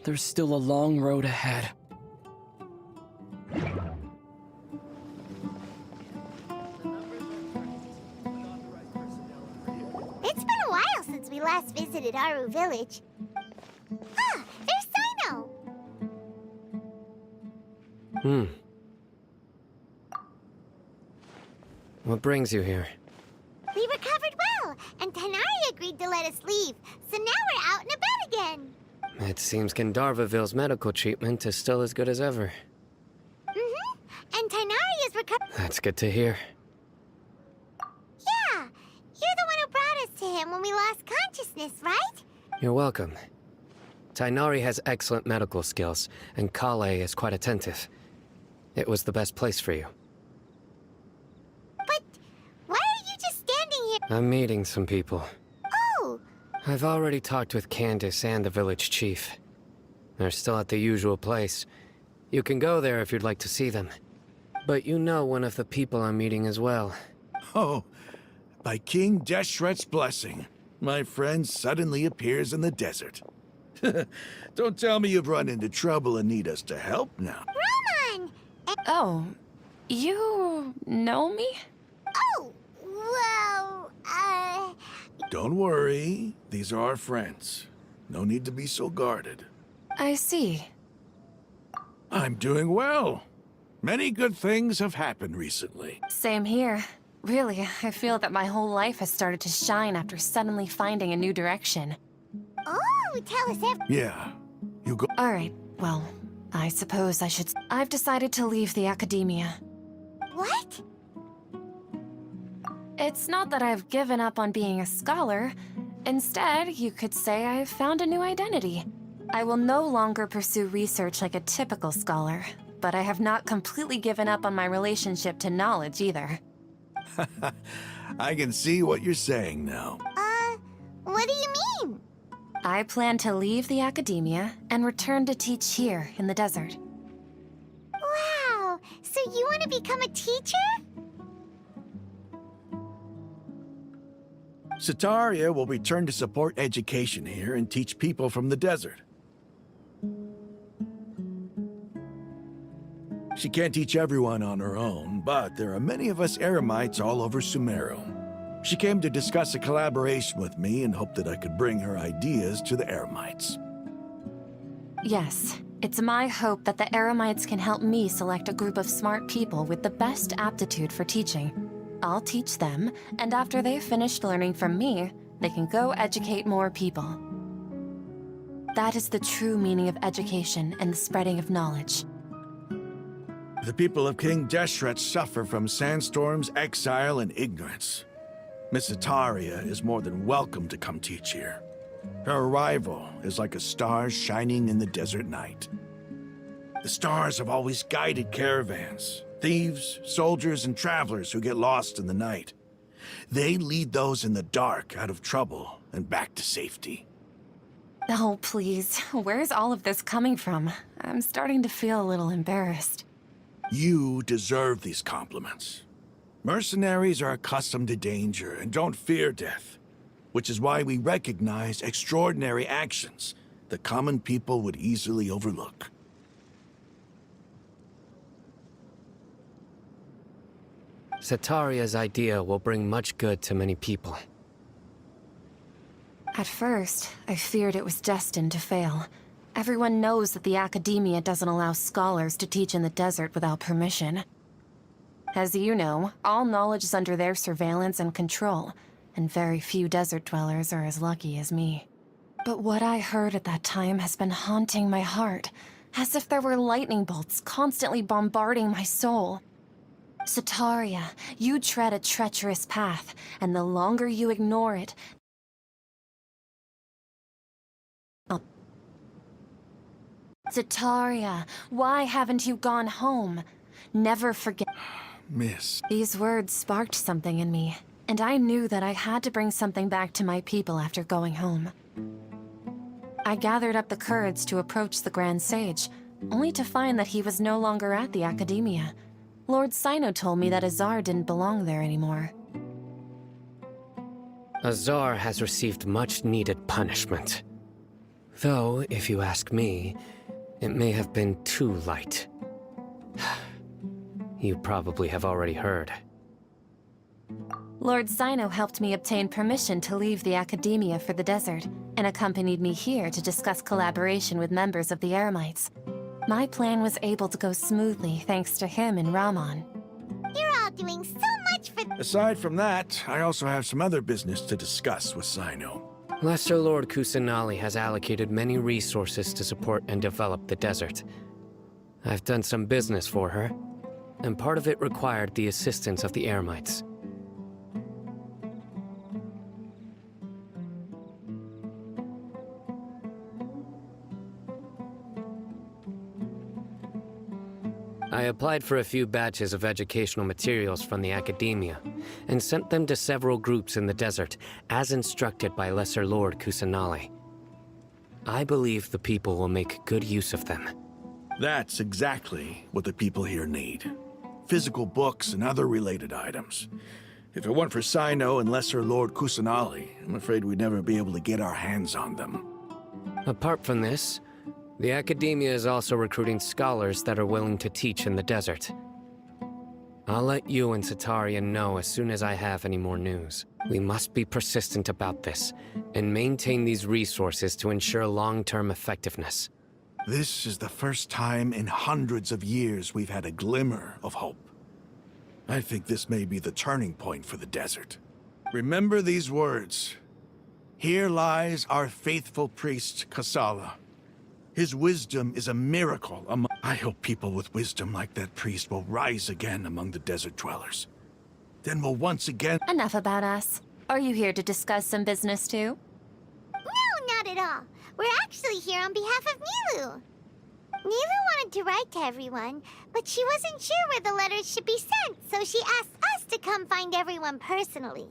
There's still a long road ahead. It's been a while since we last visited Aru Village. Ah, there's Sino! What brings you here? We recovered well, and Tanari agreed to let us leave, so now we're out and about again. It seems Gandharvaville's medical treatment is still as good as ever. And Tanari is recovered. That's good to hear. Yeah, you're the one who brought us to him when we lost consciousness, right? You're welcome. Tainari has excellent medical skills, and Kale is quite attentive. It was the best place for you. But why are you just standing here? I'm meeting some people. Oh, I've already talked with Candace and the village chief. They're still at the usual place. You can go there if you'd like to see them. But you know one of the people I'm meeting as well. Oh, by King Deshret's blessing, my friend suddenly appears in the desert. Don't tell me you've run into trouble and need us to help now. Roman! Oh, you know me? Oh, well, Don't worry, these are our friends. No need to be so guarded. I see. I'm doing well. Many good things have happened recently. Same here. Really, I feel that my whole life has started to shine after suddenly finding a new direction. Oh, tell us everything. Yeah, you go. Alright, well, I suppose I should... I've decided to leave the academia. What? It's not that I've given up on being a scholar. Instead, you could say I've found a new identity. I will no longer pursue research like a typical scholar, but I have not completely given up on my relationship to knowledge either. I can see what you're saying now. What do you mean? I plan to leave the academia and return to teach here in the desert. Wow, so you want to become a teacher? Sataria will return to support education here and teach people from the desert. She can't teach everyone on her own, but there are many of us Eremites all over Sumeru. She came to discuss a collaboration with me and hoped that I could bring her ideas to the Eremites. Yes, it's my hope that the Eremites can help me select a group of smart people with the best aptitude for teaching. I'll teach them, and after they've finished learning from me, they can go educate more people. That is the true meaning of education and the spreading of knowledge. The people of King Deshret suffer from sandstorms, exile, and ignorance. Miss Ataria is more than welcome to come teach here. Her arrival is like a star shining in the desert night. The stars have always guided caravans, thieves, soldiers, and travelers who get lost in the night. They lead those in the dark out of trouble and back to safety. Oh, please, where's all of this coming from? I'm starting to feel a little embarrassed. You deserve these compliments. Mercenaries are accustomed to danger and don't fear death, which is why we recognize extraordinary actions that common people would easily overlook. Sataria's idea will bring much good to many people. At first, I feared it was destined to fail. Everyone knows that the academia doesn't allow scholars to teach in the desert without permission. As you know, all knowledge is under their surveillance and control, and very few desert dwellers are as lucky as me. But what I heard at that time has been haunting my heart, as if there were lightning bolts constantly bombarding my soul. Sataria, you tread a treacherous path, and the longer you ignore it... Sataria, why haven't you gone home? Never forget... Miss. These words sparked something in me, and I knew that I had to bring something back to my people after going home. I gathered up the courage to approach the Grand Sage, only to find that he was no longer at the Academia. Lord Sino told me that Azar didn't belong there anymore. Azar has received much-needed punishment. Though, if you ask me, it may have been too light. You probably have already heard. Lord Sino helped me obtain permission to leave the Academia for the desert, and accompanied me here to discuss collaboration with members of the Eremites. My plan was able to go smoothly thanks to him and Rahman. You're all doing so much for... Aside from that, I also have some other business to discuss with Sino. Lesser Lord Kusanali has allocated many resources to support and develop the desert. I've done some business for her, and part of it required the assistance of the Eremites. I applied for a few batches of educational materials from the Academia, and sent them to several groups in the desert, as instructed by Lesser Lord Kusanali. I believe the people will make good use of them. That's exactly what the people here need. Physical books and other related items. If it weren't for Sino and Lesser Lord Kusanali, I'm afraid we'd never be able to get our hands on them. Apart from this, the Academia is also recruiting scholars that are willing to teach in the desert. I'll let you and Sataria know as soon as I have any more news. We must be persistent about this, and maintain these resources to ensure long-term effectiveness. This is the first time in hundreds of years we've had a glimmer of hope. I think this may be the turning point for the desert. Remember these words. Here lies our faithful priest, Kasala. His wisdom is a miracle among... I hope people with wisdom like that priest will rise again among the desert dwellers. Then we'll once again... Enough about us. Are you here to discuss some business too? No, not at all. We're actually here on behalf of Nilu. Nilu wanted to write to everyone, but she wasn't sure where the letters should be sent, so she asked us to come find everyone personally.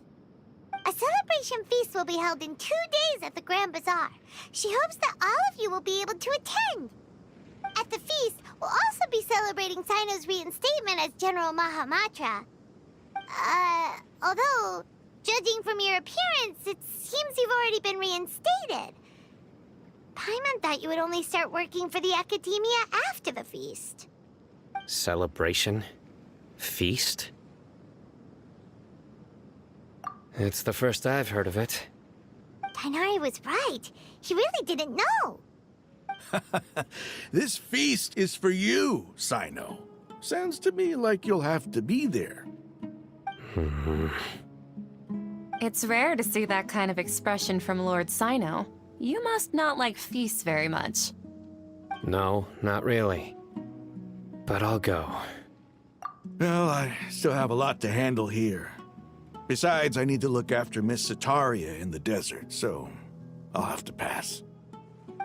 A celebration feast will be held in 2 days at the Grand Bazaar. She hopes that all of you will be able to attend. At the feast, we'll also be celebrating Sino's reinstatement as General Mahamatra. Although, judging from your appearance, it seems you've already been reinstated. Paimon thought you would only start working for the Academia after the feast. Celebration? Feast? It's the first I've heard of it. Tighnari was right. He really didn't know. This feast is for you, Sino. Sounds to me like you'll have to be there. It's rare to see that kind of expression from Lord Sino. You must not like feasts very much. No, not really. But I'll go. Well, I still have a lot to handle here. Besides, I need to look after Miss Sataria in the desert, so I'll have to pass.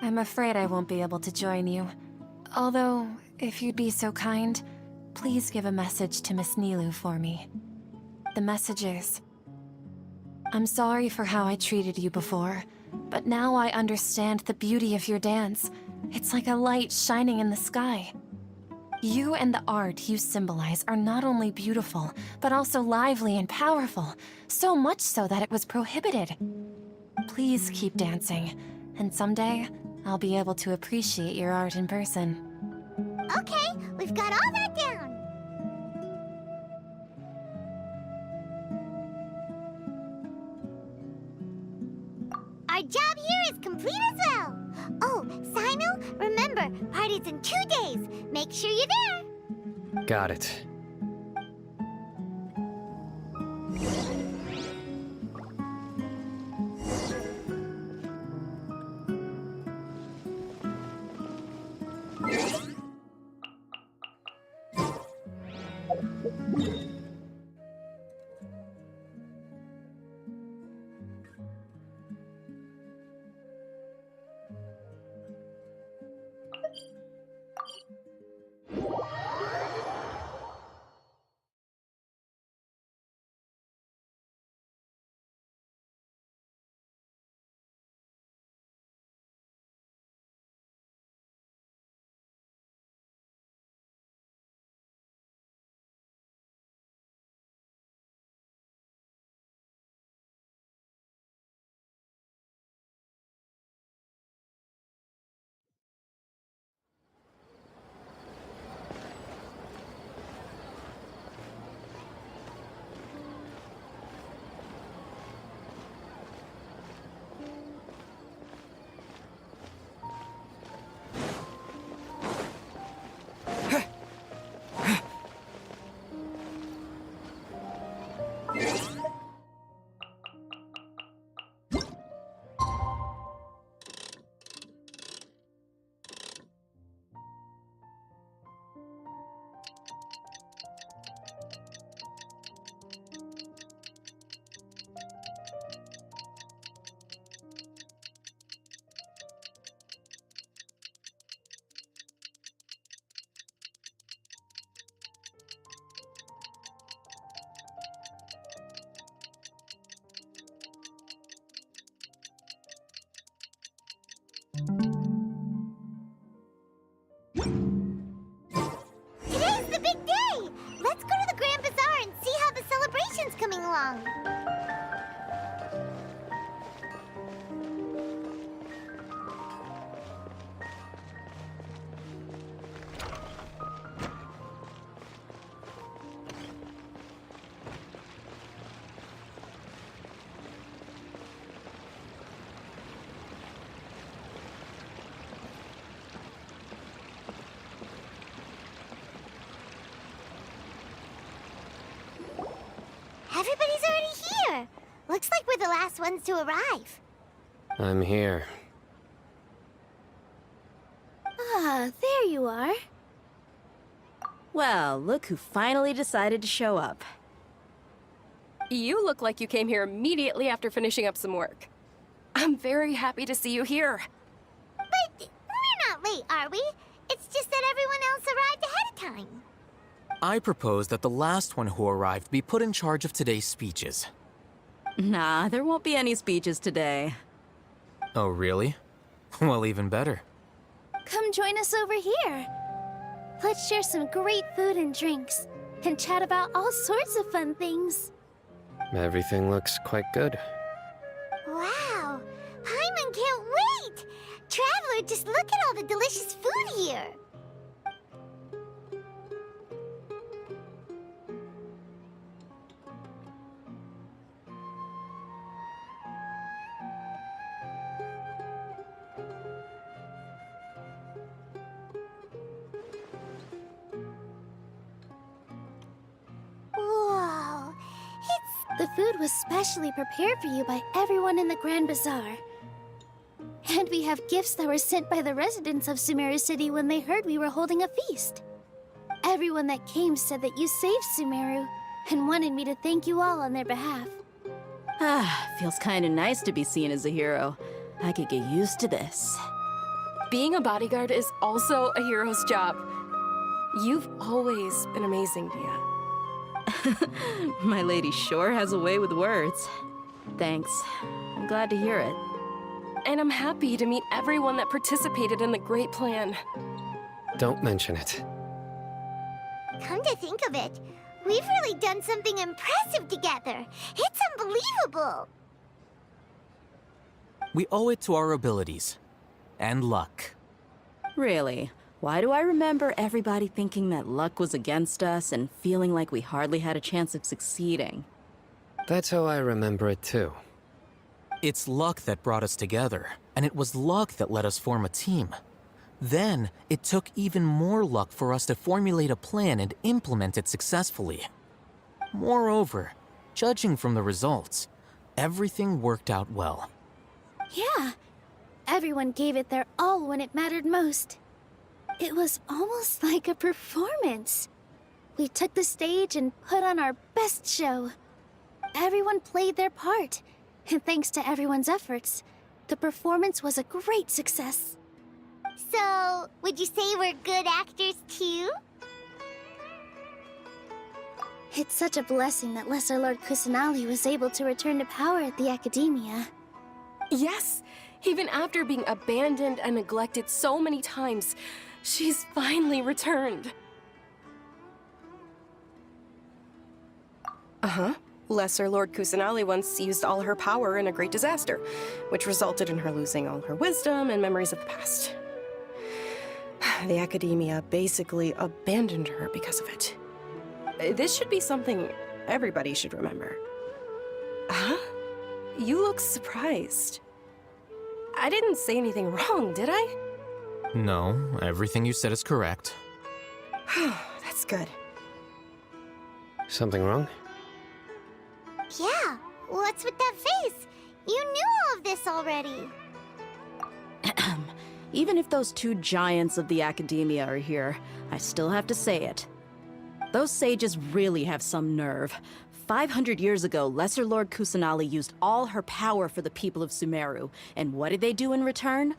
I'm afraid I won't be able to join you. Although, if you'd be so kind, please give a message to Miss Nilu for me. The message is... I'm sorry for how I treated you before, but now I understand the beauty of your dance. It's like a light shining in the sky. You and the art you symbolize are not only beautiful, but also lively and powerful, so much so that it was prohibited. Please keep dancing, and someday, I'll be able to appreciate your art in person. Okay, we've got all that down. Our job here is complete as well. Oh, Sino, remember, party's in 2 days. Make sure you're there. Got it. wrong. Everybody's already here. Looks like we're the last ones to arrive. I'm here. Ah, there you are. Well, look who finally decided to show up. You look like you came here immediately after finishing up some work. I'm very happy to see you here. But we're not late, are we? It's just that everyone else arrived ahead of time. I propose that the last one who arrived be put in charge of today's speeches. Nah, there won't be any speeches today. Oh, really? Well, even better. Come join us over here. Let's share some great food and drinks, and chat about all sorts of fun things. Everything looks quite good. Wow! Paimon can't wait! Traveler, just look at all the delicious food here! Whoa! The food was specially prepared for you by everyone in the Grand Bazaar. And we have gifts that were sent by the residents of Sumeru City when they heard we were holding a feast. Everyone that came said that you saved Sumeru, and wanted me to thank you all on their behalf. Ah, feels kinda nice to be seen as a hero. I could get used to this. Being a bodyguard is also a hero's job. You've always been amazing, Dia. My lady sure has a way with words. Thanks. I'm glad to hear it. And I'm happy to meet everyone that participated in the great plan. Don't mention it. Come to think of it, we've really done something impressive together. It's unbelievable! We owe it to our abilities. And luck. Really? Why do I remember everybody thinking that luck was against us and feeling like we hardly had a chance of succeeding? That's how I remember it too. It's luck that brought us together, and it was luck that let us form a team. Then, it took even more luck for us to formulate a plan and implement it successfully. Moreover, judging from the results, everything worked out well. Yeah. Everyone gave it their all when it mattered most. It was almost like a performance. We took the stage and put on our best show. Everyone played their part, and thanks to everyone's efforts, the performance was a great success. So, would you say we're good actors too? It's such a blessing that Lesser Lord Kusanali was able to return to power at the Academia. Yes! Even after being abandoned and neglected so many times, she's finally returned. Uh-huh. Lesser Lord Kusanali once used all her power in a great disaster, which resulted in her losing all her wisdom and memories of the past. The Academia basically abandoned her because of it. This should be something everybody should remember. Huh? You look surprised. I didn't say anything wrong, did I? No, everything you said is correct. That's good. Something wrong? Yeah, what's with that face? You knew all of this already. Even if those two giants of the Academia are here, I still have to say it. Those sages really have some nerve. 500 years ago, Lesser Lord Kusanali used all her power for the people of Sumeru, and what did they do in return?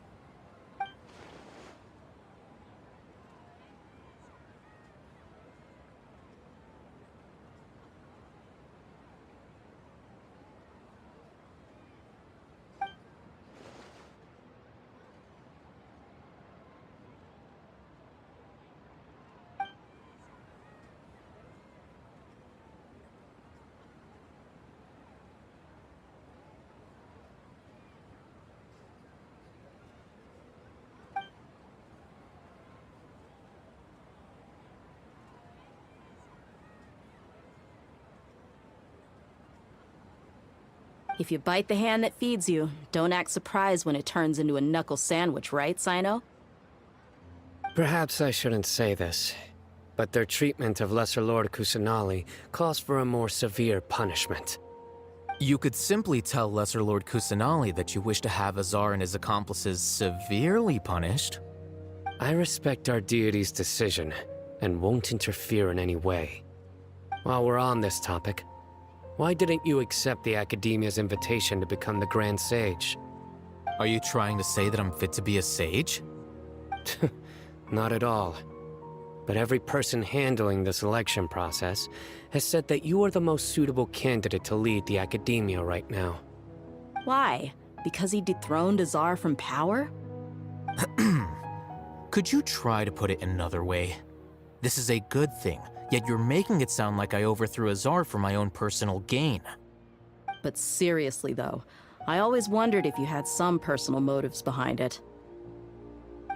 If you bite the hand that feeds you, don't act surprised when it turns into a knuckle sandwich, right, Sino? Perhaps I shouldn't say this, but their treatment of Lesser Lord Kusanali calls for a more severe punishment. You could simply tell Lesser Lord Kusanali that you wish to have Azar and his accomplices severely punished. I respect our deity's decision, and won't interfere in any way. While we're on this topic, why didn't you accept the Academia's invitation to become the Grand Sage? Are you trying to say that I'm fit to be a sage? Not at all. But every person handling the selection process has said that you are the most suitable candidate to lead the Academia right now. Why? Because he dethroned Azar from power? Could you try to put it another way? This is a good thing, yet you're making it sound like I overthrew Azar for my own personal gain. But seriously, though, I always wondered if you had some personal motives behind it.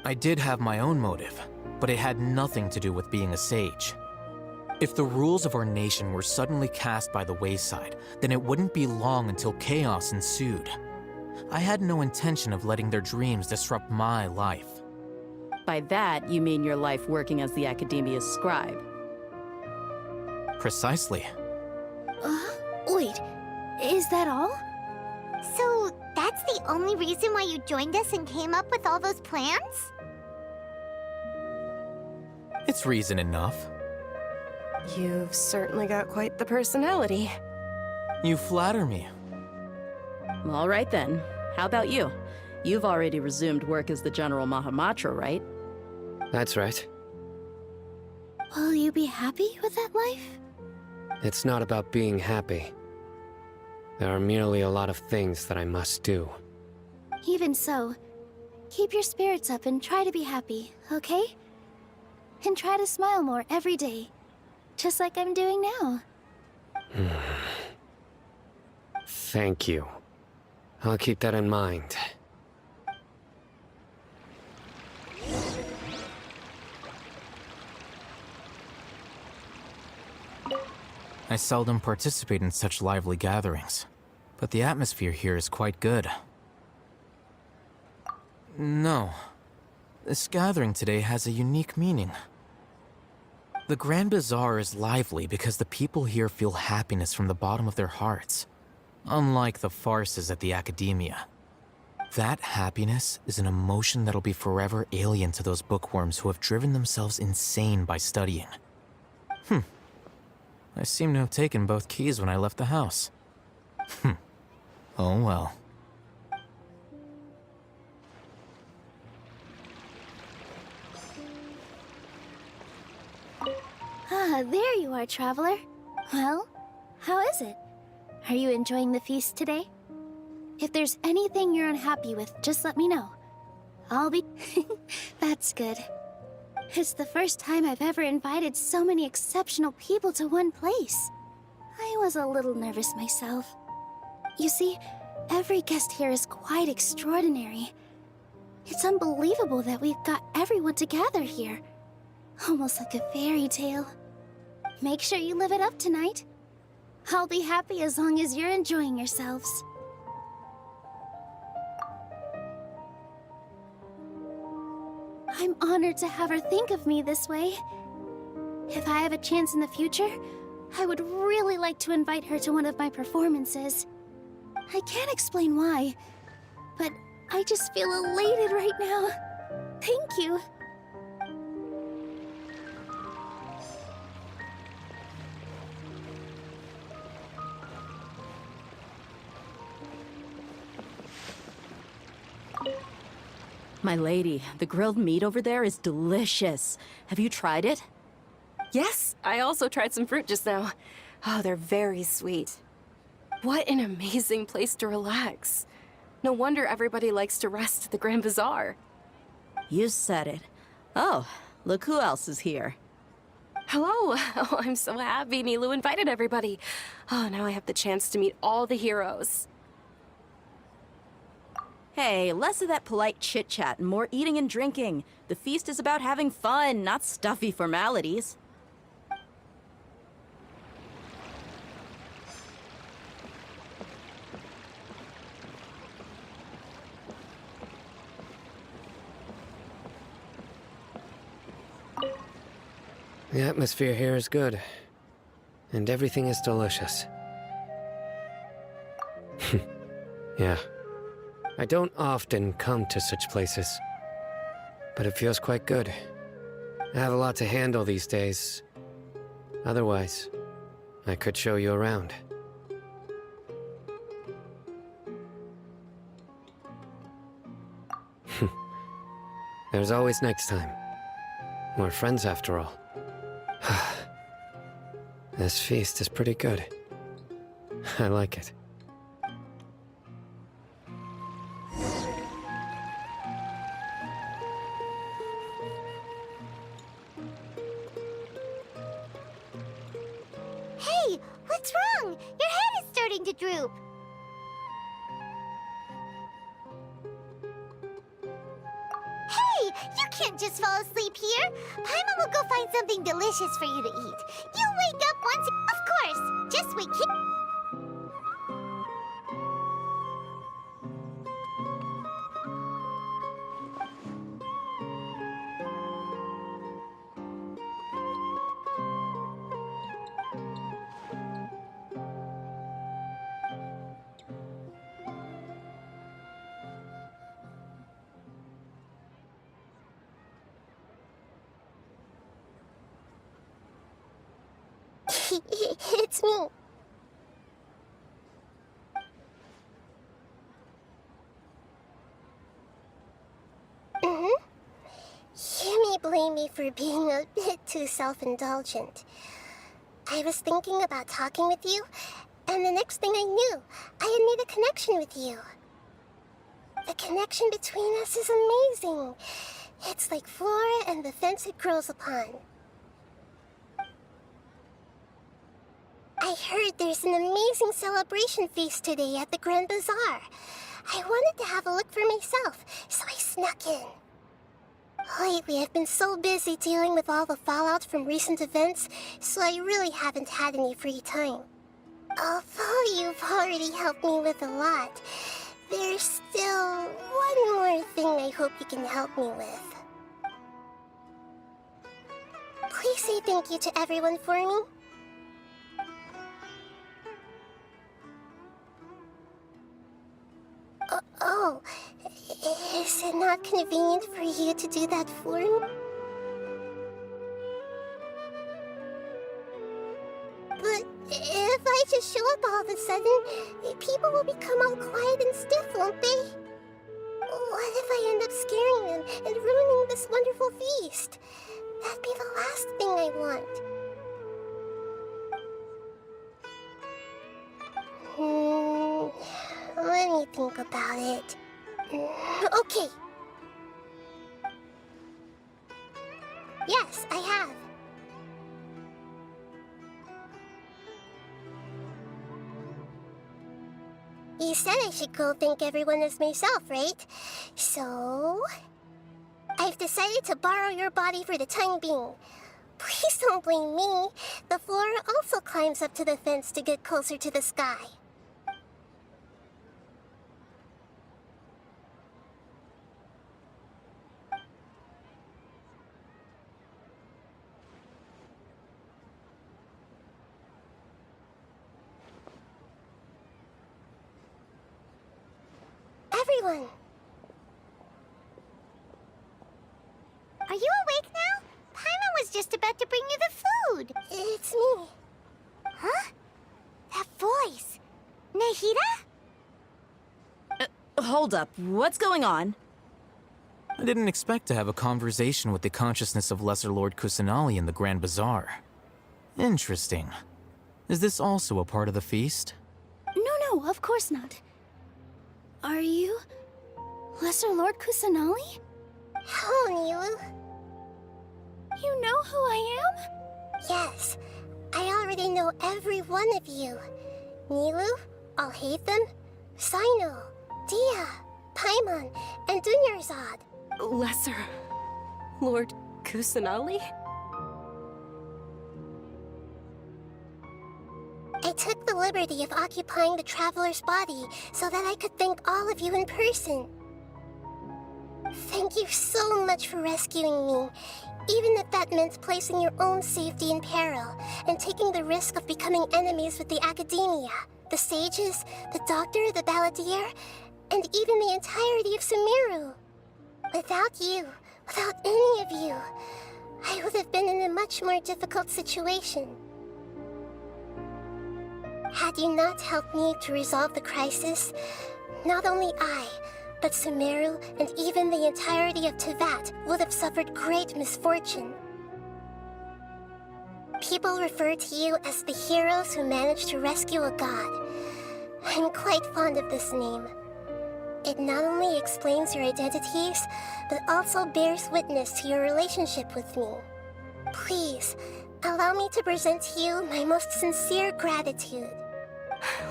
I did have my own motive, but it had nothing to do with being a sage. If the rules of our nation were suddenly cast by the wayside, then it wouldn't be long until chaos ensued. I had no intention of letting their dreams disrupt my life. By that, you mean your life working as the Academia's scribe. Precisely. Wait, is that all? So, that's the only reason why you joined us and came up with all those plans? It's reason enough. You've certainly got quite the personality. You flatter me. All right then. How about you? You've already resumed work as the General Mahamatra, right? That's right. Will you be happy with that life? It's not about being happy. There are merely a lot of things that I must do. Even so, keep your spirits up and try to be happy, okay? And try to smile more every day, just like I'm doing now. Thank you. I'll keep that in mind. I seldom participate in such lively gatherings, but the atmosphere here is quite good. No. This gathering today has a unique meaning. The Grand Bazaar is lively because the people here feel happiness from the bottom of their hearts, unlike the farces at the Academia. That happiness is an emotion that'll be forever alien to those bookworms who have driven themselves insane by studying. I seem to have taken both keys when I left the house. Oh well. Ah, there you are, traveler. Well, how is it? Are you enjoying the feast today? If there's anything you're unhappy with, just let me know. I'll be... That's good. It's the first time I've ever invited so many exceptional people to one place. I was a little nervous myself. You see, every guest here is quite extraordinary. It's unbelievable that we've got everyone together here. Almost like a fairy tale. Make sure you live it up tonight. I'll be happy as long as you're enjoying yourselves. I'm honored to have her think of me this way. If I have a chance in the future, I would really like to invite her to one of my performances. I can't explain why, but I just feel elated right now. Thank you. My lady, the grilled meat over there is delicious. Have you tried it? Yes, I also tried some fruit just now. Oh, they're very sweet. What an amazing place to relax. No wonder everybody likes to rest at the Grand Bazaar. You said it. Oh, look who else is here. Hello! Oh, I'm so happy Nilu invited everybody. Oh, now I have the chance to meet all the heroes. Hey, less of that polite chit-chat and more eating and drinking. The feast is about having fun, not stuffy formalities. The atmosphere here is good, and everything is delicious. Yeah. I don't often come to such places, but it feels quite good. I have a lot to handle these days. Otherwise, I could show you around. There's always next time. We're friends after all. This feast is pretty good. I like it. Hey, what's wrong? Your head is starting to droop. Hey, you can't just fall asleep here. Paimon will go find something delicious for you to eat. You'll wake up once... Of course, just wait here. It's me. You may blame me for being a bit too self-indulgent. I was thinking about talking with you, and the next thing I knew, I had made a connection with you. The connection between us is amazing. It's like flora and the fence it grows upon. I heard there's an amazing celebration feast today at the Grand Bazaar. I wanted to have a look for myself, so I snuck in. Lately, I've been so busy dealing with all the fallout from recent events, so I really haven't had any free time. Although you've already helped me with a lot, there's still one more thing I hope you can help me with. Please say thank you to everyone for me. Oh, is it not convenient for you to do that for me? But if I just show up all of a sudden, people will become all quiet and stiff, won't they? What if I end up scaring them and ruining this wonderful feast? That'd be the last thing I want. Let me think about it. Okay. Yes, I have. You said I should go thank everyone as myself, right? So... I've decided to borrow your body for the time being. Please don't blame me. The flora also climbs up to the fence to get closer to the sky. Everyone! Are you awake now? Paimon was just about to bring you the food. It's me. Huh? That voice. Nahida? Hold up. What's going on? I didn't expect to have a conversation with the consciousness of Lesser Lord Kusanali in the Grand Bazaar. Interesting. Is this also a part of the feast? No, of course not. Are you... Lesser Lord Kusanali? Hello, Nilu. You know who I am? Yes, I already know every one of you. Nilu, Alhaitham, Sino, Dia, Paimon, and Dunyarzad. Lesser Lord Kusanali? I took the liberty of occupying the traveler's body so that I could thank all of you in person. Thank you so much for rescuing me, Even if that meant placing your own safety in peril and taking the risk of becoming enemies with the Academia, the sages, the doctor, the balladeer, and even the entirety of Sumeru. Without you, without any of you, I would have been in a much more difficult situation. Had you not helped me to resolve the crisis, not only I, but Sumeru and even the entirety of Tevat would have suffered great misfortune. People refer to you as the heroes who managed to rescue a god. I'm quite fond of this name. It not only explains your identities, but also bears witness to your relationship with me. Please, allow me to present to you my most sincere gratitude.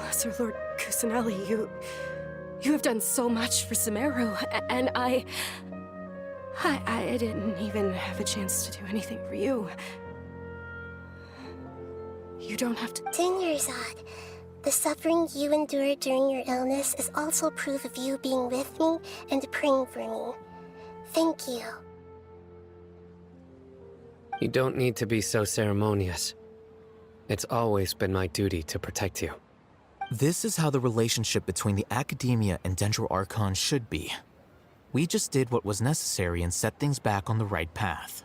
Lesser Lord Kusanali, you have done so much for Sumeru, and I didn't even have a chance to do anything for you. You don't have to... Dingerzad, the suffering you endured during your illness is also proof of you being with me and praying for me. Thank you. You don't need to be so ceremonious. It's always been my duty to protect you. This is how the relationship between the Academia and Dendro Archon should be. We just did what was necessary and set things back on the right path.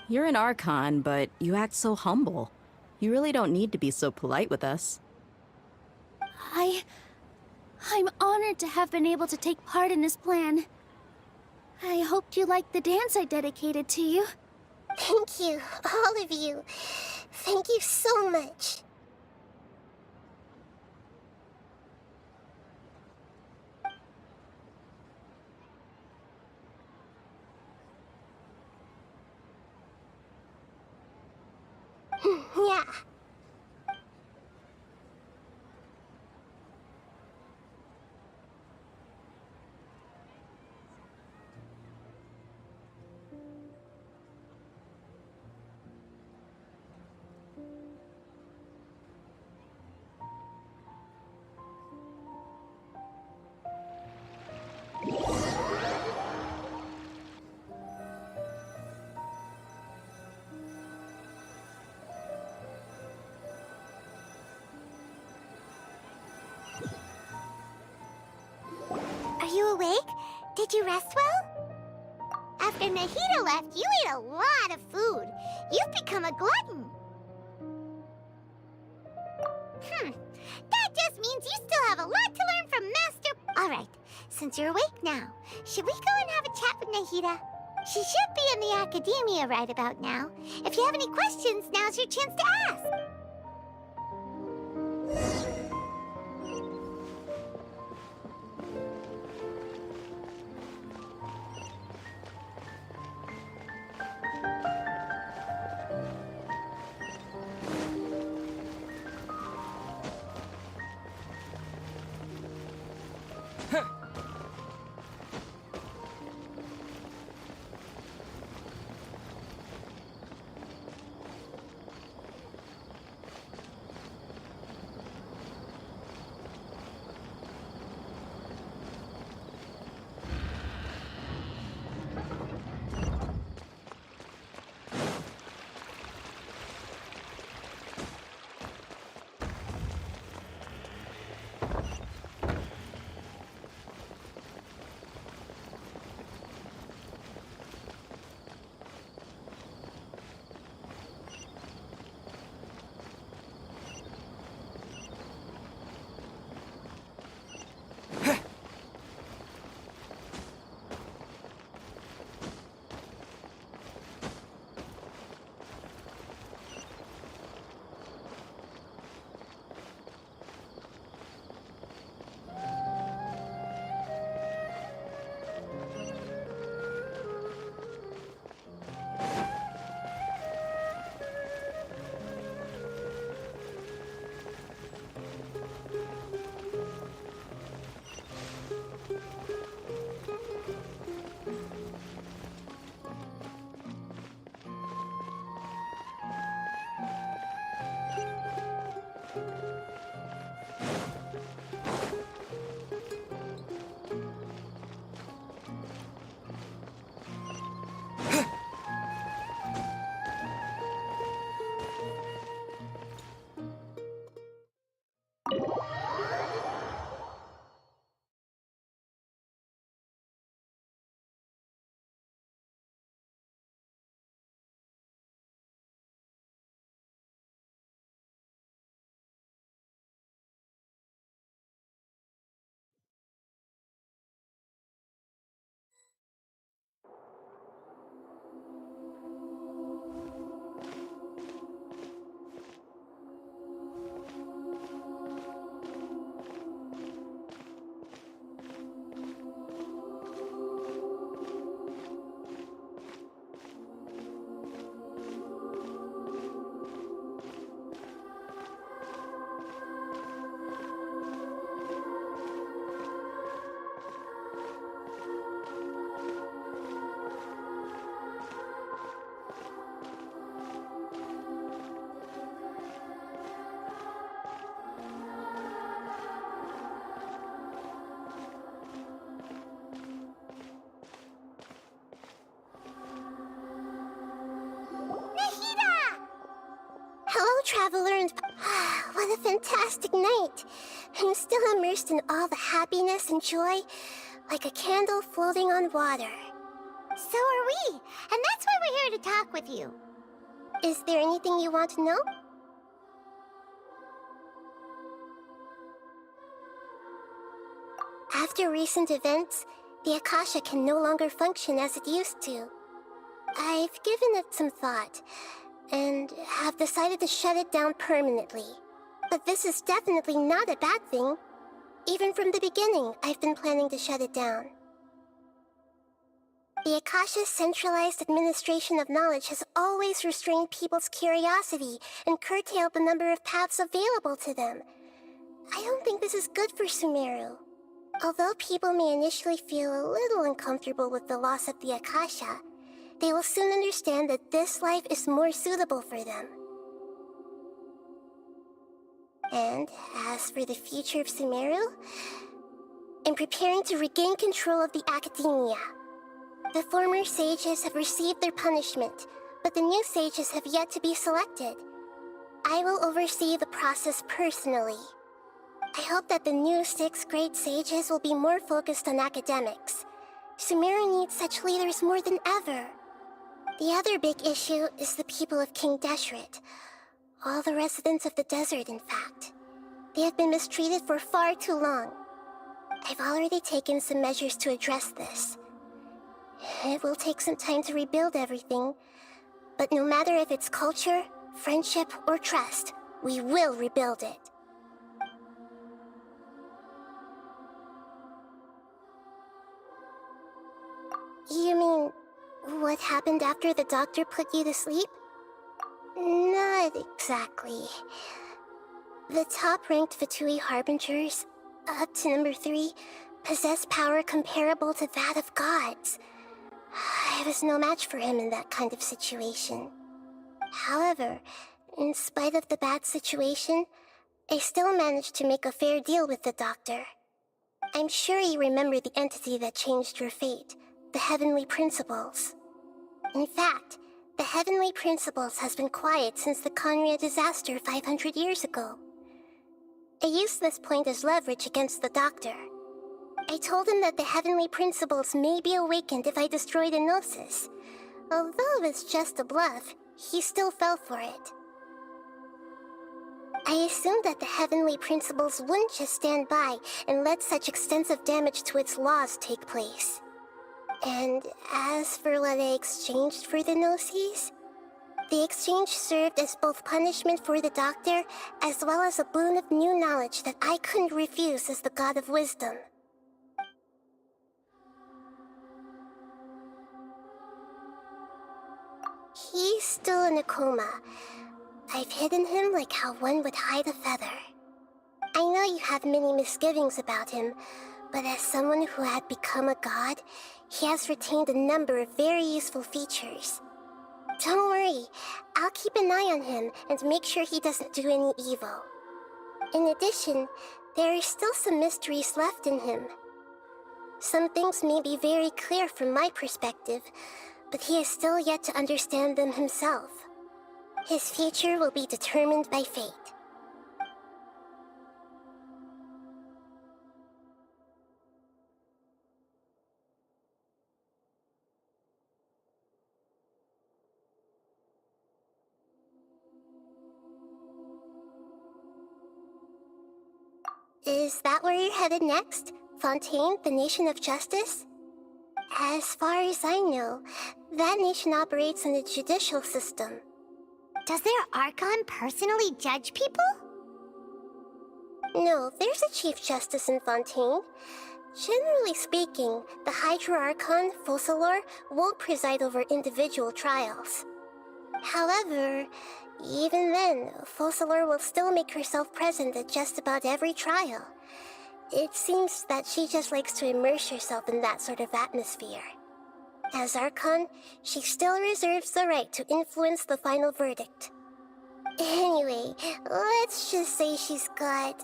You're an Archon, but you act so humble. You really don't need to be so polite with us. I'm honored to have been able to take part in this plan. I hoped you liked the dance I dedicated to you. Thank you, all of you. Thank you so much. Yeah. Are you awake? Did you rest well? After Nahida left, you ate a lot of food. You've become a glutton. That just means you still have a lot to learn from Master... Alright, since you're awake now, should we go and have a chat with Nahida? She should be in the Academia right about now. If you have any questions, now's your chance to ask. have learned. What a fantastic night! I'm still immersed in all the happiness and joy, like a candle floating on water. So are we, and that's why we're here to talk with you. Is there anything you want to know? After recent events, the Akasha can no longer function as it used to. I've given it some thought, and have decided to shut it down permanently. But this is definitely not a bad thing. Even from the beginning, I've been planning to shut it down. The Akasha's centralized administration of knowledge has always restrained people's curiosity and curtailed the number of paths available to them. I don't think this is good for Sumeru. Although people may initially feel a little uncomfortable with the loss of the Akasha, they will soon understand that this life is more suitable for them. And as for the future of Sumeru, I'm preparing to regain control of the academia. The former sages have received their punishment, but the new sages have yet to be selected. I will oversee the process personally. I hope that the new 6th grade sages will be more focused on academics. Sumeru needs such leaders more than ever. The other big issue is the people of King Deshret. All the residents of the desert, in fact. They have been mistreated for far too long. I've already taken some measures to address this. It will take some time to rebuild everything, but no matter if it's culture, friendship, or trust, we will rebuild it. You mean, what happened after the doctor put you to sleep? Not exactly. The top-ranked Fatui Harbingers, up to number 3, possess power comparable to that of gods. I was no match for him in that kind of situation. However, in spite of the bad situation, I still managed to make a fair deal with the doctor. I'm sure you remember the entity that changed your fate, the Heavenly Principles. In fact, the Heavenly Principles has been quiet since the Conria disaster 500 years ago. I used this point as leverage against the doctor. I told him that the Heavenly Principles may be awakened if I destroy the Gnosis. Although it's just a bluff, he still fell for it. I assumed that the Heavenly Principles wouldn't just stand by and let such extensive damage to its laws take place. And as for what I exchanged for the Gnosis, the exchange served as both punishment for the doctor as well as a boon of new knowledge that I couldn't refuse as the God of Wisdom. He's still in a coma. I've hidden him like how one would hide a feather. I know you have many misgivings about him, but as someone who had become a god, he has retained a number of very useful features. Don't worry, I'll keep an eye on him and make sure he doesn't do any evil. In addition, there are still some mysteries left in him. Some things may be very clear from my perspective, but he is still yet to understand them himself. His future will be determined by fate. Is that where you're headed next? Fontaine, the Nation of Justice? As far as I know, that nation operates in a judicial system. Does their Archon personally judge people? No, there's a Chief Justice in Fontaine. Generally speaking, the Hydra Archon, Focalor, won't preside over individual trials. However, even then, Focalor will still make herself present at just about every trial. It seems that she just likes to immerse herself in that sort of atmosphere. As Archon, she still reserves the right to influence the final verdict. Anyway, let's just say she's got,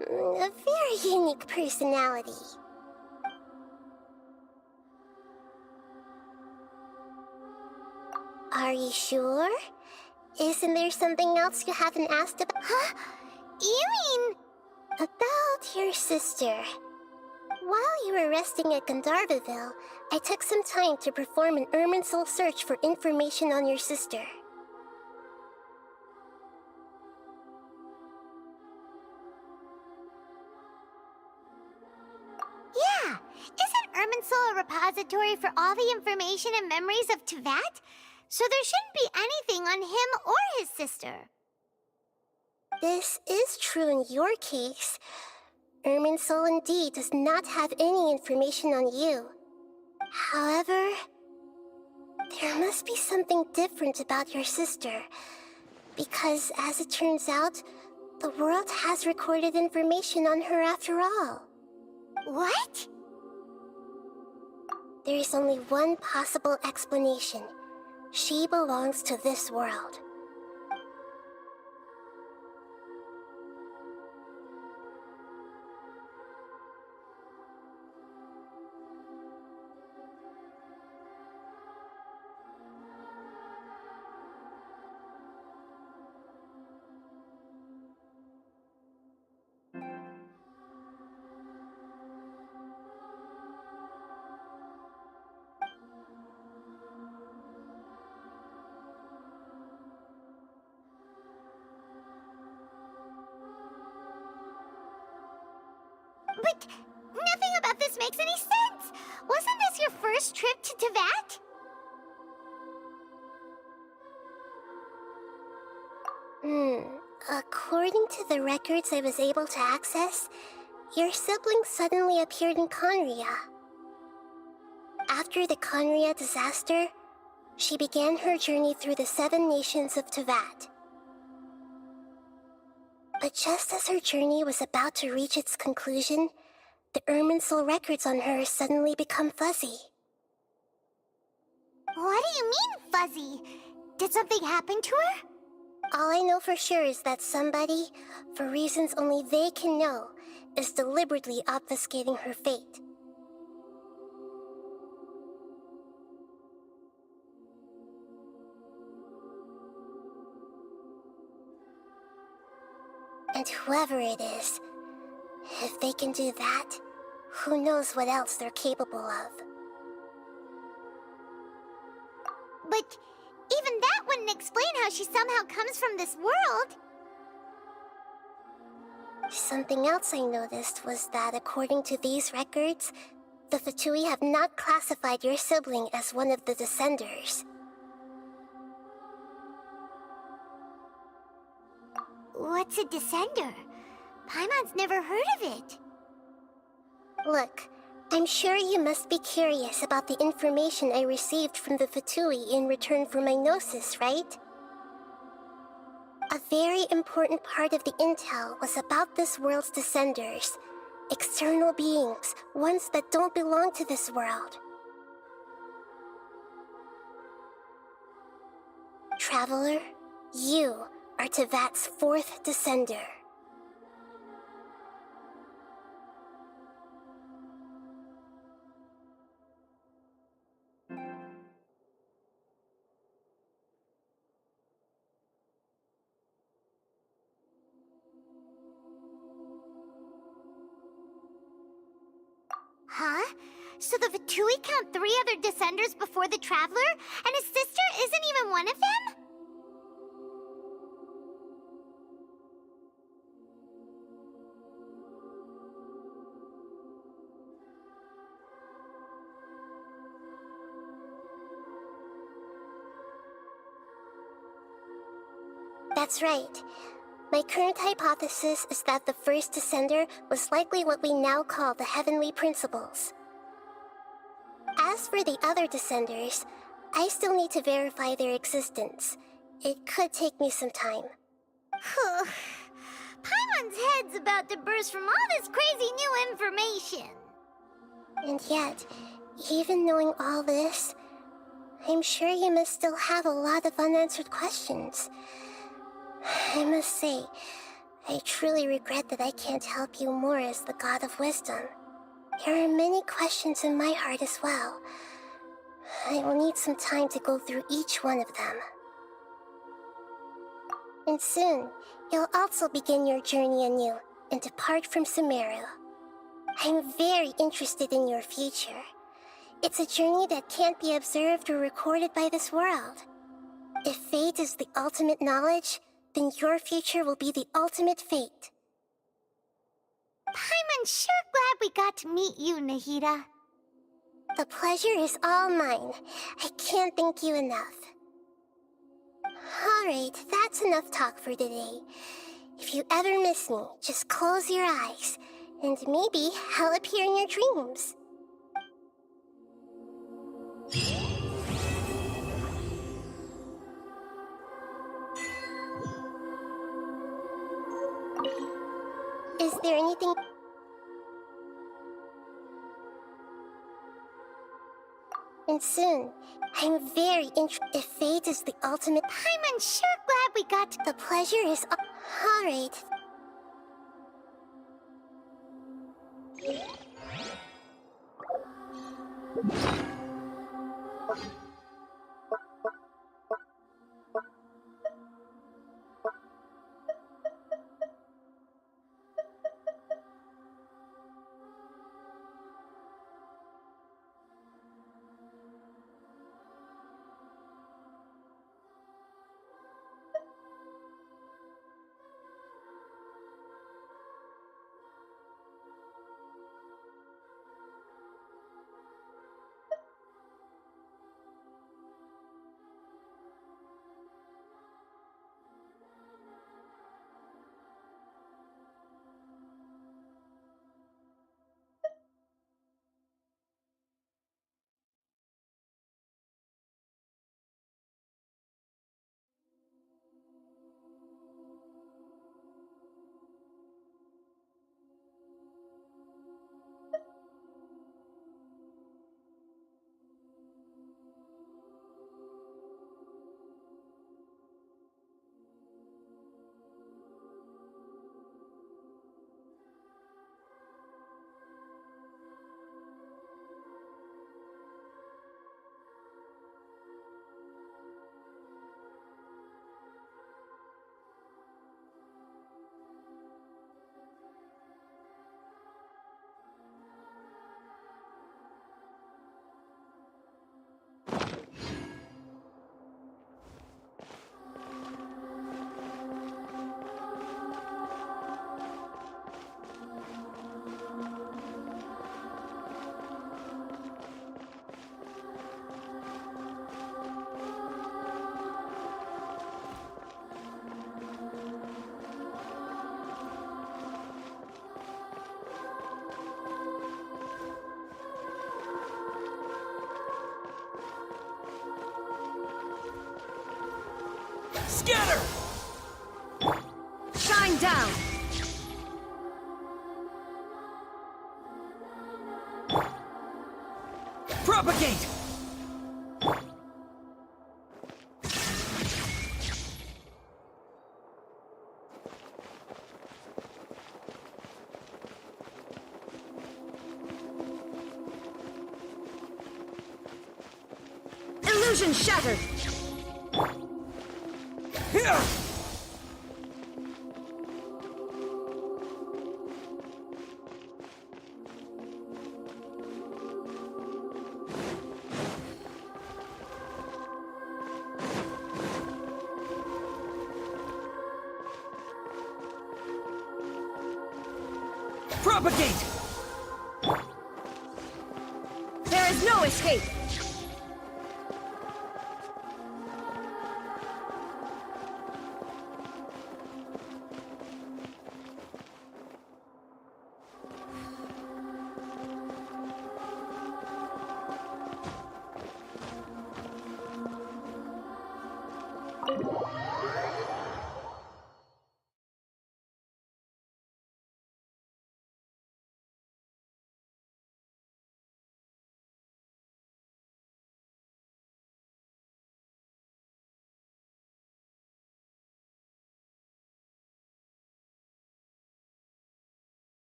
a very unique personality. Are you sure? Isn't there something else you haven't asked about? Huh? You mean... About your sister. While you were resting at Gandharvaville, I took some time to perform an Irminsul search for information on your sister. Yeah! Isn't Irminsul a repository for all the information and memories of Teyvat? So there shouldn't be anything on him or his sister. This is true in your case. Irminsul indeed does not have any information on you. However, there must be something different about your sister. Because, as it turns out, the world has recorded information on her after all. What? There is only one possible explanation. She belongs to this world. But nothing about this makes any sense! Wasn't this your first trip to Teyvat? According to the records I was able to access, your sibling suddenly appeared in Conria. After the Conria disaster, she began her journey through the 7 nations of Teyvat. But just as her journey was about to reach its conclusion, the Irminsul records on her suddenly become fuzzy. What do you mean, fuzzy? Did something happen to her? All I know for sure is that somebody, for reasons only they can know, is deliberately obfuscating her fate. And whoever it is, if they can do that, who knows what else they're capable of. But even that wouldn't explain how she somehow comes from this world. Something else I noticed was that according to these records, the Fatui have not classified your sibling as one of the Descenders. What's a Descender? Paimon's never heard of it. Look, I'm sure you must be curious about the information I received from the Fatui in return for my gnosis, right? A very important part of the intel was about this world's Descenders. External beings, ones that don't belong to this world. Traveler, you are Teyvat's 4th Descender. Huh? So the Fatui count 3 other Descenders before the Traveler? And his sister isn't even one of them? That's right. My current hypothesis is that the first Descender was likely what we now call the Heavenly Principles. As for the other Descenders, I still need to verify their existence. It could take me some time. Paimon's head's about to burst from all this crazy new information. And yet, even knowing all this, I'm sure you must still have a lot of unanswered questions. I must say, I truly regret that I can't help you more as the God of Wisdom. There are many questions in my heart as well. I will need some time to go through each one of them. And soon, you'll also begin your journey anew and depart from Sumeru. I'm very interested in your future. It's a journey that can't be observed or recorded by this world. If fate is the ultimate knowledge, then your future will be the ultimate fate. I'm sure glad we got to meet you, Nahida. The pleasure is all mine. I can't thank you enough. Alright, that's enough talk for today. If you ever miss me, just close your eyes, and maybe I'll appear in your dreams. Is there anything... And soon, I'm very interested. If fate is the ultimate... I'm sure glad we got to... The pleasure is... Alright. Scatter! Shine down! Propagate! Illusion shattered! Here! Propagate! There is no escape!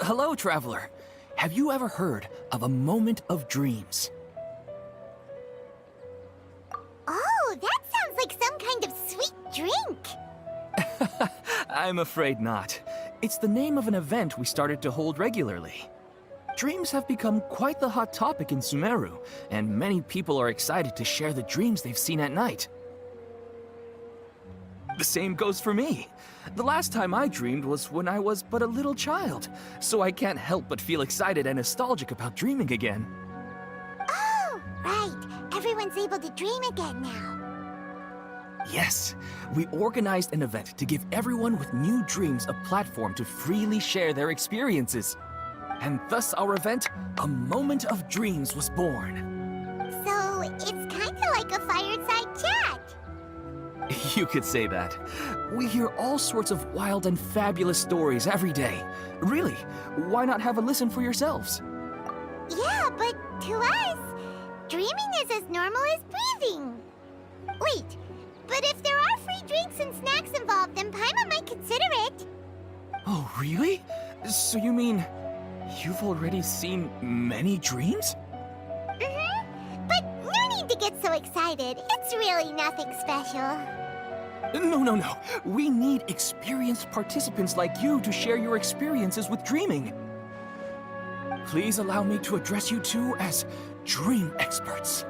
Hello, traveler. Have you ever heard of a moment of dreams? Oh, that sounds like some kind of sweet drink. I'm afraid not. It's the name of an event we started to hold regularly. Dreams have become quite the hot topic in Sumeru, and many people are excited to share the dreams they've seen at night. The same goes for me. The last time I dreamed was when I was but a little child, so I can't help but feel excited and nostalgic about dreaming again. Oh, right. Everyone's able to dream again now. Yes, we organized an event to give everyone with new dreams a platform to freely share their experiences. And thus our event, A Moment of Dreams, was born. So, it's kinda like a fireside chat. You could say that. We hear all sorts of wild and fabulous stories every day. Really, why not have a listen for yourselves? Yeah, but to us, dreaming is as normal as breathing. Wait, but if there are free drinks and snacks involved, then Paimon might consider it. Oh, really? So you mean you've already seen many dreams? Mm-hmm. But no need to get so excited. It's really nothing special. No. We need experienced participants like you to share your experiences with dreaming. Please allow me to address you two as dream experts.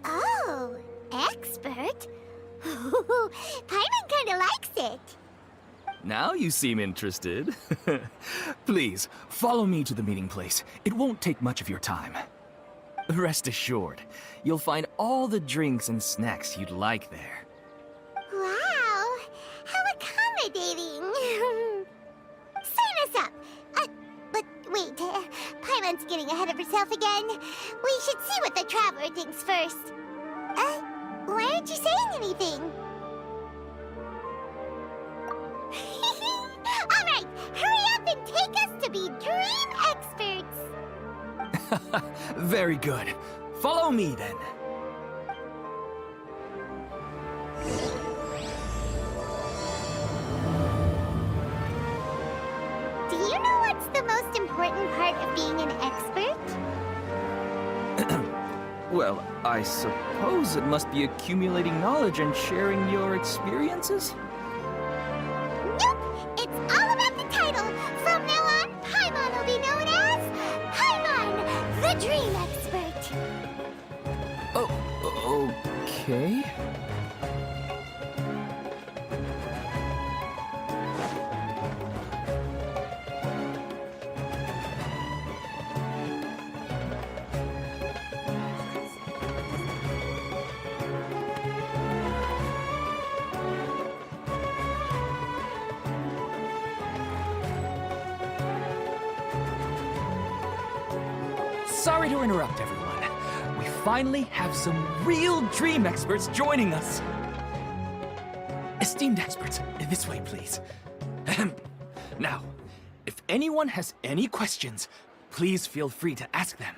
Oh, expert? Paimon kinda likes it. Now you seem interested. Please, follow me to the meeting place. It won't take much of your time. Rest assured, you'll find all the drinks and snacks you'd like there. Wow, how accommodating. Sign us up. But wait, Paimon's getting ahead of herself again. We should see what the traveler thinks first. Why aren't you saying anything? All right, hurry up and take us to be dream experts. Very good. Follow me then. Do you know what's the most important part of being an expert? Well, I suppose it must be accumulating knowledge and sharing your experiences? Nope! It's all about the title! From now on, Paimon will be known as Paimon, the Dream Expert! Oh, okay. Sorry to interrupt, everyone. We finally have some real dream experts joining us. Esteemed experts, this way, please. Now, if anyone has any questions, please feel free to ask them.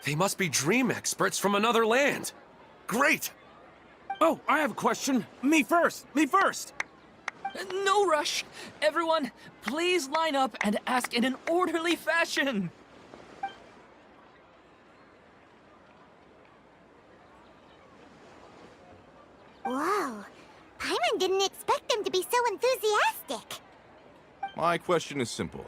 They must be dream experts from another land. Great! Oh, I have a question. Me first! Me first! No rush! Everyone, please line up and ask in an orderly fashion! Whoa. Paimon didn't expect them to be so enthusiastic. My question is simple.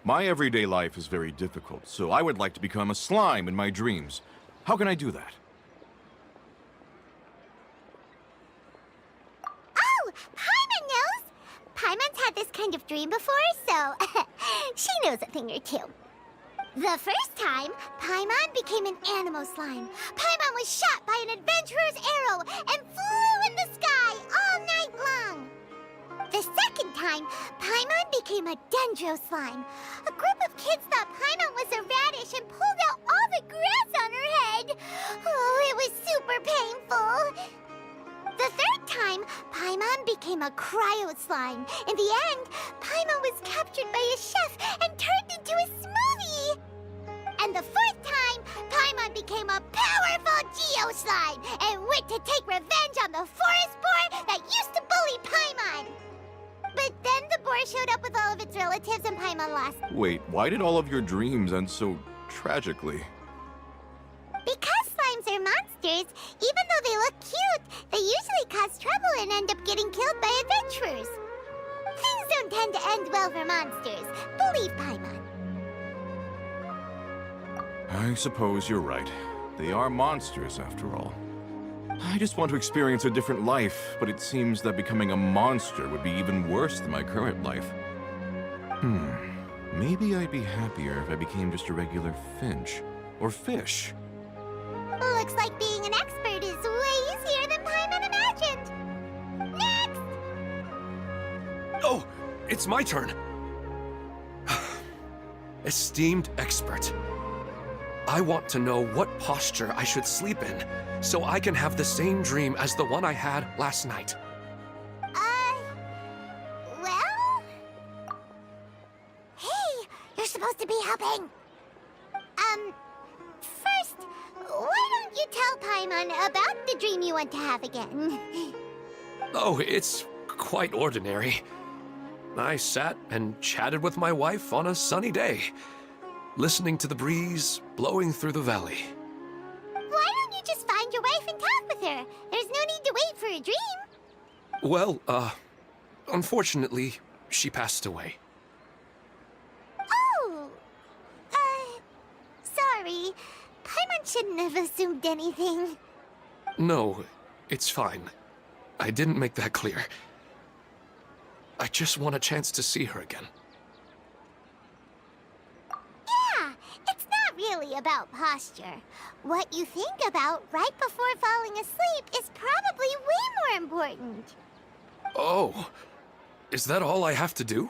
My everyday life is very difficult, so I would like to become a slime in my dreams. How can I do that? Oh, Paimon knows! Paimon's had this kind of dream before, so she knows a thing or two. The first time, Paimon became an animal slime. Paimon was shot by an adventurer's arrow and flew in the sky all night long. The second time, Paimon became a dendro slime. A group of kids thought Paimon was a radish and pulled out all the grass on her head. Oh, it was super painful. The third time, Paimon became a cryo slime. In the end, Paimon was captured by a chef and turned into a smoothie. And the fourth time, Paimon became a powerful Geo slime and went to take revenge on the forest boar that used to bully Paimon. But then the boar showed up with all of its relatives and Paimon lost. Wait, why did all of your dreams end so tragically? Because slimes are monsters, even though they look cute, they usually cause trouble and end up getting killed by adventurers. Things don't tend to end well for monsters. Believe Paimon. I suppose you're right. They are monsters, after all. I just want to experience a different life, but it seems that becoming a monster would be even worse than my current life. Maybe I'd be happier if I became just a regular finch. Or fish. Looks like being an expert is way easier than Paimon imagined. Next! Oh, it's my turn. Esteemed expert. I want to know what posture I should sleep in, so I can have the same dream as the one I had last night. Well? Hey, you're supposed to be helping. First, why don't you tell Paimon about the dream you want to have again? Oh, it's quite ordinary. I sat and chatted with my wife on a sunny day, listening to the breeze blowing through the valley. Why don't you just find your wife and talk with her? There's no need to wait for a dream. Well, unfortunately, she passed away. Oh, sorry. Paimon shouldn't have assumed anything. No, it's fine. I didn't make that clear. I just want a chance to see her again. Yeah, it's not really about posture. What you think about right before falling asleep is probably way more important. Oh, is that all I have to do?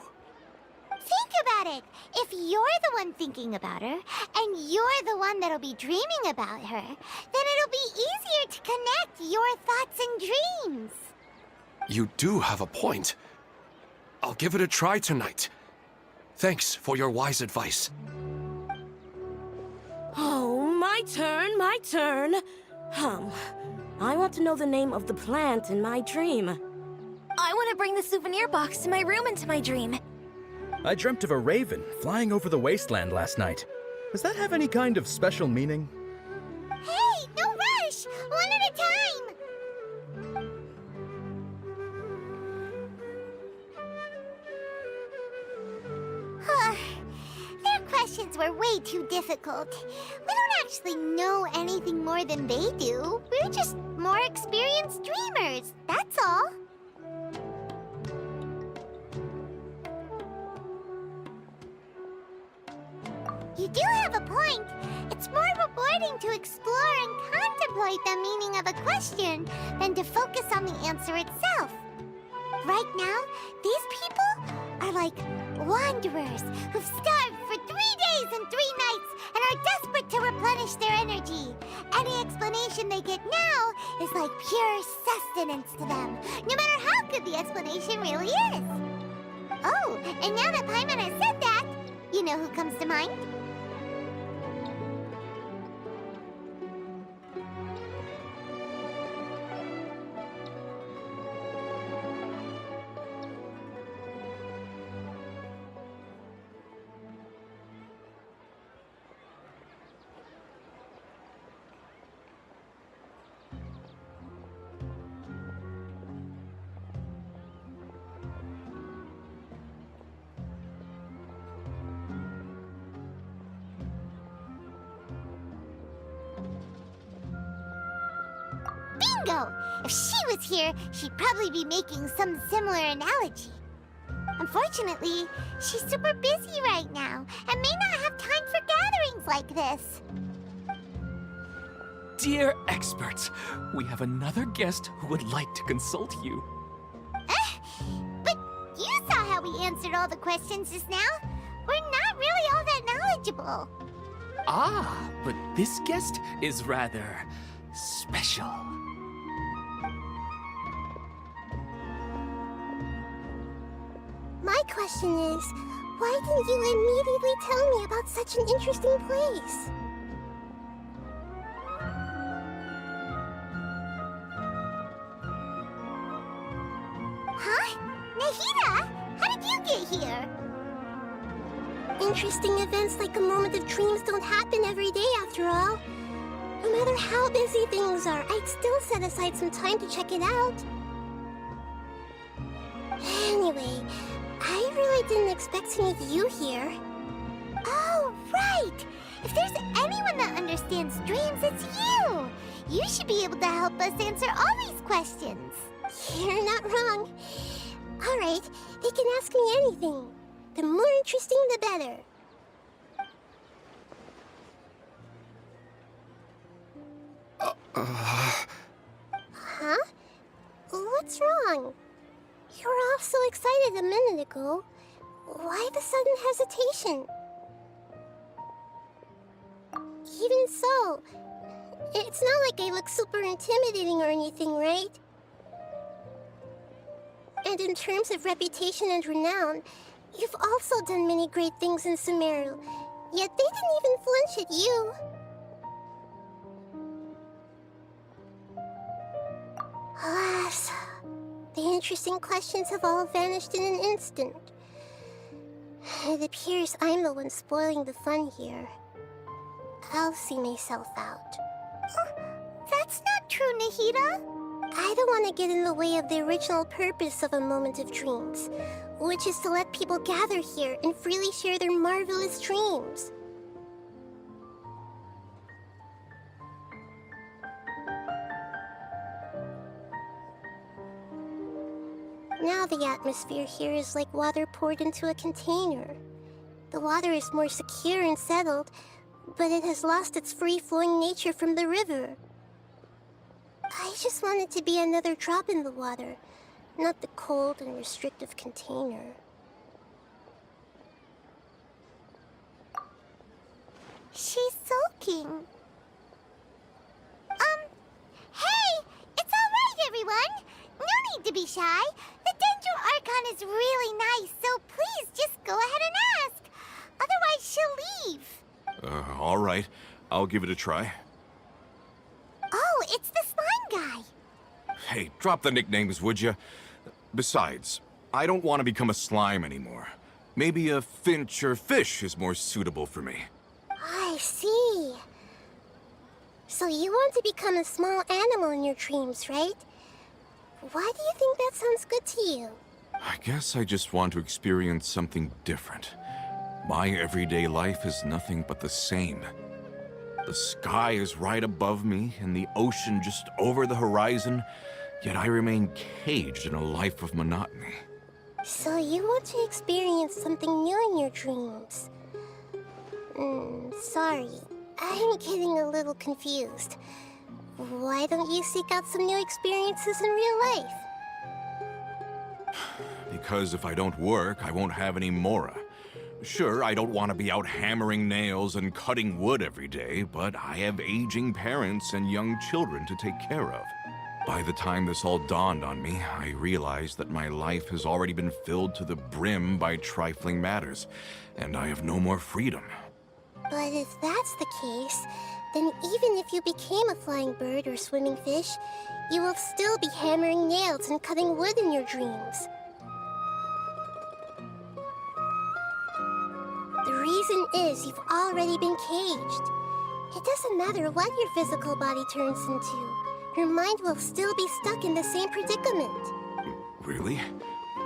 Think about it. If you're the one thinking about her, and you're the one that'll be dreaming about her, then it'll be easier to connect your thoughts and dreams. You do have a point. I'll give it a try tonight. Thanks for your wise advice. Oh, my turn, my turn. I want to know the name of the plant in my dream. I want to bring the souvenir box to my room into my dream. I dreamt of a raven flying over the wasteland last night. Does that have any kind of special meaning? Hey, no rush! One at a time! Their questions were way too difficult. We don't actually know anything more than they do. We're just more experienced dreamers, that's all. You do have a point. It's more rewarding to explore and contemplate the meaning of a question than to focus on the answer itself. Right now, these people are like wanderers who've starved for 3 days and 3 nights and are desperate to replenish their energy. Any explanation they get now is like pure sustenance to them, no matter how good the explanation really is. Oh, and now that Paimon has said that, you know who comes to mind? know. If she was here, she'd probably be making some similar analogy. Unfortunately, she's super busy right now and may not have time for gatherings like this. Dear experts, we have another guest who would like to consult you. But you saw how we answered all the questions just now. We're not really all that knowledgeable. Ah, but this guest is rather special. My question is, why didn't you immediately tell me about such an interesting place? Huh? Nahida? How did you get here? Interesting events like a moment of dreams don't happen every day after all. No matter how busy things are, I'd still set aside some time to check it out. Anyway, I really didn't expect to meet you here. Oh, right! If there's anyone that understands dreams, it's you! You should be able to help us answer all these questions. You're not wrong. All right, they can ask me anything. The more interesting, the better. Huh? What's wrong? You were all so excited a minute ago. Why the sudden hesitation? Even so, it's not like I look super intimidating or anything, right? And in terms of reputation and renown, you've also done many great things in Sumeru, yet they didn't even flinch at you. Alas, the interesting questions have all vanished in an instant. It appears I'm the one spoiling the fun here. I'll see myself out. That's not true, Nahida. I don't want to get in the way of the original purpose of a moment of dreams, which is to let people gather here and freely share their marvelous dreams. Now the atmosphere here is like water poured into a container. The water is more secure and settled, but it has lost its free-flowing nature from the river. I just want it to be another drop in the water, not the cold and restrictive container. She's sulking. Hey! It's all right, everyone! No need to be shy. The Dendro Archon is really nice, so please just go ahead and ask. Otherwise, she'll leave. All right. I'll give it a try. Oh, it's the slime guy. Hey, drop the nicknames, would you? Besides, I don't want to become a slime anymore. Maybe a finch or fish is more suitable for me. I see. So you want to become a small animal in your dreams, right? Why do you think that sounds good to you? I guess I just want to experience something different. My everyday life is nothing but the same. The sky is right above me and the ocean just over the horizon, yet I remain caged in a life of monotony. So you want to experience something new in your dreams? Sorry. I'm getting a little confused. Why don't you seek out some new experiences in real life? Because if I don't work, I won't have any Mora. Sure, I don't want to be out hammering nails and cutting wood every day, but I have aging parents and young children to take care of. By the time this all dawned on me, I realized that my life has already been filled to the brim by trifling matters, and I have no more freedom. But if that's the case, then even if you became a flying bird or swimming fish, you will still be hammering nails and cutting wood in your dreams. The reason is you've already been caged. It doesn't matter what your physical body turns into. Your mind will still be stuck in the same predicament. Really?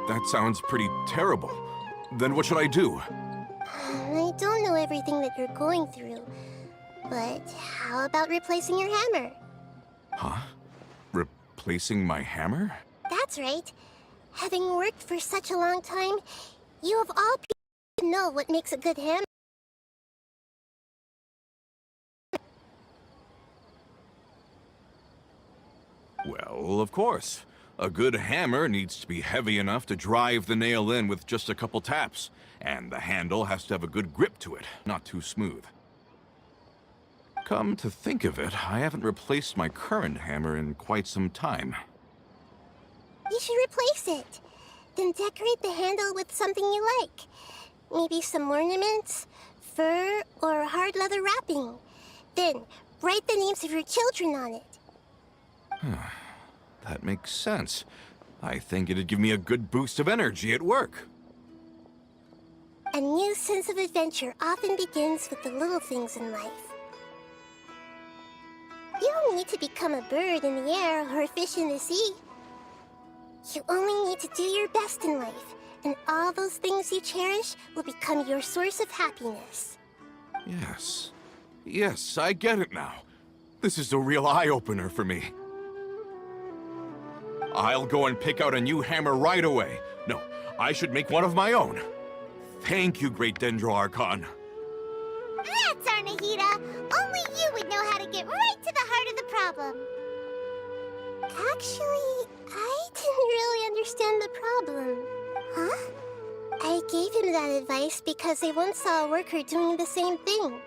That sounds pretty terrible. Then what should I do? I don't know everything that you're going through, but how about replacing your hammer? Huh? replacing my hammer? That's right. Having worked for such a long time, you of all people know what makes a good hammer. Well, of course. A good hammer needs to be heavy enough to drive the nail in with just a couple taps, and the handle has to have a good grip to it, not too smooth. Come to think of it, I haven't replaced my current hammer in quite some time. You should replace it. Then decorate the handle with something you like. Maybe some ornaments, fur, or hard leather wrapping. Then, write the names of your children on it. That makes sense. I think it'd give me a good boost of energy at work. A new sense of adventure often begins with the little things in life. You don't need to become a bird in the air or a fish in the sea. You only need to do your best in life, and all those things you cherish will become your source of happiness. Yes. Yes, I get it now. This is a real eye-opener for me. I'll go and pick out a new hammer right away. No, I should make one of my own. Thank you, Great Dendro Archon. That's Arnahita! Only you would know how to get right to the heart of the problem. Actually, I didn't really understand the problem. Huh? I gave him that advice because I once saw a worker doing the same thing.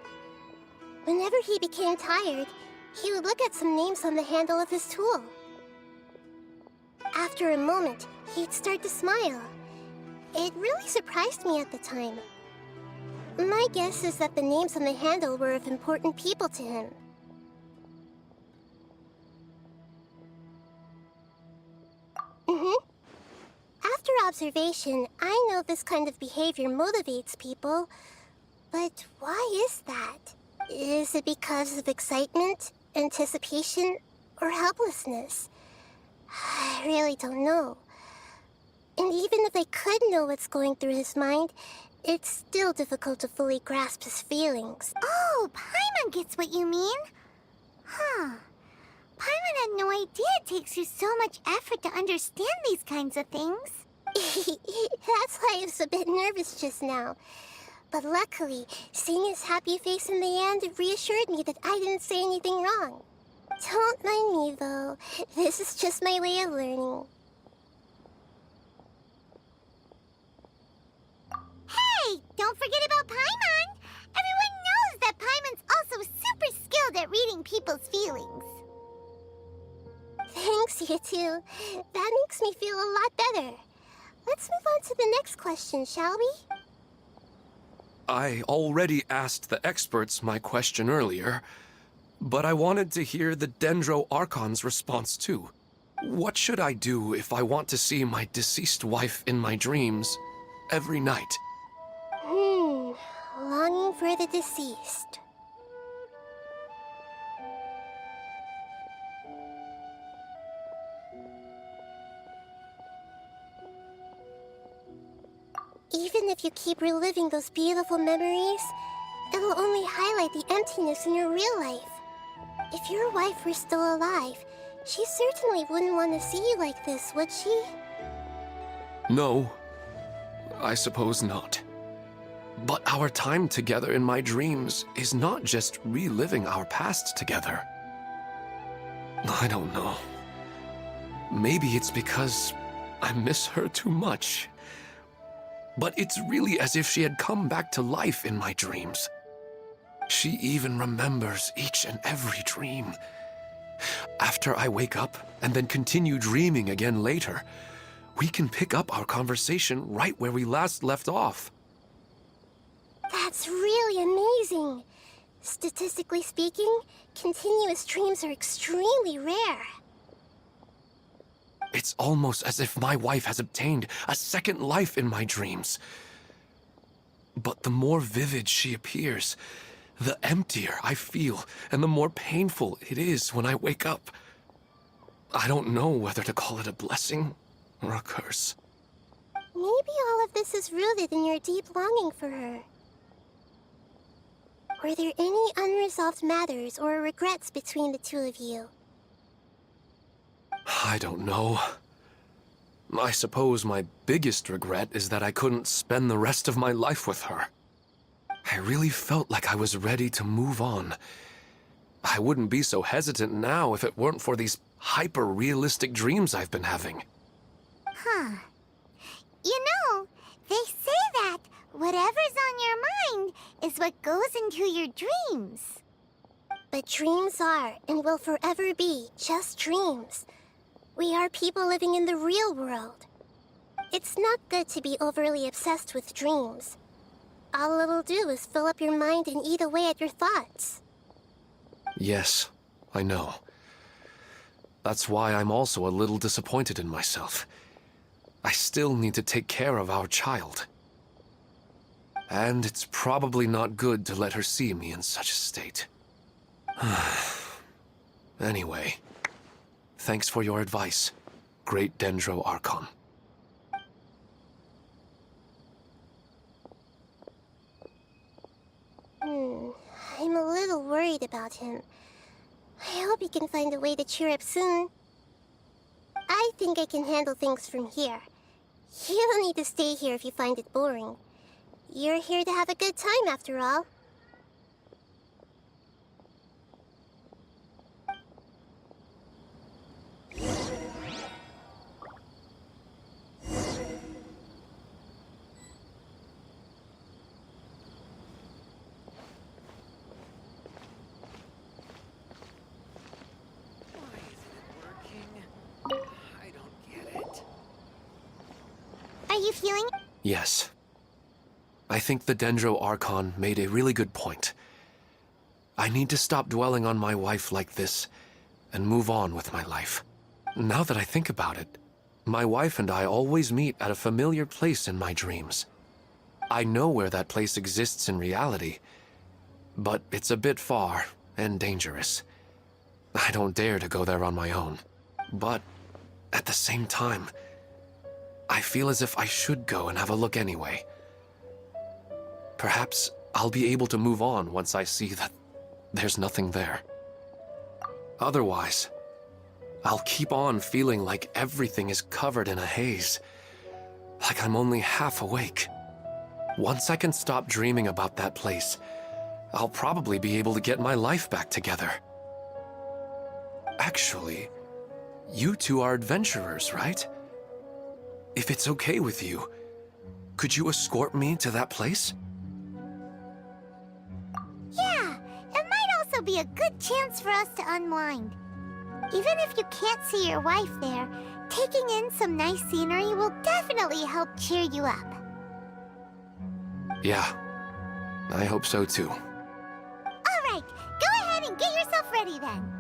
Whenever he became tired, he would look at some names on the handle of his tool. After a moment, he'd start to smile. It really surprised me at the time. My guess is that the names on the handle were of important people to him. After observation, I know this kind of behavior motivates people. But why is that? Is it because of excitement, anticipation, or helplessness? I really don't know. And even if I could know what's going through his mind, it's still difficult to fully grasp his feelings. Oh, Paimon gets what you mean. Huh. Paimon had no idea it takes you so much effort to understand these kinds of things. That's why I was a bit nervous just now. But luckily, seeing his happy face in the end reassured me that I didn't say anything wrong. Don't mind me, though. This is just my way of learning. Hey, don't forget about Paimon! Everyone knows that Paimon's also super skilled at reading people's feelings. Thanks, you two. That makes me feel a lot better. Let's move on to the next question, shall we? I already asked the experts my question earlier, but I wanted to hear the Dendro Archon's response too. What should I do if I want to see my deceased wife in my dreams every night? Longing for the deceased. Even if you keep reliving those beautiful memories, it will only highlight the emptiness in your real life. If your wife were still alive, she certainly wouldn't want to see you like this, would she? No, I suppose not. But our time together in my dreams is not just reliving our past together. I don't know. Maybe it's because I miss her too much. But it's really as if she had come back to life in my dreams. She even remembers each and every dream. After I wake up and then continue dreaming again later, we can pick up our conversation right where we last left off. That's really amazing. Statistically speaking, continuous dreams are extremely rare. It's almost as if my wife has obtained a second life in my dreams. But the more vivid she appears, the emptier I feel, and the more painful it is when I wake up. I don't know whether to call it a blessing or a curse. Maybe all of this is rooted in your deep longing for her. Were there any unresolved matters or regrets between the two of you? I don't know. I suppose my biggest regret is that I couldn't spend the rest of my life with her. I really felt like I was ready to move on. I wouldn't be so hesitant now if it weren't for these hyper-realistic dreams I've been having. Huh. You know, they say that whatever's on your mind is what goes into your dreams. But dreams are, and will forever be, just dreams. We are people living in the real world. It's not good to be overly obsessed with dreams. All it'll do is fill up your mind and eat away at your thoughts. Yes, I know. That's why I'm also a little disappointed in myself. I still need to take care of our child. And it's probably not good to let her see me in such a state. Anyway, thanks for your advice, Great Dendro Archon. I'm a little worried about him. I hope he can find a way to cheer up soon. I think I can handle things from here. You don't need to stay here if you find it boring. You're here to have a good time, after all. Are you feeling... Yes. I think the Dendro Archon made a really good point. I need to stop dwelling on my wife like this and move on with my life. Now that I think about it, my wife and I always meet at a familiar place in my dreams. I know where that place exists in reality, but it's a bit far and dangerous. I don't dare to go there on my own. But at the same time, I feel as if I should go and have a look anyway. Perhaps I'll be able to move on once I see that there's nothing there. Otherwise, I'll keep on feeling like everything is covered in a haze, like I'm only half awake. Once I can stop dreaming about that place, I'll probably be able to get my life back together. Actually, you two are adventurers, right? If it's okay with you, could you escort me to that place? Yeah, it might also be a good chance for us to unwind. Even if you can't see your wife there, taking in some nice scenery will definitely help cheer you up. Yeah, I hope so too. All right, go ahead and get yourself ready then.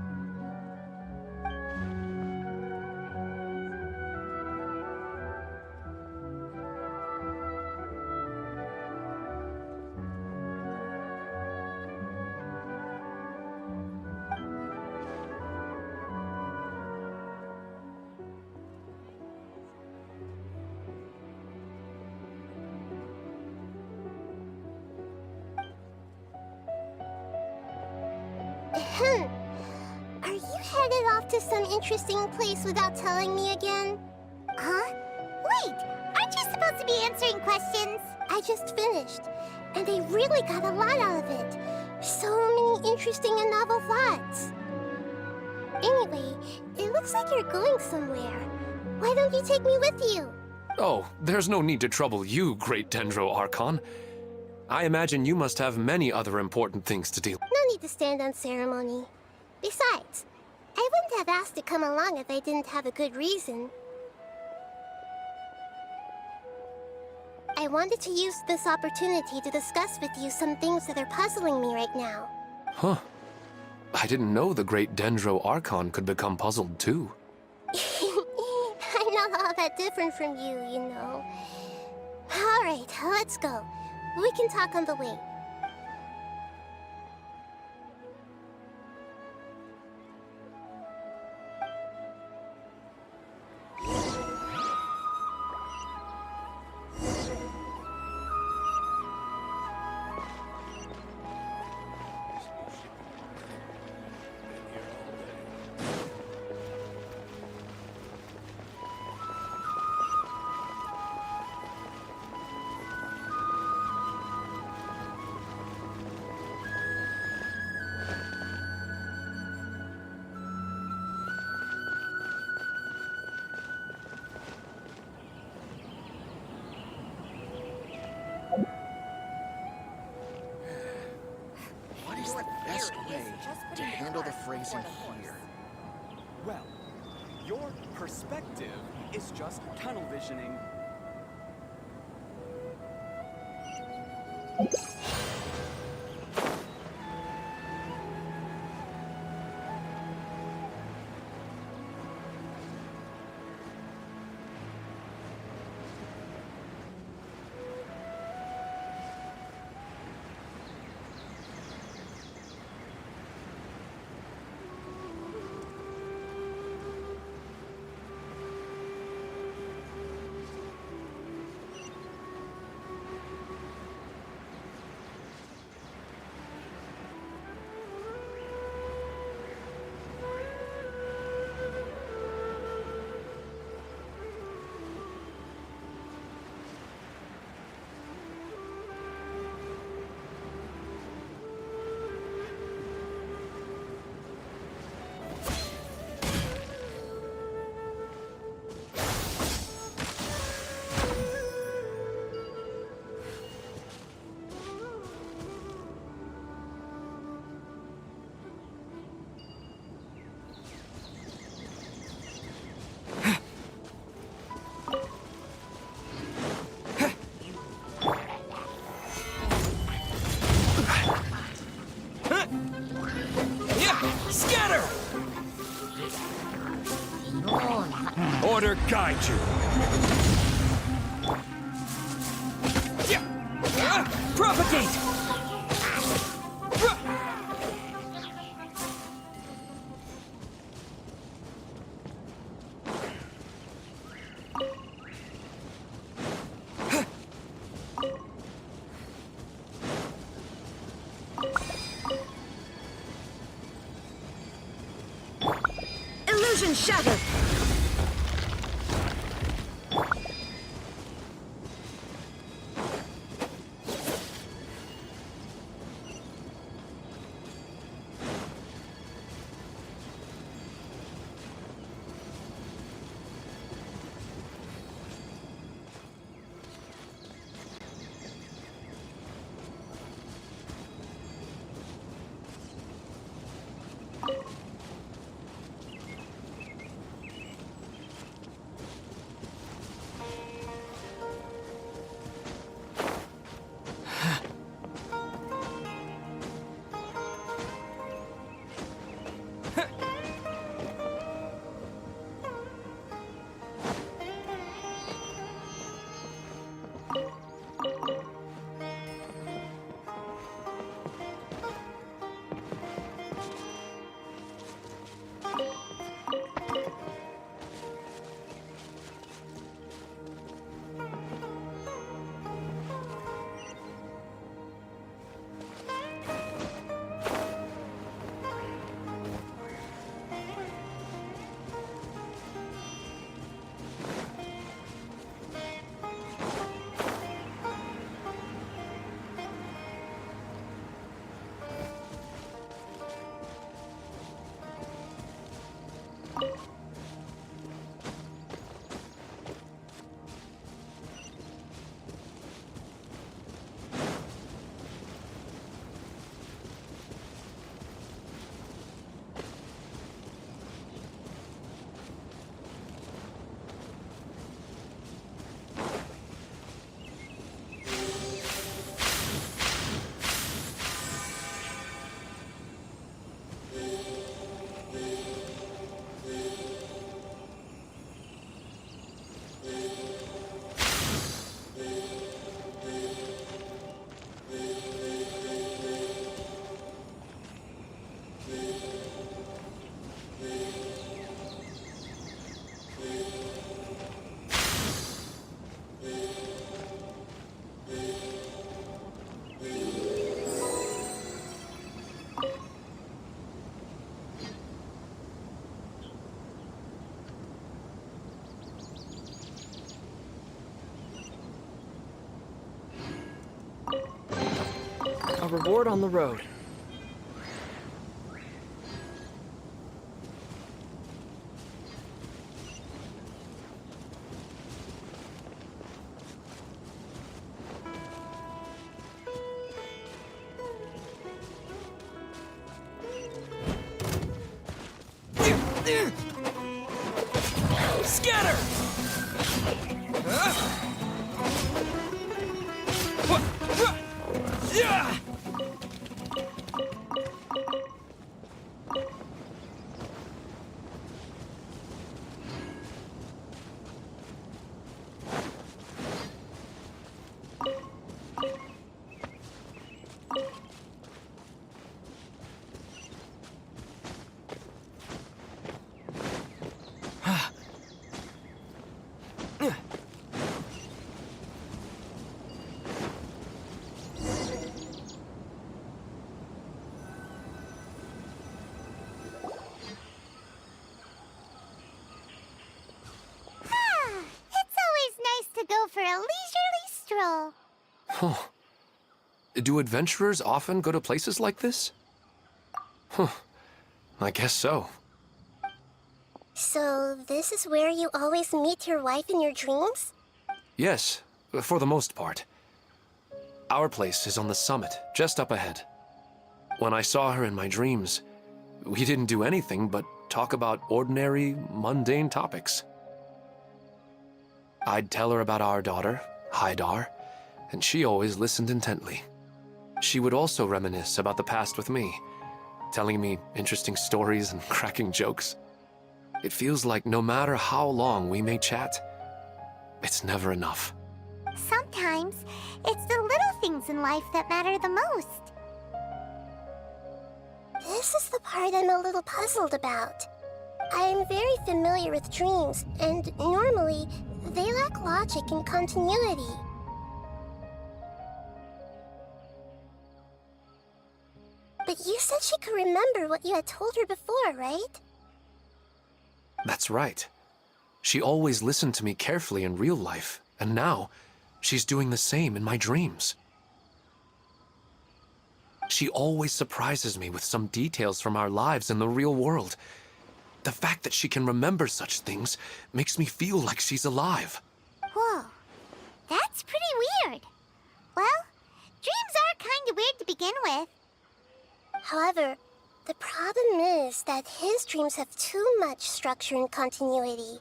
Are you headed off to some interesting place without telling me again? Huh? Wait, aren't you supposed to be answering questions? I just finished, and I really got a lot out of it. So many interesting and novel thoughts. Anyway, it looks like you're going somewhere. Why don't you take me with you? Oh, there's no need to trouble you, Great Dendro Archon. I imagine you must have many other important things to deal with. No need to stand on ceremony. Besides, I wouldn't have asked to come along if I didn't have a good reason. I wanted to use this opportunity to discuss with you some things that are puzzling me right now. Huh. I didn't know the Great Dendro Archon could become puzzled too. I'm not all that different from you, you know. All right, let's go. We can talk on the way. way to handle the phrasing here. Well, your perspective is just tunnel visioning. Scatter! Order guide you. Propagate! Illusion shattered! A reward on the road. Scatter! Yeah! Go for a leisurely stroll. Huh. Do adventurers often go to places like this? Huh. I guess so. So, this is where you always meet your wife in your dreams? Yes, for the most part. Our place is on the summit, just up ahead. When I saw her in my dreams, we didn't do anything but talk about ordinary, mundane topics. I'd tell her about our daughter, Haidar, and she always listened intently. She would also reminisce about the past with me, telling me interesting stories and cracking jokes. It feels like no matter how long we may chat, it's never enough. Sometimes, it's the little things in life that matter the most. This is the part I'm a little puzzled about. I am very familiar with dreams, and normally, they lack logic and continuity. But you said she could remember what you had told her before, right? That's right. She always listened to me carefully in real life, and now, she's doing the same in my dreams. She always surprises me with some details from our lives in the real world. The fact that she can remember such things makes me feel like she's alive. Whoa, that's pretty weird. Well, dreams are kind of weird to begin with. However, the problem is that his dreams have too much structure and continuity.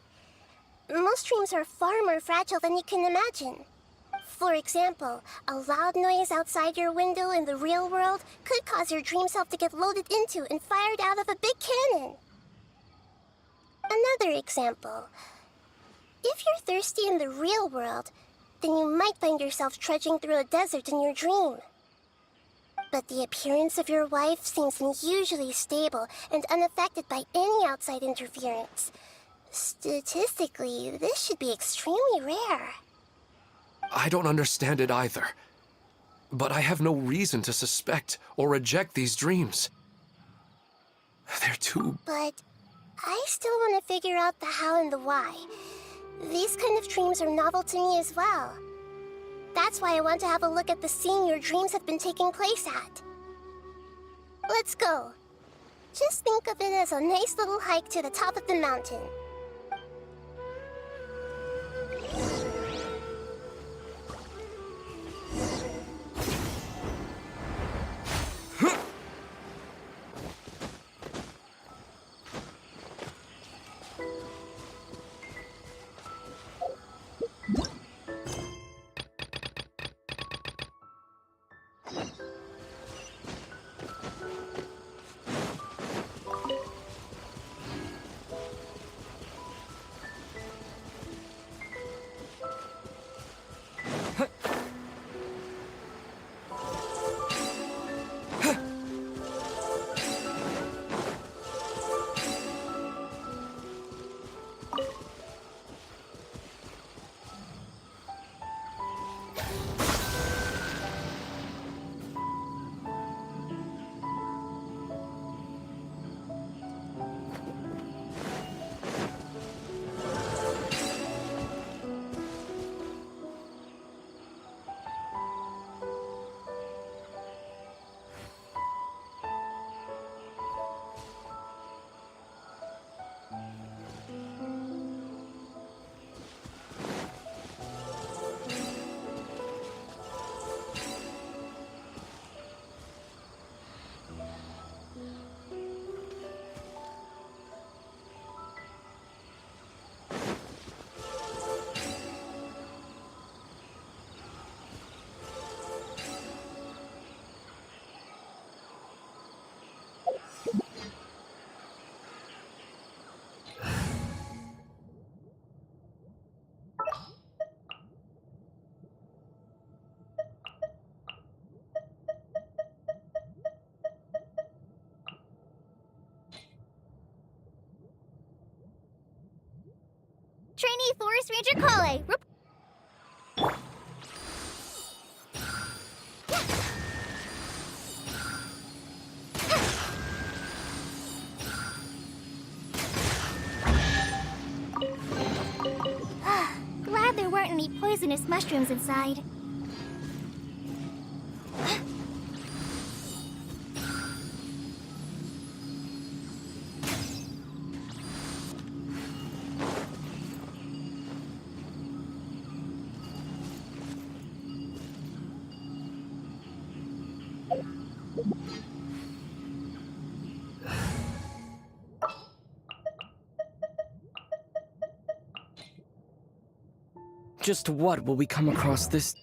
Most dreams are far more fragile than you can imagine. For example, a loud noise outside your window in the real world could cause your dream self to get loaded into and fired out of a big cannon. Another example. If you're thirsty in the real world, then you might find yourself trudging through a desert in your dream. But the appearance of your wife seems unusually stable and unaffected by any outside interference. Statistically, this should be extremely rare. I don't understand it either. But I have no reason to suspect or reject these dreams. They're too... But I still want to figure out the how and the why. These kind of dreams are novel to me as well. That's why I want to have a look at the scene your dreams have been taking place at. Let's go. Just think of it as a nice little hike to the top of the mountain. Forest Ranger Kale. Glad there weren't any poisonous mushrooms inside. Just what will we come across this?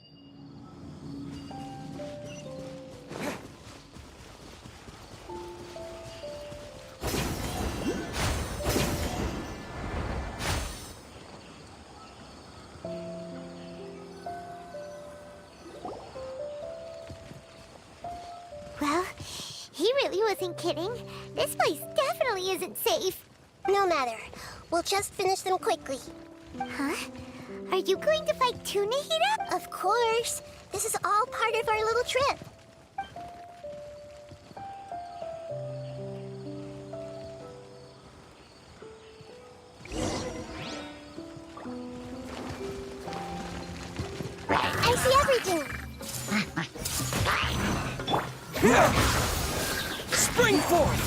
Well, he really wasn't kidding. This place definitely isn't safe. No matter. We'll just finish them quickly. Huh? Are you going to fight too, Nahida? Of course. This is all part of our little trip. I see everything. Spring forth!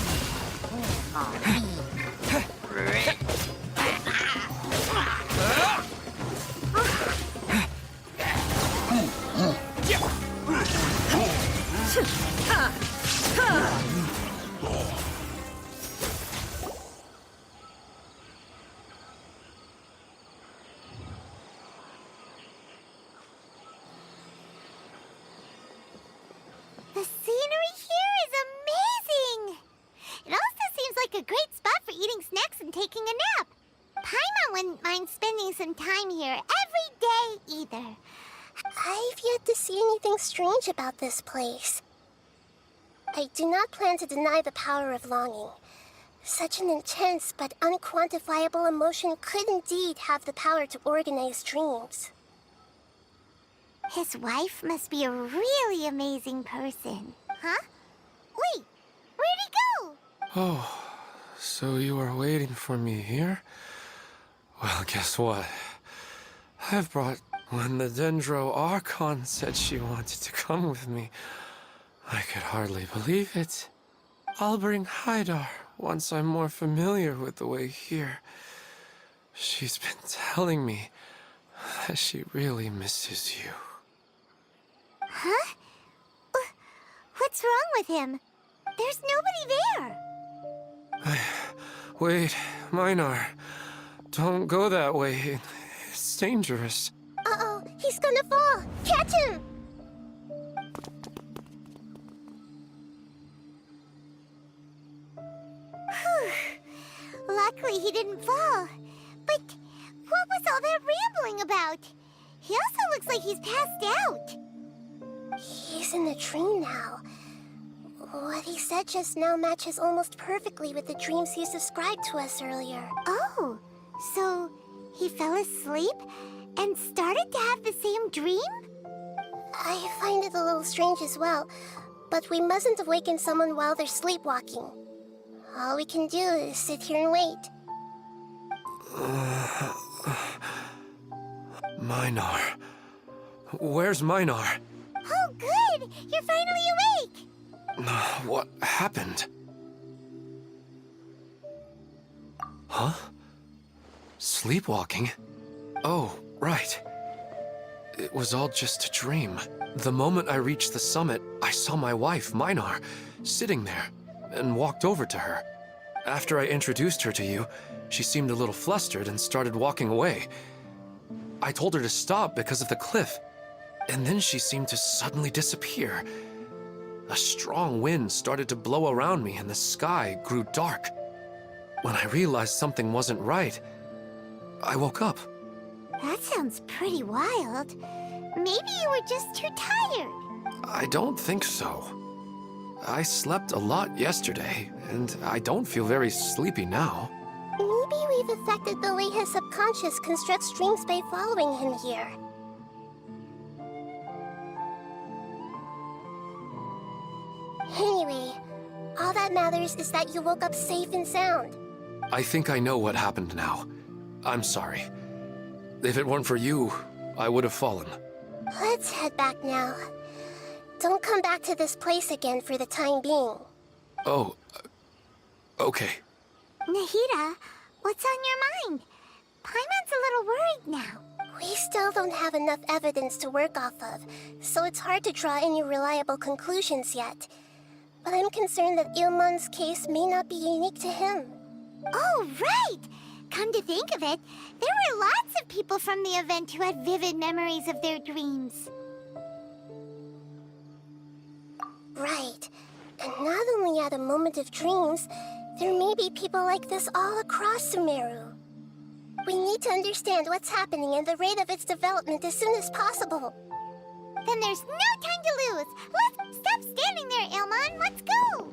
The scenery here is amazing! It also seems like a great spot for eating snacks and taking a nap. Paimon wouldn't mind spending some time here every day either. I've yet to see anything strange about this place. I do not plan to deny the power of longing. Such an intense but unquantifiable emotion could indeed have the power to organize dreams. His wife must be a really amazing person. Huh? Wait, where'd he go? Oh, so you are waiting for me here? Well, guess what? I've brought... When the Dendro Archon said she wanted to come with me, I could hardly believe it. I'll bring Haidar once I'm more familiar with the way here. She's been telling me that she really misses you. Huh? What's wrong with him? There's nobody there. Wait, Minar. Don't go that way. It's dangerous. Uh-oh, he's gonna fall! Catch him! Luckily he didn't fall. But what was all that rambling about? He also looks like he's passed out. He's in a dream now. What he said just now matches almost perfectly with the dreams he's described to us earlier. Oh, so he fell asleep and started to have the same dream? I find it a little strange as well, but we mustn't awaken someone while they're sleepwalking. All we can do is sit here and wait. Minar. Where's Minar? Oh, good! You're finally awake! What happened? Huh? Sleepwalking? Oh, right. It was all just a dream. The moment I reached the summit, I saw my wife, Minar, sitting there, and walked over to her. After I introduced her to you, she seemed a little flustered and started walking away. I told her to stop because of the cliff, and then she seemed to suddenly disappear. A strong wind started to blow around me and the sky grew dark. When I realized something wasn't right, I woke up. That sounds pretty wild. Maybe you were just too tired. I don't think so. I slept a lot yesterday, and I don't feel very sleepy now. Maybe we've affected the way his subconscious subconscious constructs dreams by following him here. Anyway, all that matters is that you woke up safe and sound. I think I know what happened now. I'm sorry. If it weren't for you, I would have fallen. Let's head back now. Don't come back to this place again for the time being. Oh, okay. Nahida, what's on your mind? Paimon's a little worried now. We still don't have enough evidence to work off of, so it's hard to draw any reliable conclusions yet. But I'm concerned that Ilmon's case may not be unique to him. Oh, right! Come to think of it, there were lots of people from the event who had vivid memories of their dreams. Right. And not only at a moment of dreams, there may be people like this all across Sumeru. We need to understand what's happening and the rate of its development as soon as possible. Then there's no time to lose. Let's stop standing there, Ilmon. Let's go.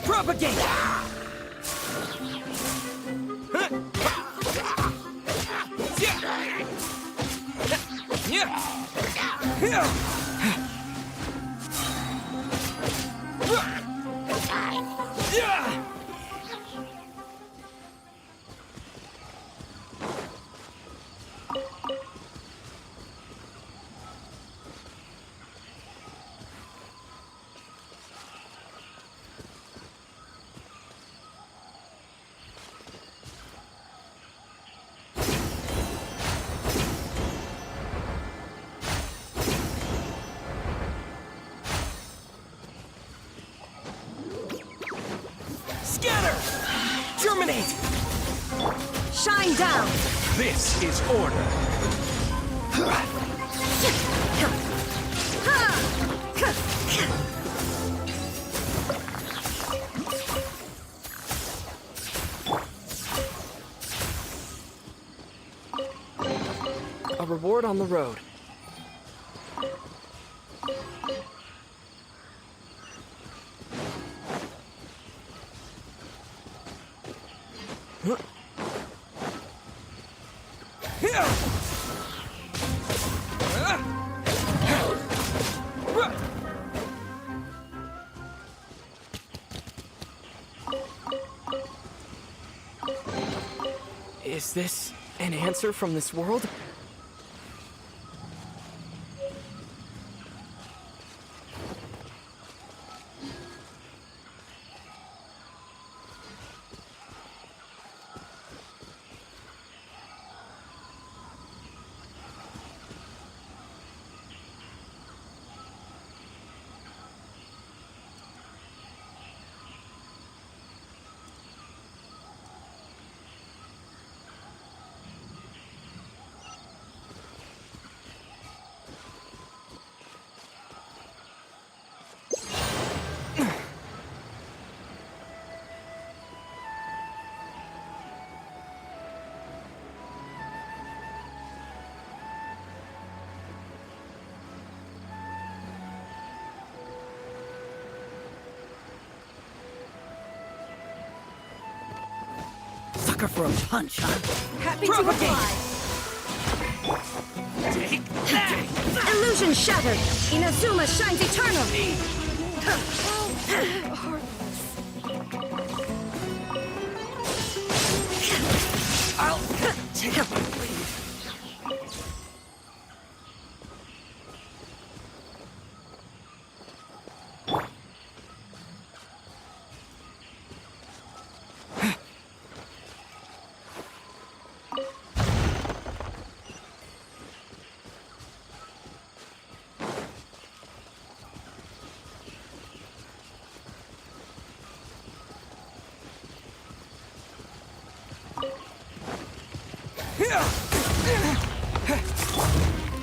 Propagate! Scatter! Germinate! Shine down! This is order. A reward on the road. Is this an answer from this world? sucker for a punch, huh? Happy Propagate! Take that! Illusion shattered! Inazuma shines eternal! I'll take up a lead.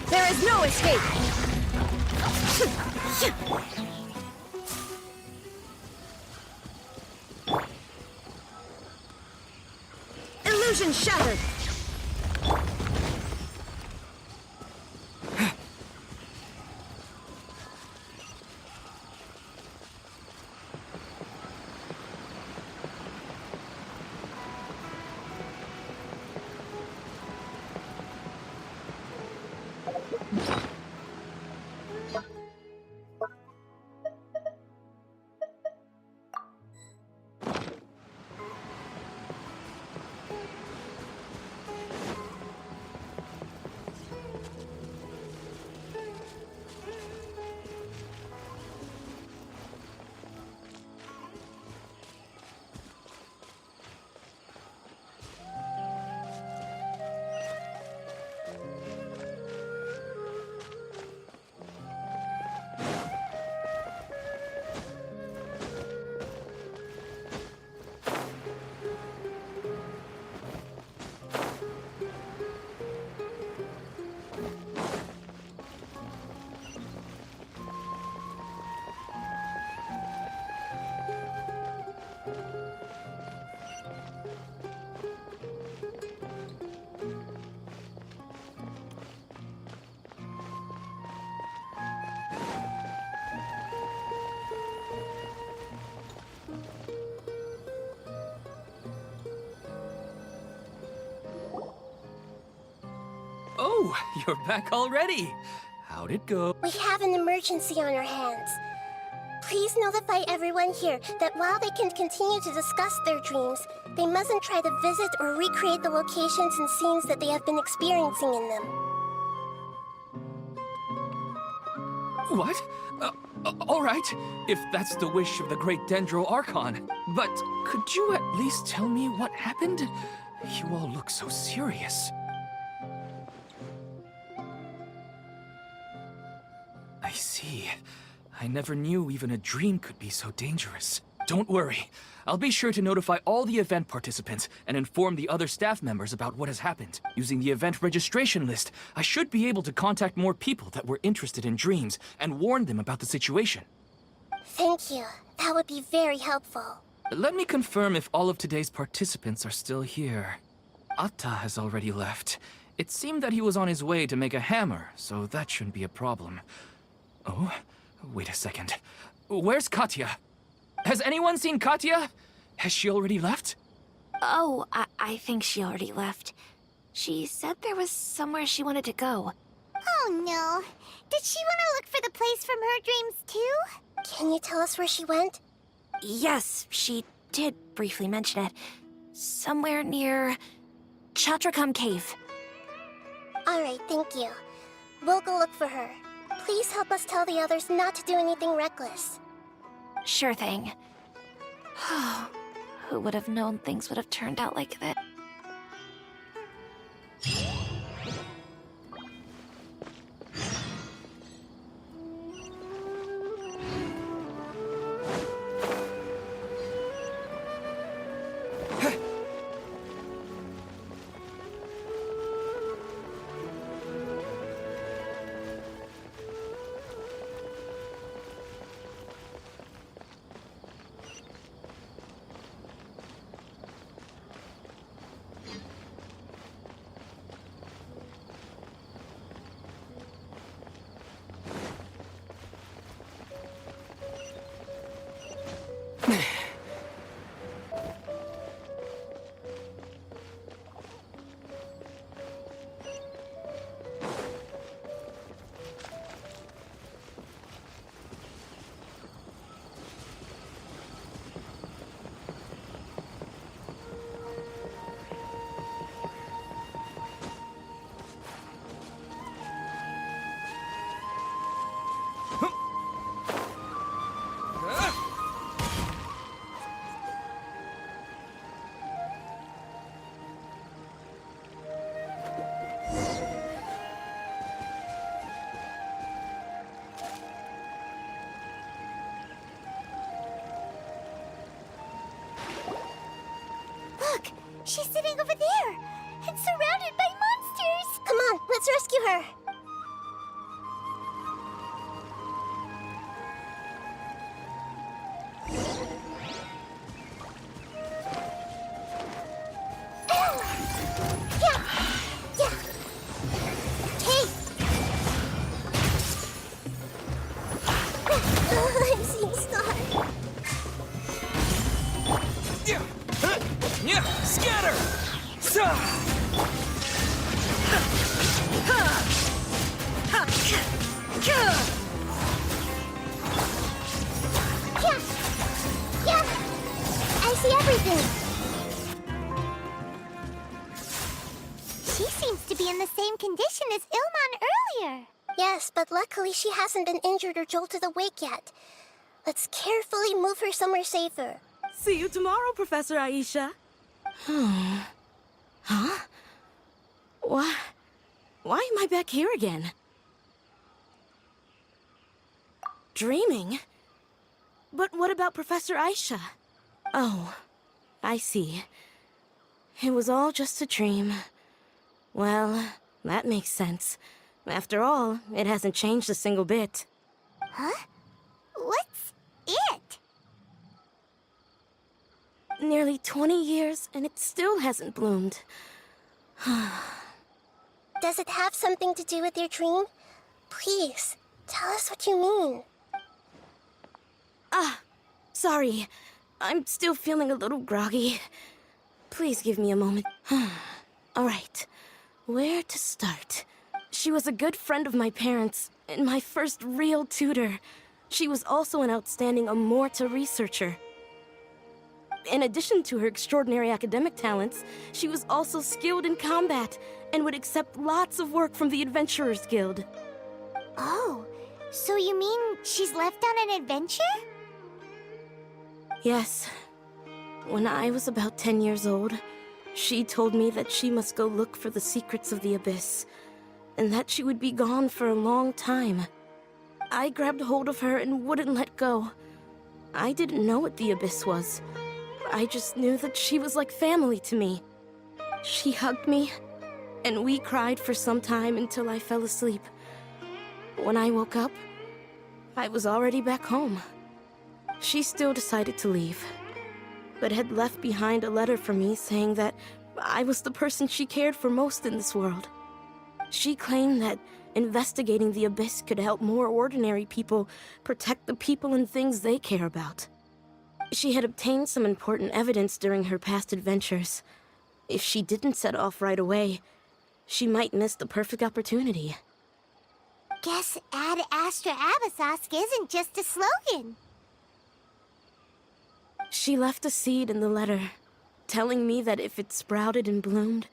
There is no escape! Illusion shattered! Oh, you're back already. How'd it go? We have an emergency on our hands. Please notify everyone here that while they can continue to discuss their dreams, they mustn't try to visit or recreate the locations and scenes that they have been experiencing in them. What? All right, if that's the wish of the great Dendro Archon. But could you at least tell me what happened? You all look so serious. I see. I never knew even a dream could be so dangerous. Don't worry. I'll be sure to notify all the event participants and inform the other staff members about what has happened. Using the event registration list, I should be able to contact more people that were interested in dreams and warn them about the situation. Thank you. That would be very helpful. Let me confirm if all of today's participants are still here. Atta has already left. It seemed that he was on his way to make a hammer, so that shouldn't be a problem. Oh, wait a second. Where's Katya? Has anyone seen Katya? Has she already left? Oh, I think she already left. She said there was somewhere she wanted to go. Oh no. Did she want to look for the place from her dreams too? Can you tell us where she went? Yes, she did briefly mention it. Somewhere near Chatrakam Cave. Alright, thank you. We'll go look for her. Please help us tell the others not to do anything reckless. Sure thing. Who would have known things would have turned out like that? Look, she's sitting over there and surrounded by monsters. Come on, let's rescue her. I'm seeing stars. Yeah, scatter! Yeah, I see everything. She seems to be in the same condition as Ilman earlier. Yes, but luckily she hasn't been injured or jolted awake yet. Let's carefully move her somewhere safer. See you tomorrow, Professor Aisha. Huh? Why am I back here again? Dreaming? But what about Professor Aisha? Oh, I see. It was all just a dream. Well, that makes sense. After all, it hasn't changed a single bit. Huh? What's it? Nearly 20 years, and it still hasn't bloomed. Does it have something to do with your dream? Please, tell us what you mean. Sorry. I'm still feeling a little groggy. Please give me a moment. All right. Where to start? She was a good friend of my parents, and my first real tutor. She was also an outstanding Amorta researcher. In addition to her extraordinary academic talents, she was also skilled in combat and would accept lots of work from the Adventurers Guild. Oh, so you mean she's left on an adventure? Yes. When I was about 10 years old, she told me that she must go look for the secrets of the Abyss, and that she would be gone for a long time. I grabbed hold of her and wouldn't let go. I didn't know what the Abyss was. I just knew that she was like family to me. She hugged me, and we cried for some time until I fell asleep. When I woke up, I was already back home. She still decided to leave, but had left behind a letter for me saying that I was the person she cared for most in this world. She claimed that investigating the Abyss could help more ordinary people protect the people and things they care about. She had obtained some important evidence during her past adventures. If she didn't set off right away, she might miss the perfect opportunity. Guess Ad Astra Abyssosque isn't just a slogan. She left a seed in the letter, telling me that if it sprouted and bloomed,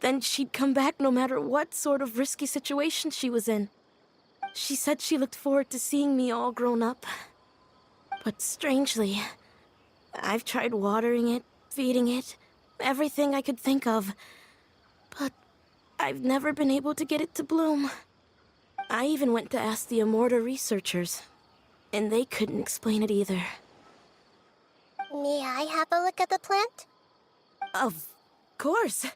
then she'd come back no matter what sort of risky situation she was in. She said she looked forward to seeing me all grown up. But strangely, I've tried watering it, feeding it, everything I could think of. But I've never been able to get it to bloom. I even went to ask the Amorta researchers, and they couldn't explain it either. May I have a look at the plant? Of course.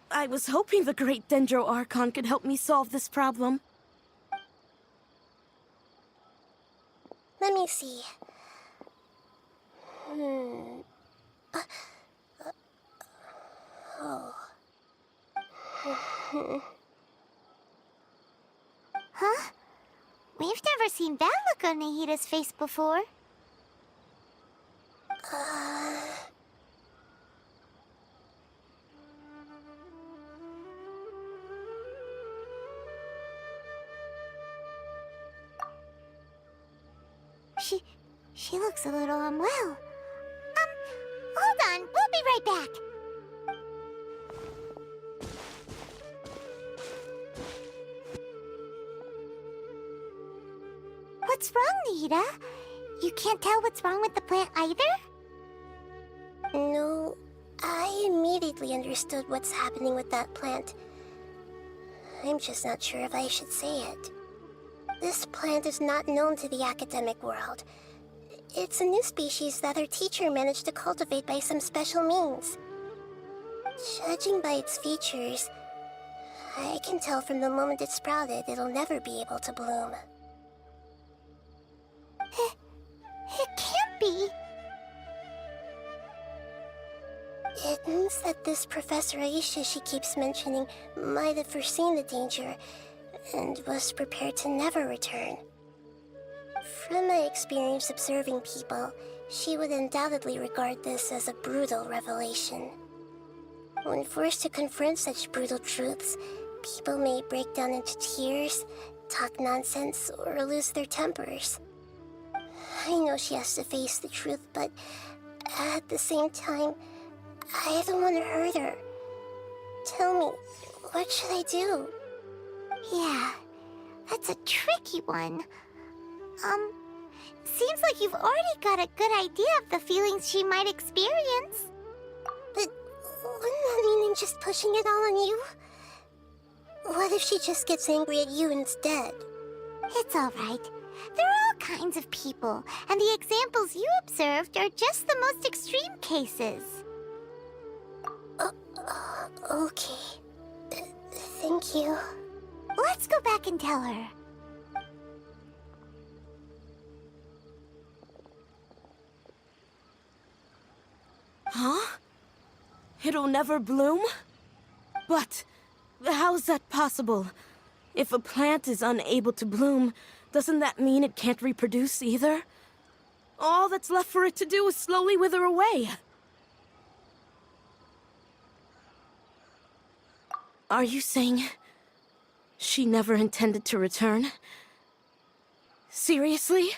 I was hoping the great Dendro Archon could help me solve this problem. Let me see. Huh? We've never seen that look on Nahida's face before. She looks a little unwell. Hold on, we'll be right back. What's wrong, Nita? You can't tell what's wrong with the plant either? No, I immediately understood what's happening with that plant. I'm just not sure if I should say it. This plant is not known to the academic world. It's a new species that our teacher managed to cultivate by some special means. Judging by its features, I can tell from the moment it sprouted it'll never be able to bloom. It can't be. It means that this Professor Aisha she keeps mentioning might have foreseen the danger and was prepared to never return. From my experience observing people, she would undoubtedly regard this as a brutal revelation. When forced to confront such brutal truths, people may break down into tears, talk nonsense, or lose their tempers. I know she has to face the truth, but at the same time, I don't want to hurt her. Tell me, what should I do? Yeah, that's a tricky one. Seems like you've already got a good idea of the feelings she might experience. But wouldn't that mean I'm just pushing it all on you? What if she just gets angry at you instead? It's all right. There are all kinds of people, and the examples you observed are just the most extreme cases. Okay. Thank you. Let's go back and tell her. Huh? It'll never bloom? But how's that possible? If a plant is unable to bloom, doesn't that mean it can't reproduce either? All that's left for it to do is slowly wither away. Are you saying she never intended to return? Seriously?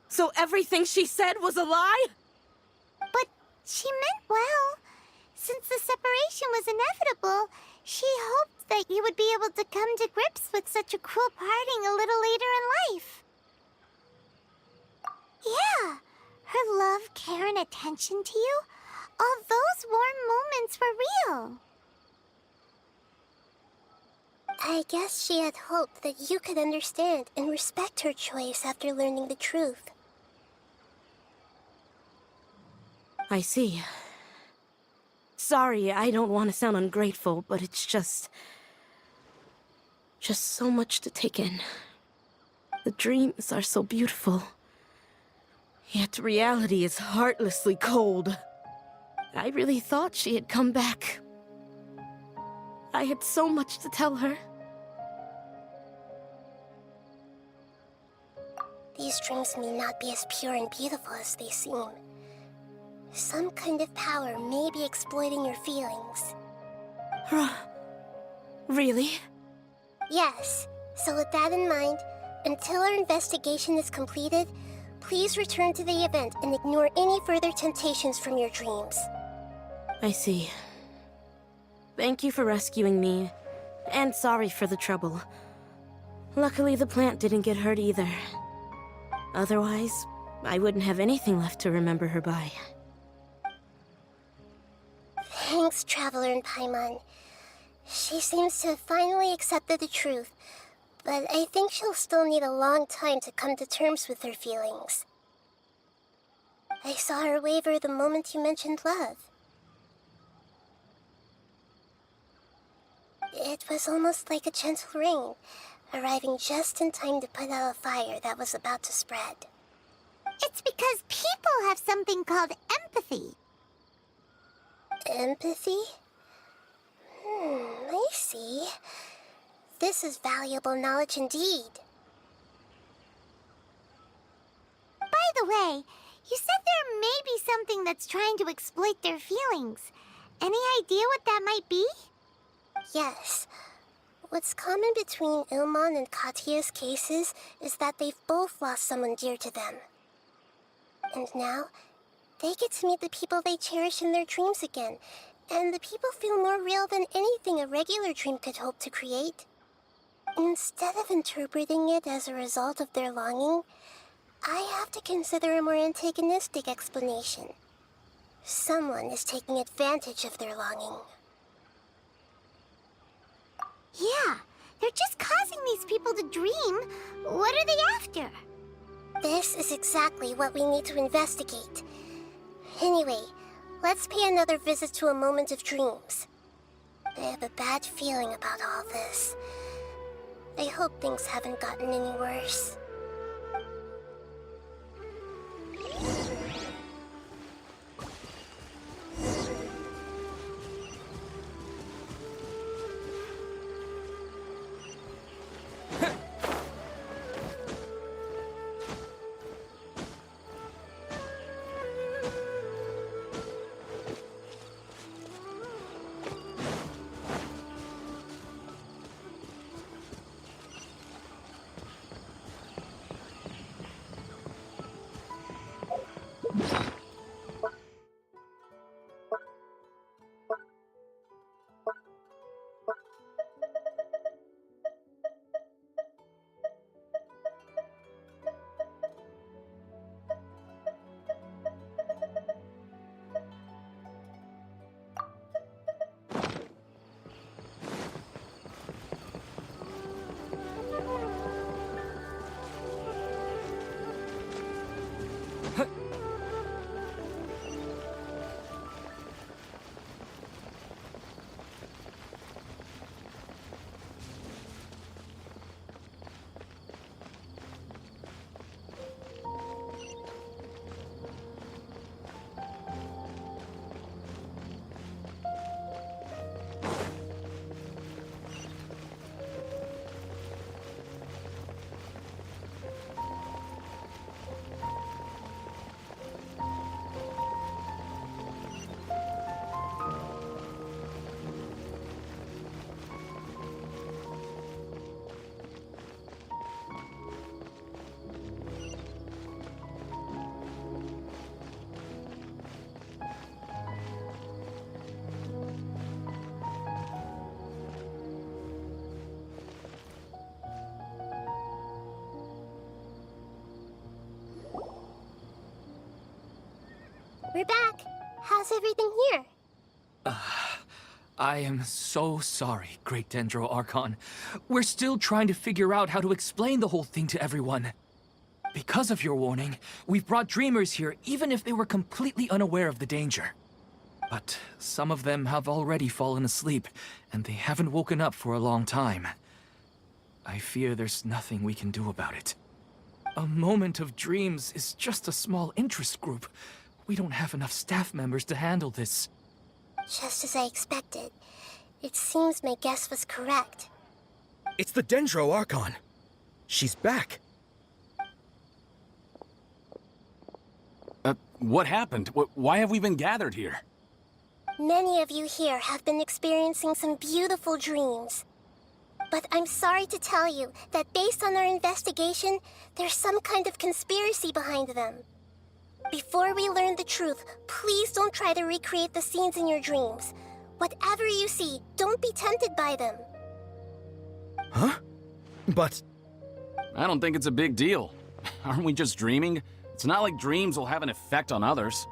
So everything she said was a lie? But she meant well. Since the separation was inevitable, she hoped that you would be able to come to grips with such a cruel parting a little later in life. Yeah, her love, care, and attention to you, all those warm moments were real. I guess she had hoped that you could understand and respect her choice after learning the truth. I see. Sorry, I don't want to sound ungrateful, but it's just so much to take in. The dreams are so beautiful. Yet reality is heartlessly cold. I really thought she had come back. I had so much to tell her. These dreams may not be as pure and beautiful as they seem. Some kind of power may be exploiting your feelings. Really? Yes. So with that in mind, until our investigation is completed, please return to the event and ignore any further temptations from your dreams. I see. Thank you for rescuing me, and sorry for the trouble. Luckily, the plant didn't get hurt either. Otherwise, I wouldn't have anything left to remember her by. Thanks, Traveler and Paimon. She seems to have finally accepted the truth, but I think she'll still need a long time to come to terms with her feelings. I saw her waver the moment you mentioned love. It was almost like a gentle rain, arriving just in time to put out a fire that was about to spread. It's because people have something called empathy. Empathy? I see. This is valuable knowledge indeed. By the way, you said there may be something that's trying to exploit their feelings. Any idea what that might be? Yes. What's common between Ilmon and Katya's cases is that they've both lost someone dear to them. And now, they get to meet the people they cherish in their dreams again, and the people feel more real than anything a regular dream could hope to create. Instead of interpreting it as a result of their longing, I have to consider a more antagonistic explanation. Someone is taking advantage of their longing. Yeah, they're just causing these people to dream. What are they after? This is exactly what we need to investigate. Anyway, let's pay another visit to a moment of dreams. I have a bad feeling about all this. I hope things haven't gotten any worse. We're back. How's everything here? I am so sorry, Great Dendro Archon. We're still trying to figure out how to explain the whole thing to everyone. Because of your warning, we've brought dreamers here even if they were completely unaware of the danger. But some of them have already fallen asleep, and they haven't woken up for a long time. I fear there's nothing we can do about it. A moment of dreams is just a small interest group. We don't have enough staff members to handle this. Just as I expected. It seems my guess was correct. It's the Dendro Archon. She's back. What happened? Why have we been gathered here? Many of you here have been experiencing some beautiful dreams. But I'm sorry to tell you that based on our investigation, there's some kind of conspiracy behind them. Before we learn the truth, please don't try to recreate the scenes in your dreams. Whatever you see, don't be tempted by them. Huh? But... I don't think it's a big deal. Aren't we just dreaming? It's not like dreams will have an effect on others.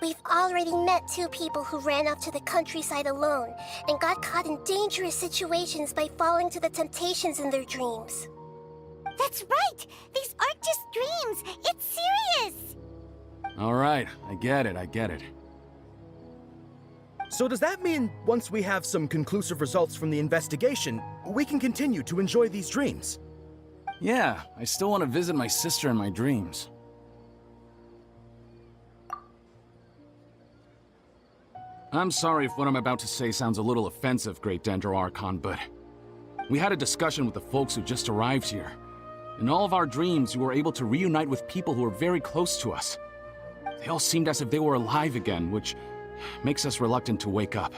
We've already met 2 people who ran off to the countryside alone and got caught in dangerous situations by falling to the temptations in their dreams. That's right! These aren't just dreams! It's serious! All right, I get it. So does that mean once we have some conclusive results from the investigation, we can continue to enjoy these dreams? Yeah, I still want to visit my sister in my dreams. I'm sorry if what I'm about to say sounds a little offensive, Great Dendro Archon, but we had a discussion with the folks who just arrived here. In all of our dreams, we were able to reunite with people who were very close to us. They all seemed as if they were alive again, which makes us reluctant to wake up.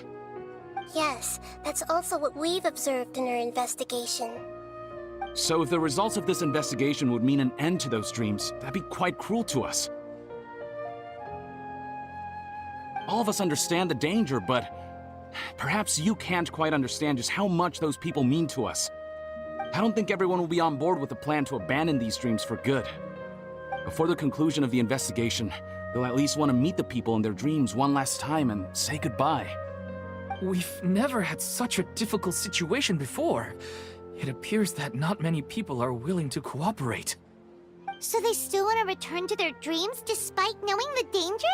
Yes, that's also what we've observed in our investigation. So if the results of this investigation would mean an end to those dreams, that'd be quite cruel to us. All of us understand the danger, but perhaps you can't quite understand just how much those people mean to us. I don't think everyone will be on board with the plan to abandon these dreams for good. Before the conclusion of the investigation, they'll at least want to meet the people in their dreams one last time and say goodbye. We've never had such a difficult situation before. It appears that not many people are willing to cooperate. So they still want to return to their dreams despite knowing the danger?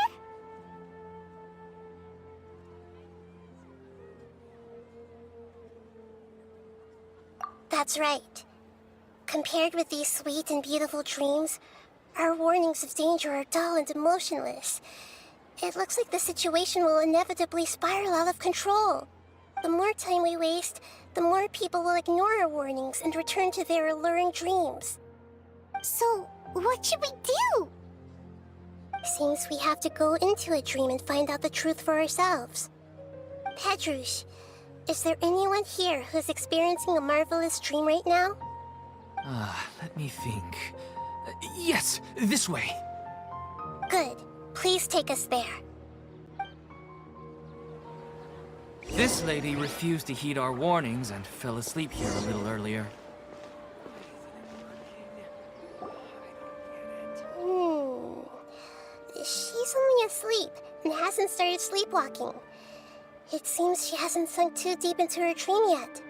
That's right. Compared with these sweet and beautiful dreams, our warnings of danger are dull and emotionless. It looks like the situation will inevitably spiral out of control. The more time we waste, the more people will ignore our warnings and return to their alluring dreams. So, what should we do? Seems we have to go into a dream and find out the truth for ourselves. Pedrush, is there anyone here who's experiencing a marvelous dream right now? Let me think. Yes, this way. Good. Please take us there. This lady refused to heed our warnings and fell asleep here a little earlier. She's only asleep and hasn't started sleepwalking. It seems she hasn't sunk too deep into her dream yet.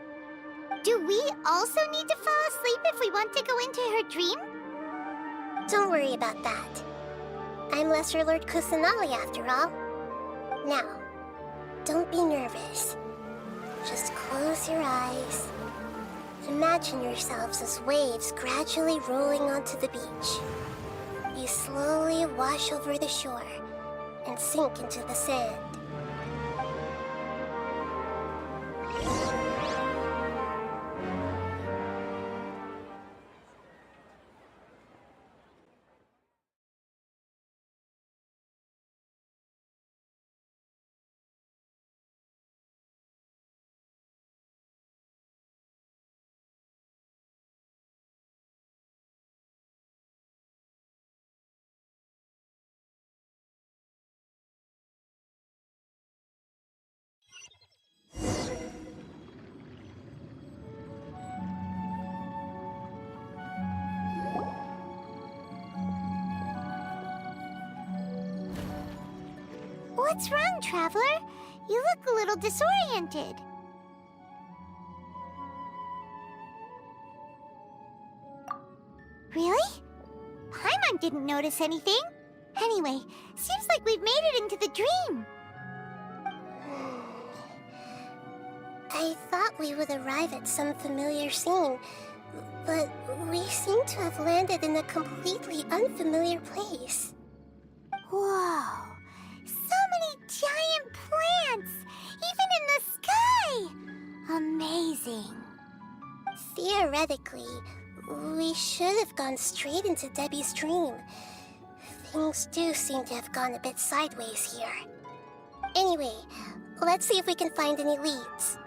Do we also need to fall asleep if we want to go into her dream? Don't worry about that. I'm Lesser Lord Kusanali after all. Now, don't be nervous. Just close your eyes. Imagine yourselves as waves gradually rolling onto the beach. You slowly wash over the shore and sink into the sand. What's wrong, Traveler? You look a little disoriented. Really? Paimon didn't notice anything. Anyway, seems like we've made it into the dream. I thought we would arrive at some familiar scene, but we seem to have landed in a completely unfamiliar place. Whoa! So many giant plants! Even in the sky! Amazing. Theoretically, we should have gone straight into Debbie's dream. Things do seem to have gone a bit sideways here. Anyway, let's see if we can find any leads.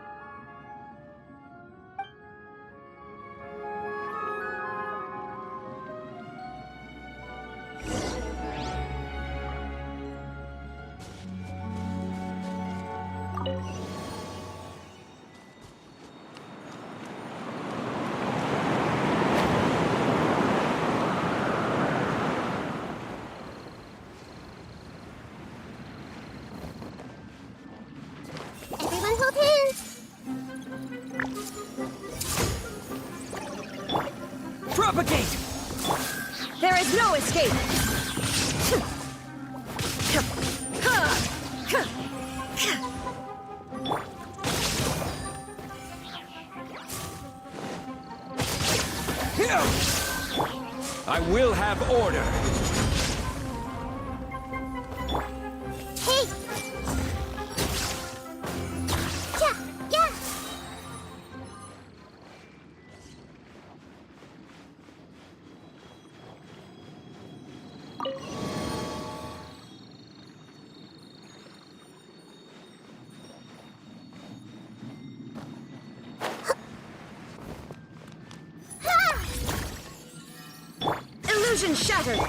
Everyone hold hands! Propagate! There is no escape! I will have order! Hey! Yeah! Illusion shattered!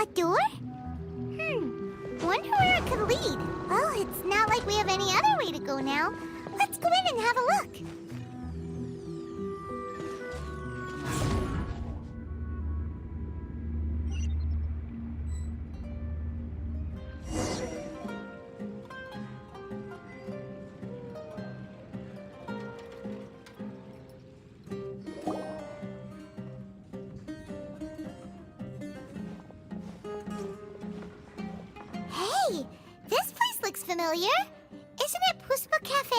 A door? Wonder where it could lead. Well, it's not like we have any other way to go now. Let's go in and have a look. Hey, this place looks familiar. Isn't it Puspa Cafe?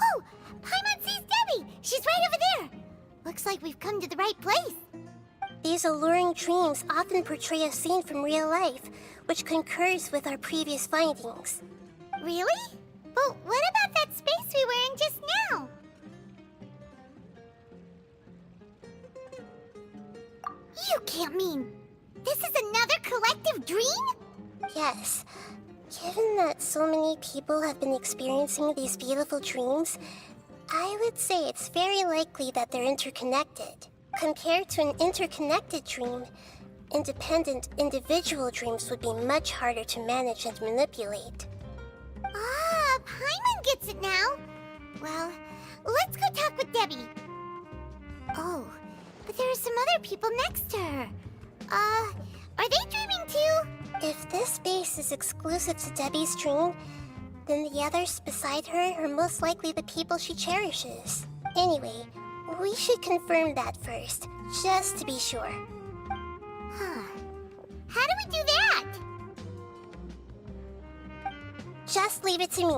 Oh, Paimon sees Debbie. She's right over there. Looks like we've come to the right place. These alluring dreams often portray a scene from real life, which concurs with our previous findings. Really? But what about that space we were in just now? You can't mean this is another collective dream? Yes. Given that so many people have been experiencing these beautiful dreams, I would say it's very likely that they're interconnected. Compared to an interconnected dream, independent individual dreams would be much harder to manage and manipulate. Ah, Paimon gets it now. Well, let's go talk with Debbie. Oh, but there are some other people next to her. Are they dreaming too? If this space is exclusive to Debbie's dream, then the others beside her are most likely the people she cherishes. Anyway, we should confirm that first, just to be sure. Huh. How do we do that? Just leave it to me.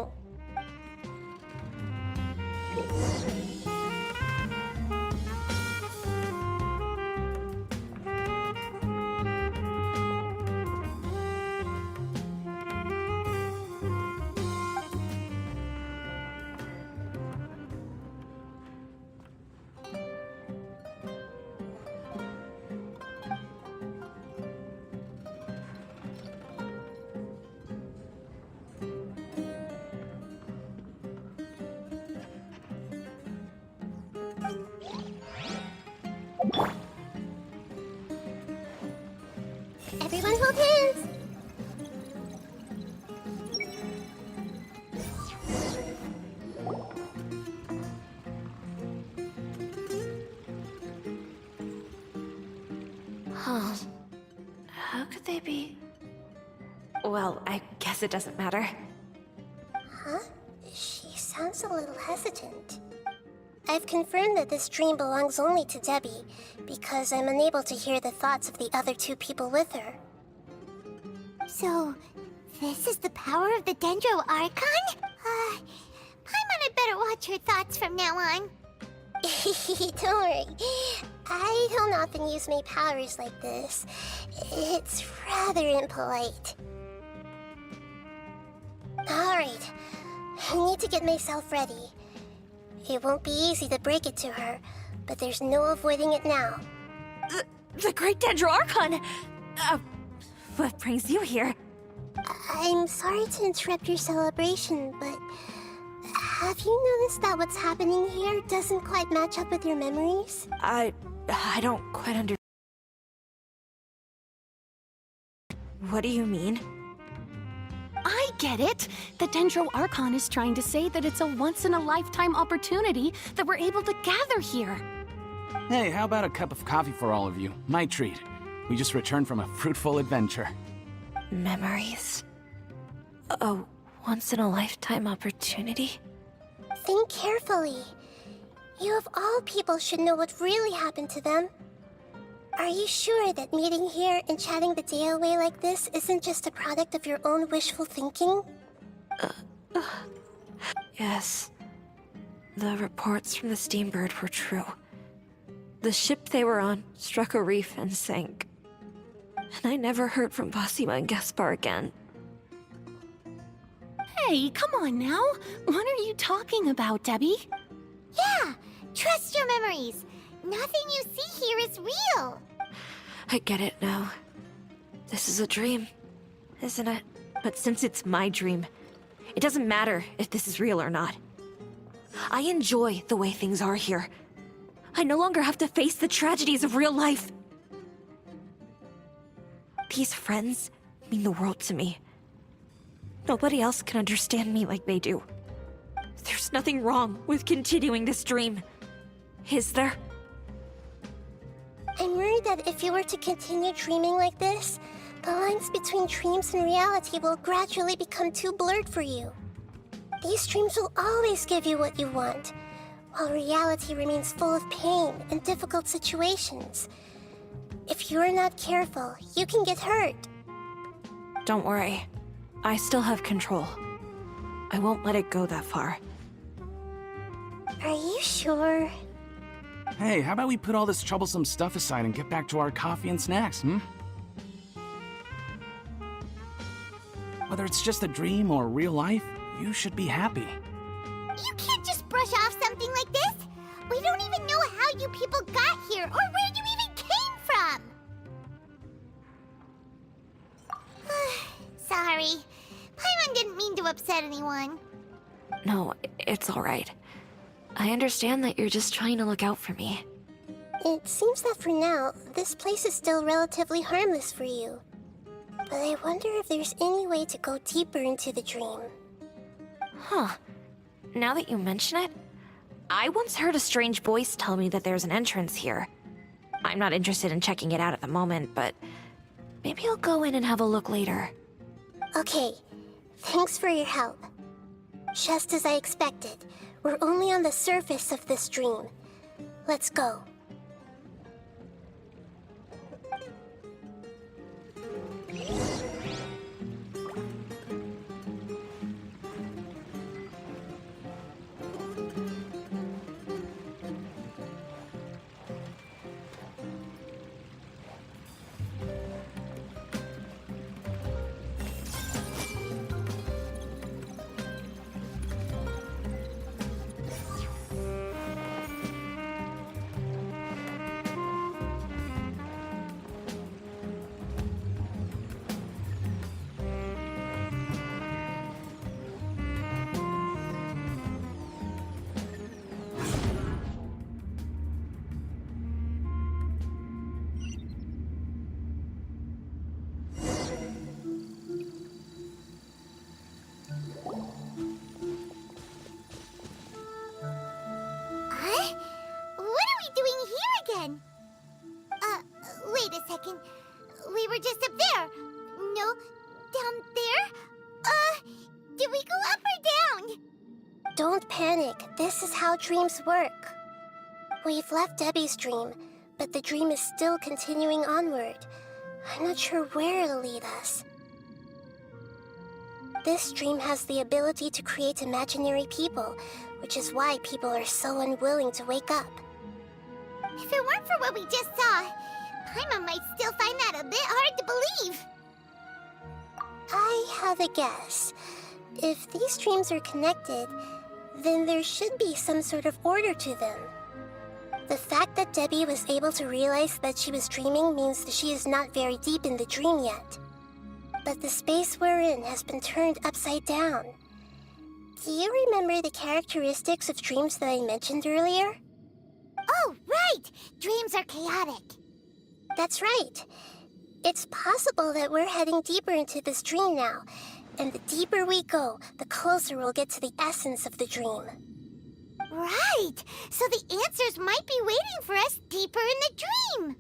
Everyone hold hands! Huh. How could they be? Well, I guess it doesn't matter. Huh? She sounds a little hesitant. I've confirmed that this dream belongs only to Debbie, because I'm unable to hear the thoughts of the other two people with her. So, this is the power of the Dendro Archon? Paimon had better watch her thoughts from now on. Don't worry. I don't often use my powers like this. It's rather impolite. Alright. I need to get myself ready. It won't be easy to break it to her, but there's no avoiding it now. The Great Dendro Archon! What brings you here? I'm sorry to interrupt your celebration, but have you noticed that what's happening here doesn't quite match up with your memories? I don't quite understand. What do you mean? I get it! The Dendro Archon is trying to say that it's a once-in-a-lifetime opportunity that we're able to gather here. Hey, how about a cup of coffee for all of you? My treat. We just returned from a fruitful adventure. Memories? A once-in-a-lifetime opportunity? Think carefully. You of all people should know what really happened to them. Are you sure that meeting here and chatting the day away like this isn't just a product of your own wishful thinking? Yes. The reports from the Steambird were true. The ship they were on struck a reef and sank. And I never heard from Basima and Gaspar again. Hey, come on now! What are you talking about, Debbie? Yeah, trust your memories. Nothing you see here is real. I get it now. This is a dream, isn't it? But since it's my dream, it doesn't matter if this is real or not. I enjoy the way things are here. I no longer have to face the tragedies of real life. These friends mean the world to me. Nobody else can understand me like they do. There's nothing wrong with continuing this dream. Is there? I'm worried that if you were to continue dreaming like this, the lines between dreams and reality will gradually become too blurred for you. These dreams will always give you what you want, while reality remains full of pain and difficult situations. If you're not careful, you can get hurt. Don't worry. I still have control. I won't let it go that far. Are you sure? Hey, how about we put all this troublesome stuff aside and get back to our coffee and snacks, Whether it's just a dream or real life, you should be happy. You can't just brush off something like this. We don't even know how you people got here or where you even came from. Sorry. Paimon didn't mean to upset anyone. No, it's all right. I understand that you're just trying to look out for me. It seems that for now, this place is still relatively harmless for you. But I wonder if there's any way to go deeper into the dream. Huh. Now that you mention it, I once heard a strange voice tell me that there's an entrance here. I'm not interested in checking it out at the moment, but maybe I'll go in and have a look later. Okay, thanks for your help. Just as I expected, we're only on the surface of this dream. Let's go. Wait a second. We were just up there. No, down there? Did we go up or down? Don't panic. This is how dreams work. We've left Debbie's dream, but the dream is still continuing onward. I'm not sure where it'll lead us. This dream has the ability to create imaginary people, which is why people are so unwilling to wake up. If it weren't for what we just saw, Paimon might still find that a bit hard to believe. I have a guess. If these dreams are connected, then there should be some sort of order to them. The fact that Debbie was able to realize that she was dreaming means that she is not very deep in the dream yet. But the space we're in has been turned upside down. Do you remember the characteristics of dreams that I mentioned earlier? Oh, right! Dreams are chaotic. That's right. It's possible that we're heading deeper into this dream now, and the deeper we go, the closer we'll get to the essence of the dream. Right! So the answers might be waiting for us deeper in the dream!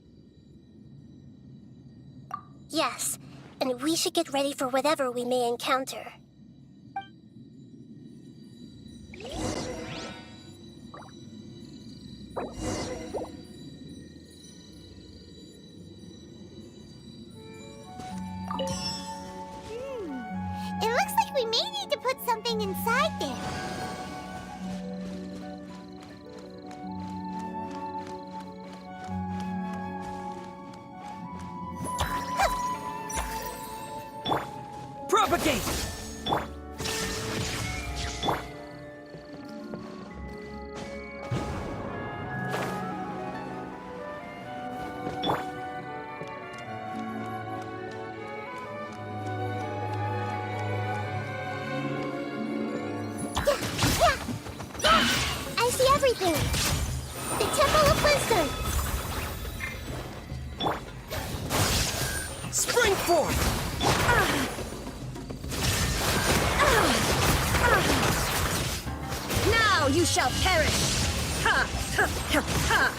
Yes, and we should get ready for whatever we may encounter. It looks like we may need to put something inside there. Propagate! I see everything! The Temple of Wisdom! Spring forth! Now you shall perish! Ha! Ha! Ha! Ha!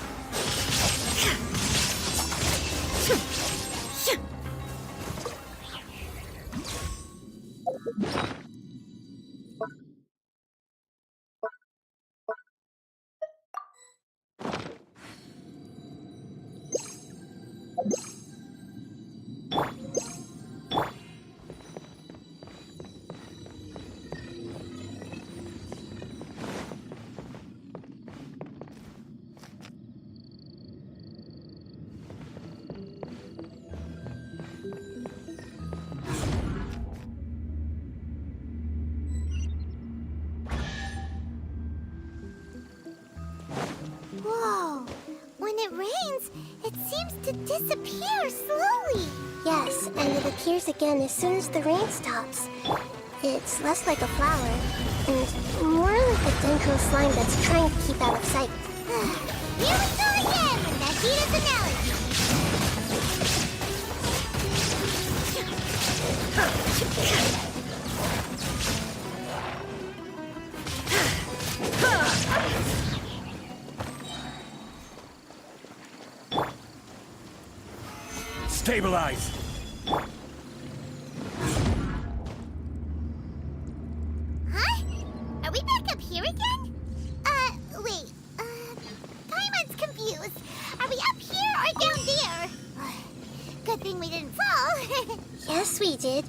Whoa! When it rains, it seems to disappear slowly. Yes, and it appears again as soon as the rain stops. It's less like a flower, and more like a dendro slime that's trying to keep out of sight. Here we go again with Nahita's analogy. Stabilize! Huh? Are we back up here again? Wait. Paimon's confused. Are we up here or down there? Good thing we didn't fall. Yes, we did.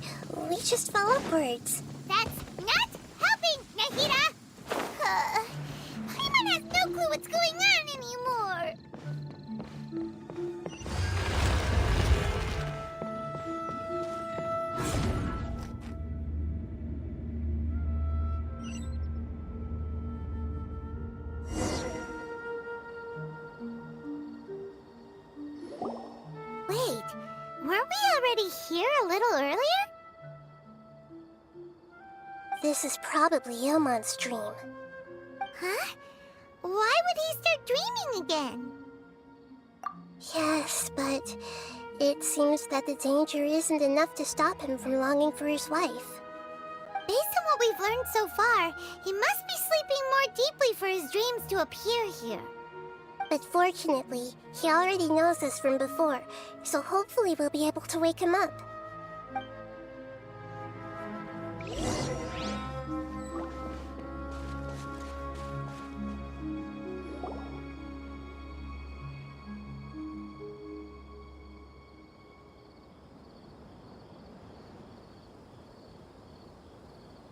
We just fell upwards. That's not helping, Nahita! Paimon has no clue what's going on anymore. Wait, weren't we already here a little earlier? This is probably Ilmon's dream. Huh? Why would he start dreaming again? Yes, but it seems that the danger isn't enough to stop him from longing for his wife. Based on what we've learned so far, he must be sleeping more deeply for his dreams to appear here. But fortunately, he already knows this from before, so hopefully we'll be able to wake him up.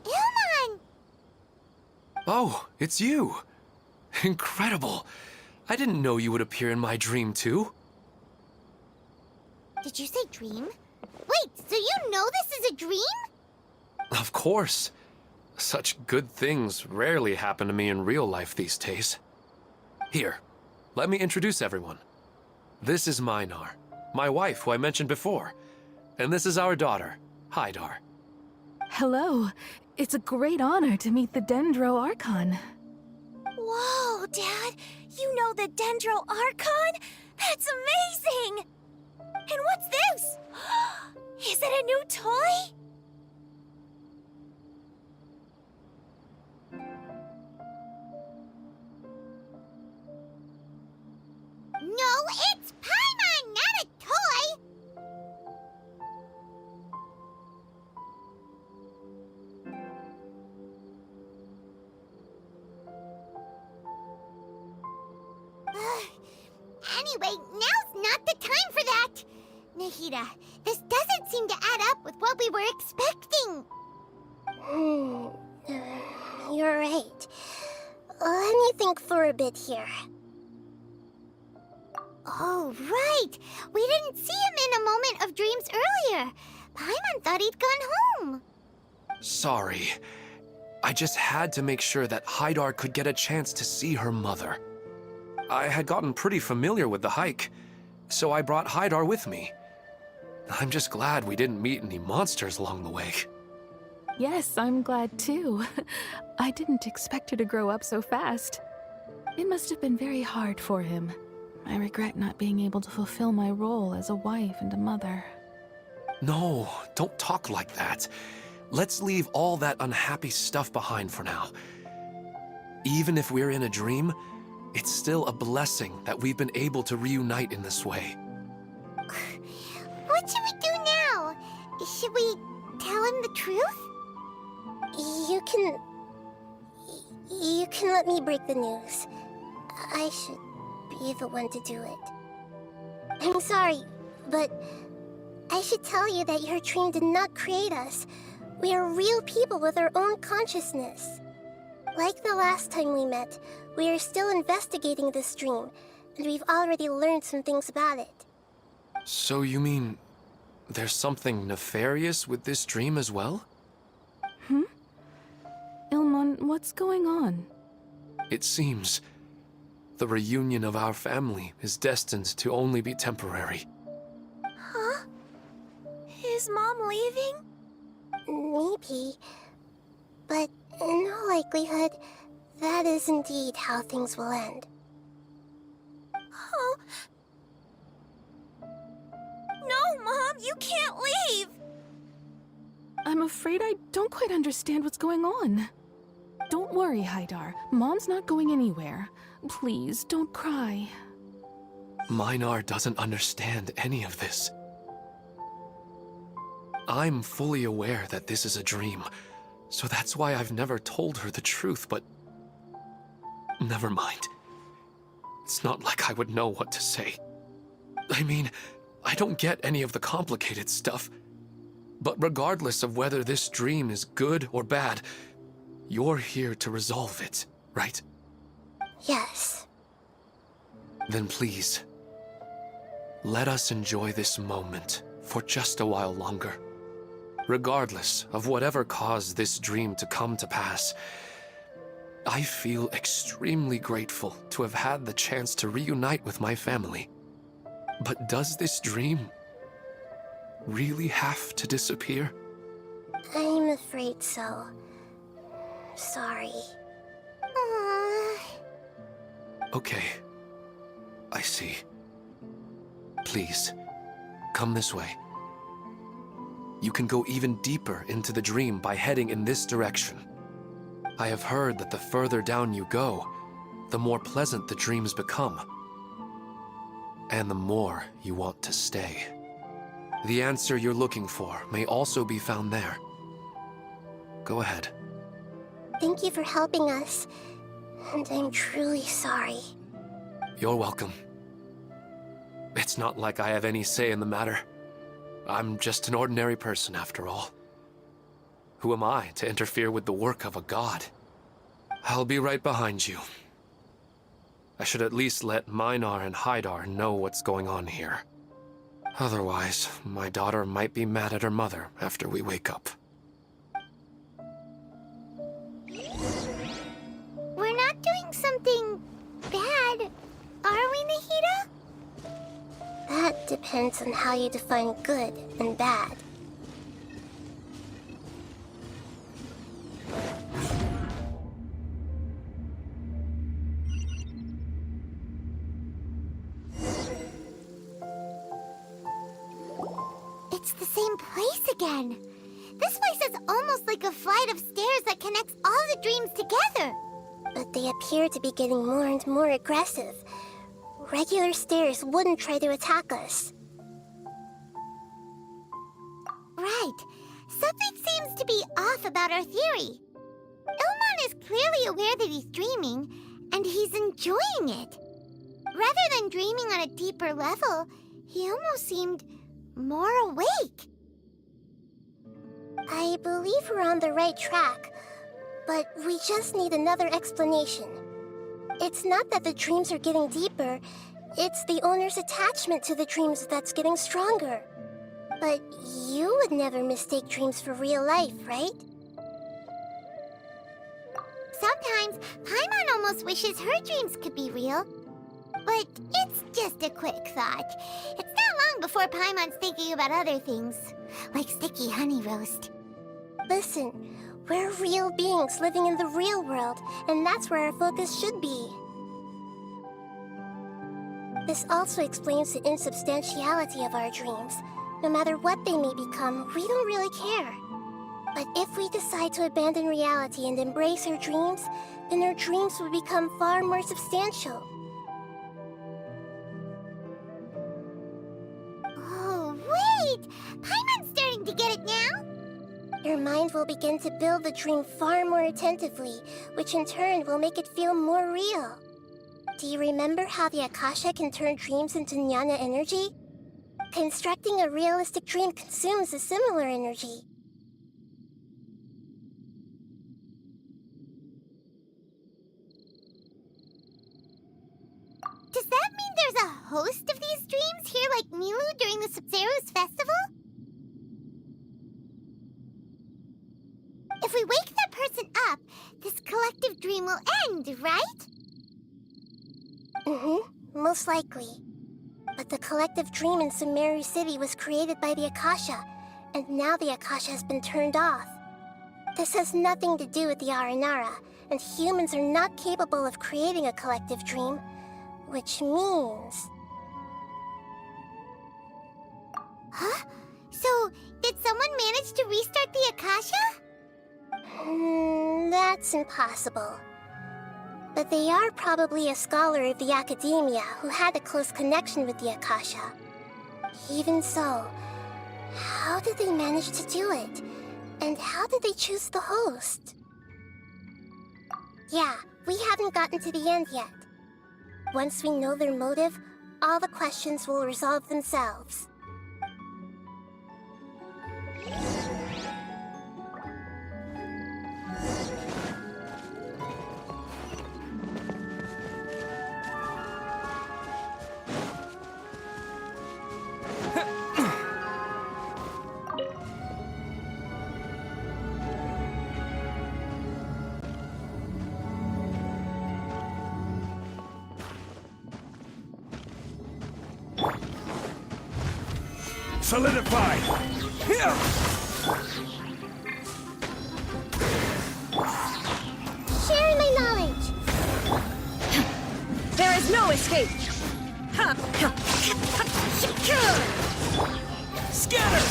Ilmon! Oh, it's you! Incredible! I didn't know you would appear in my dream, too. Did you say dream? Wait, so you know this is a dream? Of course. Such good things rarely happen to me in real life these days. Here, let me introduce everyone. This is Minar, my wife who I mentioned before. And this is our daughter, Hydar. Hello. It's a great honor to meet the Dendro Archon. Whoa, Dad! You know the Dendro Archon? That's amazing! And what's this? Is it a new toy? No, it's Paimon, not a toy! Anyway, now's not the time for that! Nahita, this doesn't seem to add up with what we were expecting. You're right. Let me think for a bit here. Oh, right! We didn't see him in a moment of dreams earlier. Paimon thought he'd gone home. Sorry. I just had to make sure that Hydar could get a chance to see her mother. I had gotten pretty familiar with the hike, so I brought Hydar with me. I'm just glad we didn't meet any monsters along the way. Yes, I'm glad too. I didn't expect her to grow up so fast. It must have been very hard for him. I regret not being able to fulfill my role as a wife and a mother. No, don't talk like that. Let's leave all that unhappy stuff behind for now. Even if we're in a dream, it's still a blessing that we've been able to reunite in this way. What should we do now? Should we tell him the truth? You can let me break the news. I should be the one to do it. I'm sorry, but I should tell you that your dream did not create us. We are real people with our own consciousness. Like the last time we met, we are still investigating this dream, and we've already learned some things about it. So you mean there's something nefarious with this dream as well? Ilmon, what's going on? It seems the reunion of our family is destined to only be temporary. Huh? Is Mom leaving? Maybe. But in all likelihood, that is indeed how things will end. Oh. No, Mom, you can't leave! I'm afraid I don't quite understand what's going on. Don't worry, Haidar. Mom's not going anywhere. Please, don't cry. Minar doesn't understand any of this. I'm fully aware that this is a dream, so that's why I've never told her the truth, but... Never mind. It's not like I would know what to say. I mean, I don't get any of the complicated stuff. But regardless of whether this dream is good or bad, you're here to resolve it, right? Yes. Then please, let us enjoy this moment for just a while longer. Regardless of whatever caused this dream to come to pass, I feel extremely grateful to have had the chance to reunite with my family. But does this dream really have to disappear? I'm afraid so. Sorry. Okay. I see. Please, come this way. You can go even deeper into the dream by heading in this direction. I have heard that the further down you go, the more pleasant the dreams become. And the more you want to stay. The answer you're looking for may also be found there. Go ahead. Thank you for helping us, and I'm truly sorry. You're welcome. It's not like I have any say in the matter. I'm just an ordinary person, after all. Who am I to interfere with the work of a god? I'll be right behind you. I should at least let Minar and Haidar know what's going on here. Otherwise, my daughter might be mad at her mother after we wake up. We're not doing something bad, are we, Nahida? That depends on how you define good and bad. It's the same place again. This place is almost like a flight of stairs that connects all the dreams together. But they appear to be getting more and more aggressive. Regular stairs wouldn't try to attack us. Right. Something seems to be off about our theory. Ilmon is clearly aware that he's dreaming, and he's enjoying it. Rather than dreaming on a deeper level, he almost seemed more awake. I believe we're on the right track, but we just need another explanation. It's not that the dreams are getting deeper, it's the owner's attachment to the dreams that's getting stronger. But you would never mistake dreams for real life, right? Sometimes, Paimon almost wishes her dreams could be real. But it's just a quick thought. It's not long before Paimon's thinking about other things, like sticky honey roast. Listen, we're real beings living in the real world, and that's where our focus should be. This also explains the insubstantiality of our dreams. No matter what they may become, we don't really care. But if we decide to abandon reality and embrace our dreams, then our dreams will become far more substantial. Oh, wait! Paimon's starting to get it now! Your mind will begin to build the dream far more attentively, which in turn will make it feel more real. Do you remember how the Akasha can turn dreams into jnana energy? Constructing a realistic dream consumes a similar energy. Does that mean there's a host of these dreams here like Milu during the Sumeru's festival? If we wake that person up, this collective dream will end, right? Most likely. But the collective dream in Sumeru City was created by the Akasha, and now the Akasha has been turned off. This has nothing to do with the Aranara, and humans are not capable of creating a collective dream, which means... Huh? So, did someone manage to restart the Akasha? That's impossible. But they are probably a scholar of the Academia who had a close connection with the Akasha. Even so, how did they manage to do it? And how did they choose the host? Yeah, we haven't gotten to the end yet. Once we know their motive, all the questions will resolve themselves. Solidify! Here! Sharing my knowledge! There is no escape! Scatter!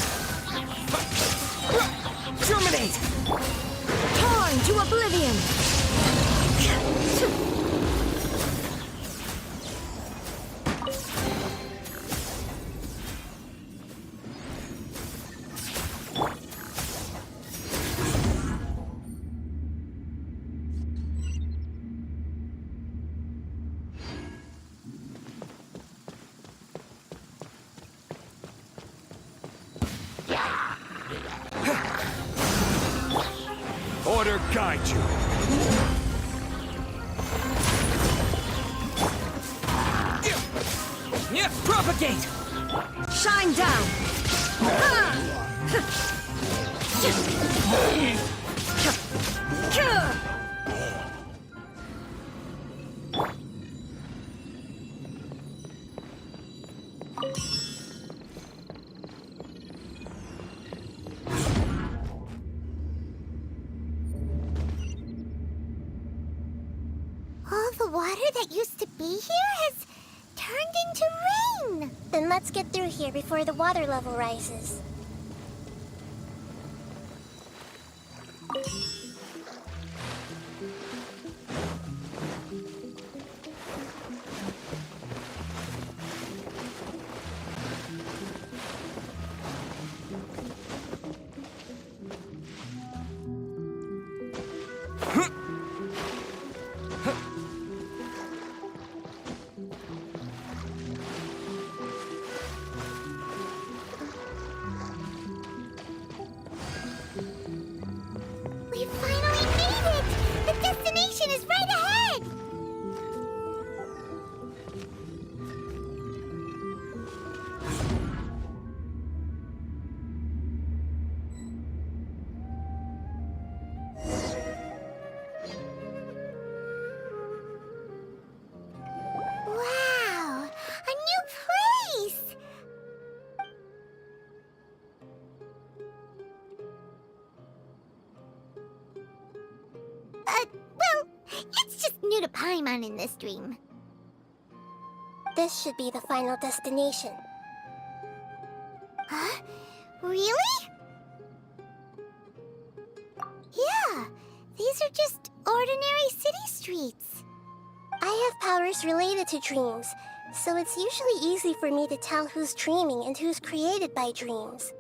Terminate! Torn to oblivion! Order guide you. Propagate! Shine down! All the water that used to be here has turned into rain! Then let's get through here before the water level rises. We finally made it! The destination is right ahead! Wow! A new place! Well, it's just new to Paimon in this dream. This should be the final destination. Huh? Really? Yeah, these are just ordinary city streets. I have powers related to dreams, so it's usually easy for me to tell who's dreaming and who's created by dreams.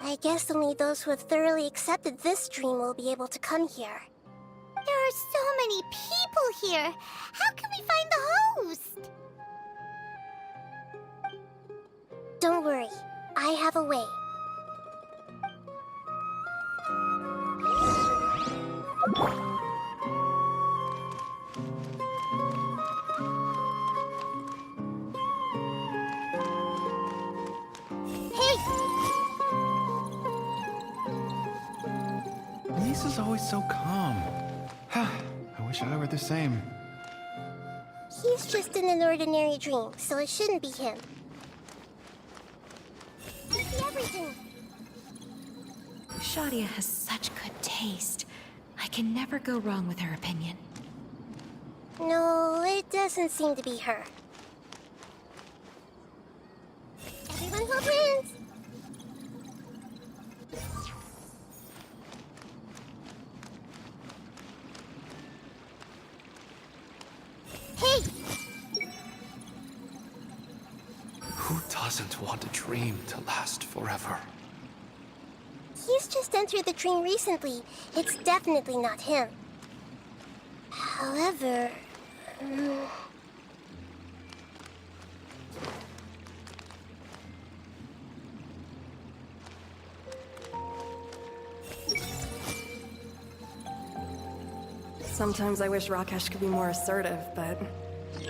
I guess only those who have thoroughly accepted this dream will be able to come here. There are so many people here. How can we find the host? Don't worry, I have a way. Lisa's always so calm. I wish I were the same. He's just in an ordinary dream, so it shouldn't be him. I see everything. Shadia has such good taste. I can never go wrong with her opinion. No, it doesn't seem to be her. Everyone hold hands! Hey! Who doesn't want a dream to last forever? He's just entered the dream recently. It's definitely not him. However... Sometimes I wish Rakesh could be more assertive, but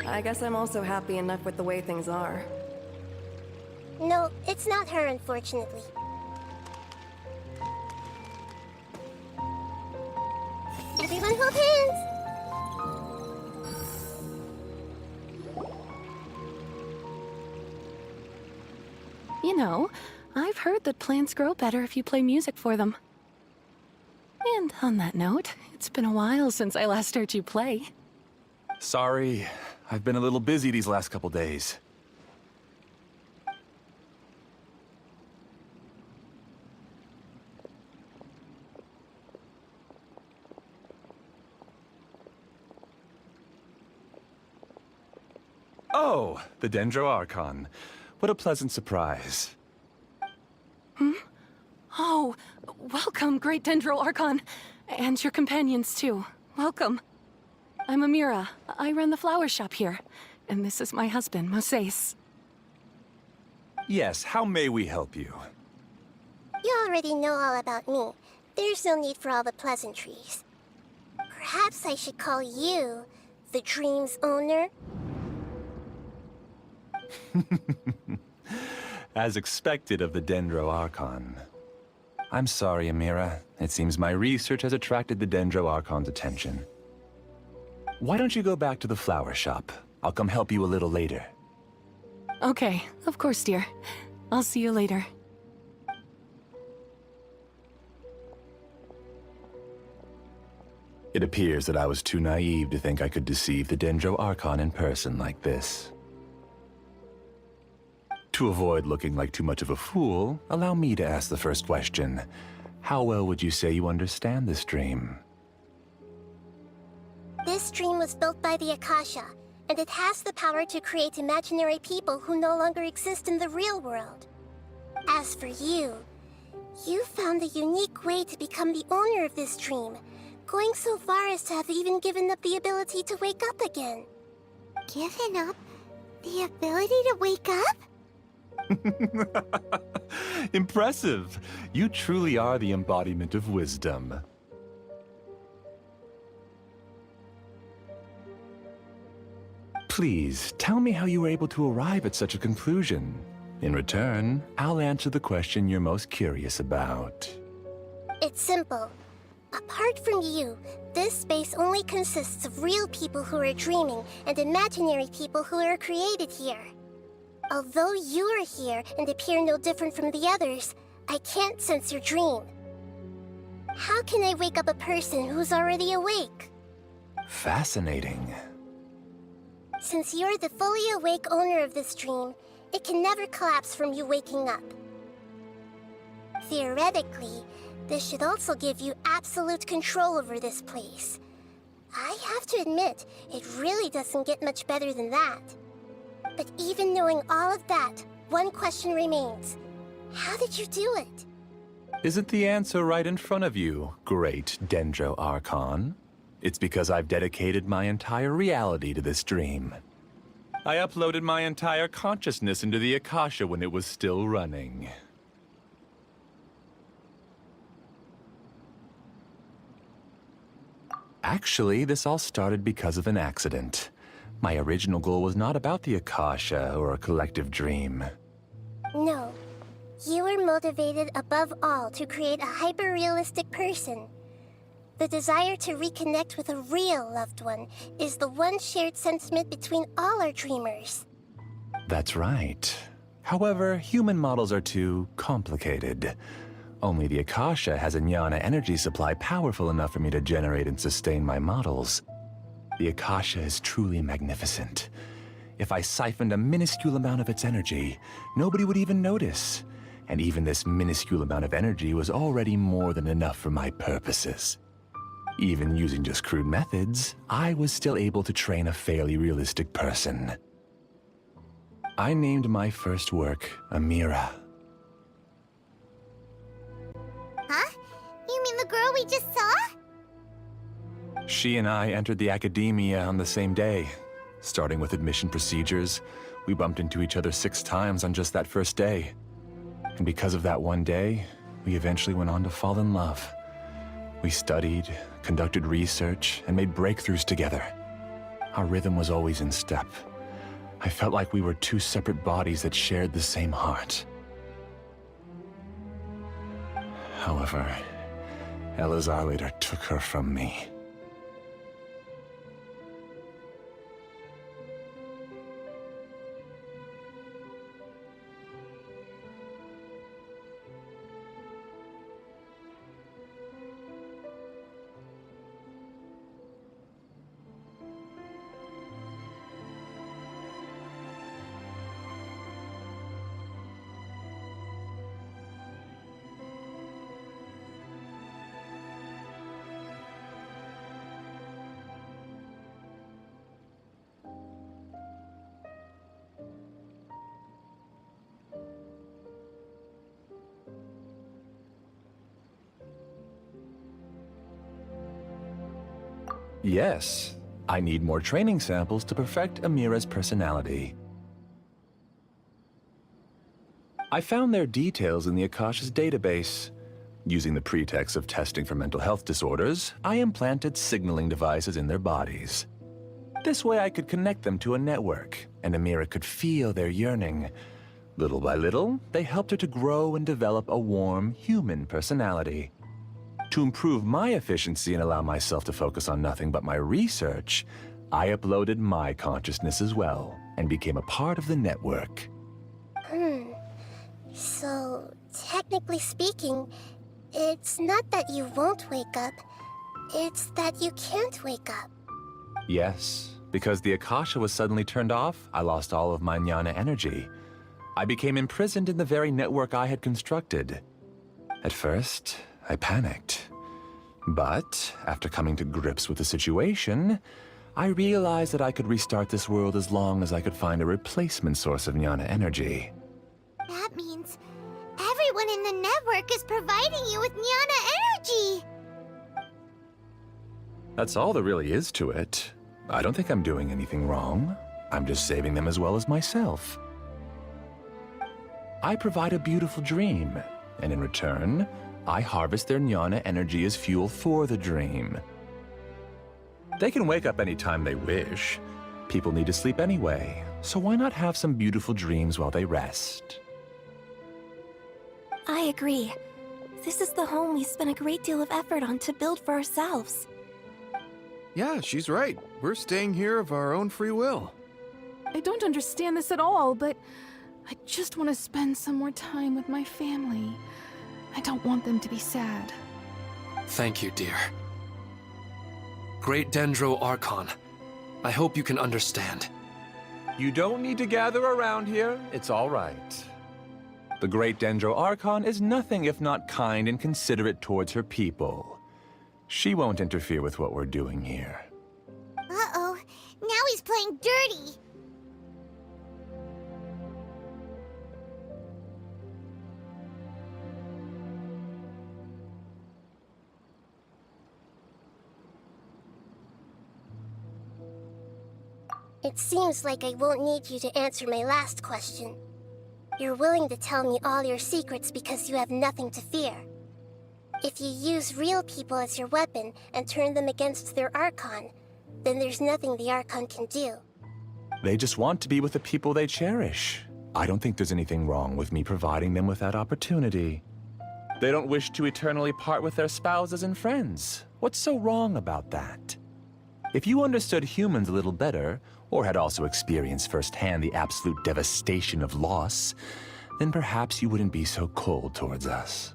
I guess I'm also happy enough with the way things are. No, it's not her, unfortunately. Everyone hold hands! You know, I've heard that plants grow better if you play music for them. And on that note, it's been a while since I last heard you play. Sorry, I've been a little busy these last couple days. Oh, the Dendro Archon. What a pleasant surprise. Oh, welcome, Great Dendro Archon. And your companions, too. Welcome. I'm Amira. I run the flower shop here. And this is my husband, Moses. Yes, how may we help you? You already know all about me. There's no need for all the pleasantries. Perhaps I should call you the dream's owner? As expected of the Dendro Archon. I'm sorry, Amira. It seems my research has attracted the Dendro Archon's attention. Why don't you go back to the flower shop? I'll come help you a little later. Okay, of course, dear. I'll see you later. It appears that I was too naive to think I could deceive the Dendro Archon in person like this. To avoid looking like too much of a fool, allow me to ask the first question. How well would you say you understand this dream? This dream was built by the Akasha, and it has the power to create imaginary people who no longer exist in the real world. As for you, you found a unique way to become the owner of this dream, going so far as to have even given up the ability to wake up again. Given up the ability to wake up? Impressive! You truly are the embodiment of wisdom. Please, tell me how you were able to arrive at such a conclusion. In return, I'll answer the question you're most curious about. It's simple. Apart from you, this space only consists of real people who are dreaming and imaginary people who are created here. Although you are here and appear no different from the others, I can't sense your dream. How can I wake up a person who's already awake? Fascinating. Since you're the fully awake owner of this dream, it can never collapse from you waking up. Theoretically, this should also give you absolute control over this place. I have to admit, it really doesn't get much better than that. But even knowing all of that, one question remains. How did you do it? Isn't the answer right in front of you, great Dendro Archon? It's because I've dedicated my entire reality to this dream. I uploaded my entire consciousness into the Akasha when it was still running. Actually, this all started because of an accident. My original goal was not about the Akasha or a collective dream. No. You were motivated above all to create a hyper-realistic person. The desire to reconnect with a real loved one is the one shared sentiment between all our dreamers. That's right. However, human models are too complicated. Only the Akasha has a jnana energy supply powerful enough for me to generate and sustain my models. The Akasha is truly magnificent. If I siphoned a minuscule amount of its energy, nobody would even notice. And even this minuscule amount of energy was already more than enough for my purposes. Even using just crude methods, I was still able to train a fairly realistic person. I named my first work Amira. Huh? You mean the girl we just saw? She and I entered the academia on the same day. Starting with admission procedures, we bumped into each other 6 times on just that first day. And because of that one day, we eventually went on to fall in love. We studied, conducted research, and made breakthroughs together. Our rhythm was always in step. I felt like we were 2 separate bodies that shared the same heart. However, Elazar later took her from me. Yes, I need more training samples to perfect Amira's personality. I found their details in the Akasha's database. Using the pretext of testing for mental health disorders, I implanted signaling devices in their bodies. This way I could connect them to a network, and Amira could feel their yearning. Little by little, they helped her to grow and develop a warm, human personality. To improve my efficiency and allow myself to focus on nothing but my research, I uploaded my consciousness as well, and became a part of the network. So, technically speaking, it's not that you won't wake up, it's that you can't wake up. Yes, because the Akasha was suddenly turned off, I lost all of my jnana energy. I became imprisoned in the very network I had constructed. At first, I panicked. But, after coming to grips with the situation, I realized that I could restart this world as long as I could find a replacement source of jnana energy. That means everyone in the network is providing you with jnana energy! That's all there really is to it. I don't think I'm doing anything wrong. I'm just saving them as well as myself. I provide a beautiful dream, and in return, I harvest their jnana energy as fuel for the dream. They can wake up anytime they wish. People need to sleep anyway, so why not have some beautiful dreams while they rest? I agree. This is the home we spent a great deal of effort on to build for ourselves. Yeah, she's right. We're staying here of our own free will. I don't understand this at all, but I just want to spend some more time with my family. I don't want them to be sad. Thank you, dear. Great Dendro Archon, I hope you can understand. You don't need to gather around here. It's all right. The Great Dendro Archon is nothing if not kind and considerate towards her people. She won't interfere with what we're doing here. Uh-oh. Now he's playing dirty. It seems like I won't need you to answer my last question. You're willing to tell me all your secrets because you have nothing to fear. If you use real people as your weapon and turn them against their Archon, then there's nothing the Archon can do. They just want to be with the people they cherish. I don't think there's anything wrong with me providing them with that opportunity. They don't wish to eternally part with their spouses and friends. What's so wrong about that? If you understood humans a little better, or had also experienced firsthand the absolute devastation of loss, then perhaps you wouldn't be so cold towards us.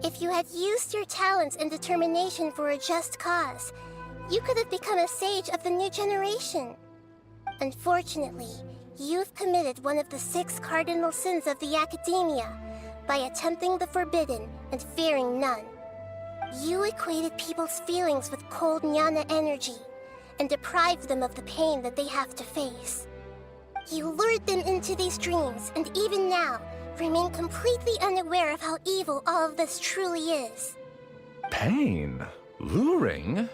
If you had used your talents and determination for a just cause, you could have become a sage of the new generation. Unfortunately, you've committed one of the 6 cardinal sins of the Academia by attempting the forbidden and fearing none. You equated people's feelings with cold jnana energy and deprived them of the pain that they have to face. You lured them into these dreams, and even now, remain completely unaware of how evil all of this truly is. Pain? Luring?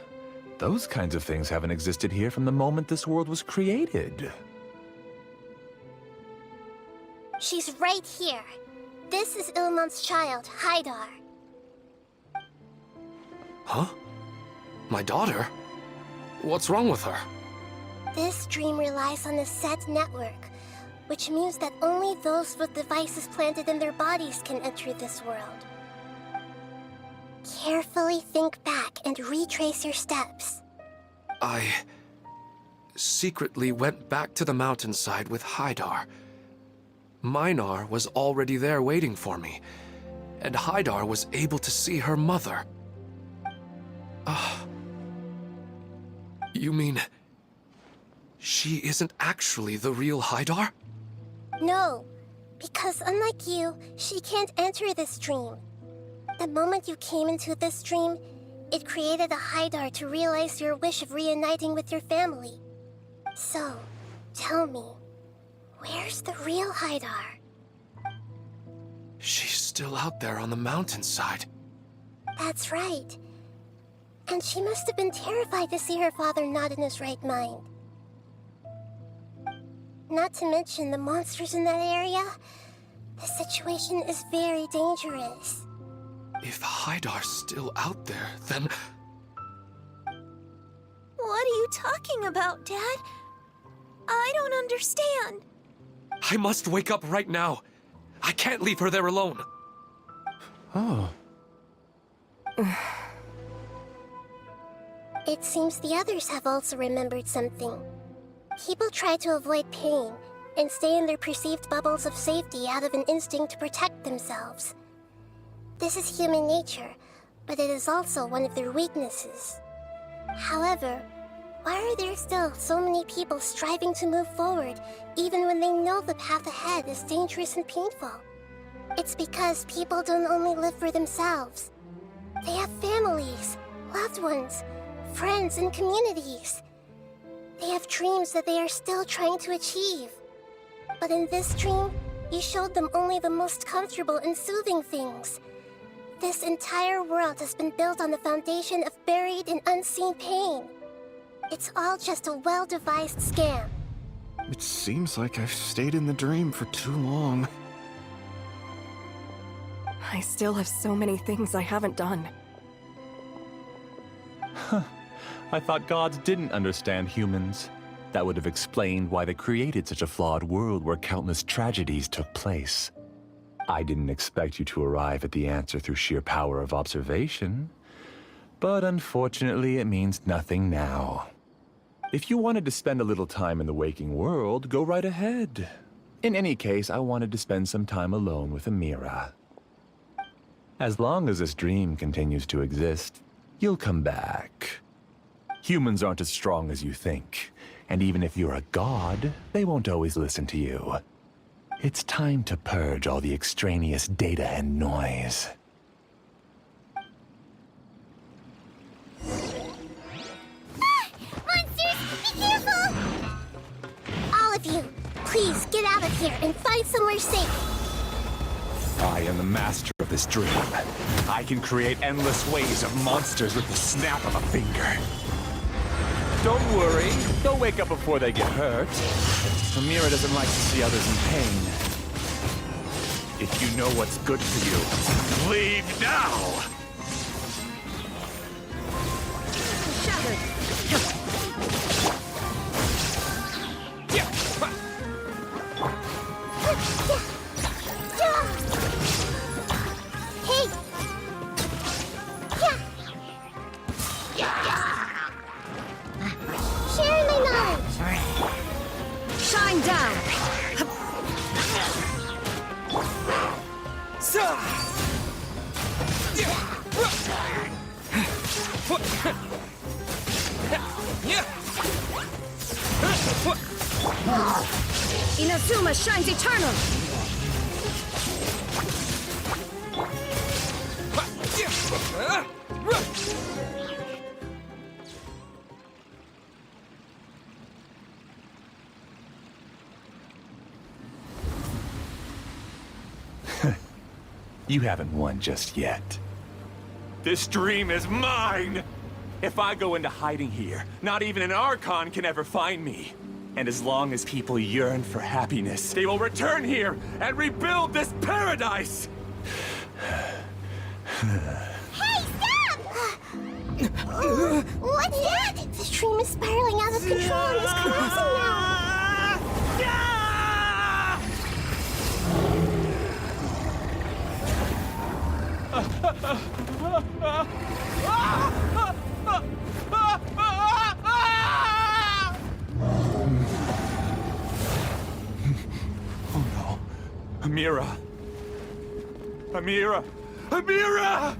Those kinds of things haven't existed here from the moment this world was created. She's right here. This is Ilmon's child, Haidar. Huh? My daughter? What's wrong with her? This dream relies on a set network, which means that only those with devices planted in their bodies can enter this world. Carefully think back and retrace your steps. I secretly went back to the mountainside with Haidar. Minar was already there waiting for me, and Haidar was able to see her mother. You mean she isn't actually the real Haidar? No, because unlike you, she can't enter this dream. The moment you came into this dream, it created a Haidar to realize your wish of reuniting with your family. So, tell me, where's the real Haidar? She's still out there on the mountainside. That's right. And she must have been terrified to see her father not in his right mind. Not to mention the monsters in that area. The situation is very dangerous. If Haidar's still out there, then... What are you talking about, Dad? I don't understand. I must wake up right now. I can't leave her there alone. Oh. It seems the others have also remembered something. People try to avoid pain and stay in their perceived bubbles of safety out of an instinct to protect themselves. This is human nature, but it is also one of their weaknesses. However, why are there still so many people striving to move forward, even when they know the path ahead is dangerous and painful? It's because people don't only live for themselves. They have families, loved ones, friends, and communities. They have dreams that they are still trying to achieve. But in this dream, you showed them only the most comfortable and soothing things. This entire world has been built on the foundation of buried and unseen pain. It's all just a well-devised scam. It seems like I've stayed in the dream for too long. I still have so many things I haven't done. Huh. I thought gods didn't understand humans. That would have explained why they created such a flawed world where countless tragedies took place. I didn't expect you to arrive at the answer through sheer power of observation. But unfortunately, it means nothing now. If you wanted to spend a little time in the waking world, go right ahead. In any case, I wanted to spend some time alone with Amira. As long as this dream continues to exist, you'll come back. Humans aren't as strong as you think, and even if you're a god, they won't always listen to you. It's time to purge all the extraneous data and noise. Monsters, be careful! All of you, please get out of here and find somewhere safe. I am the master of this dream. I can create endless waves of monsters with the snap of a finger. Don't worry, they'll wake up before they get hurt. Amira doesn't like to see others in pain. If you know what's good for you, leave now! Sharing my knowledge. Shine down! Inazuma shines eternal! You haven't won just yet. This dream is mine! If I go into hiding here, not even an Archon can ever find me. And as long as people yearn for happiness, they will return here and rebuild this paradise! Hey, stop! What's that? This dream is spiraling out of control and is collapsing now. Oh no. Amira. Amira! Amira!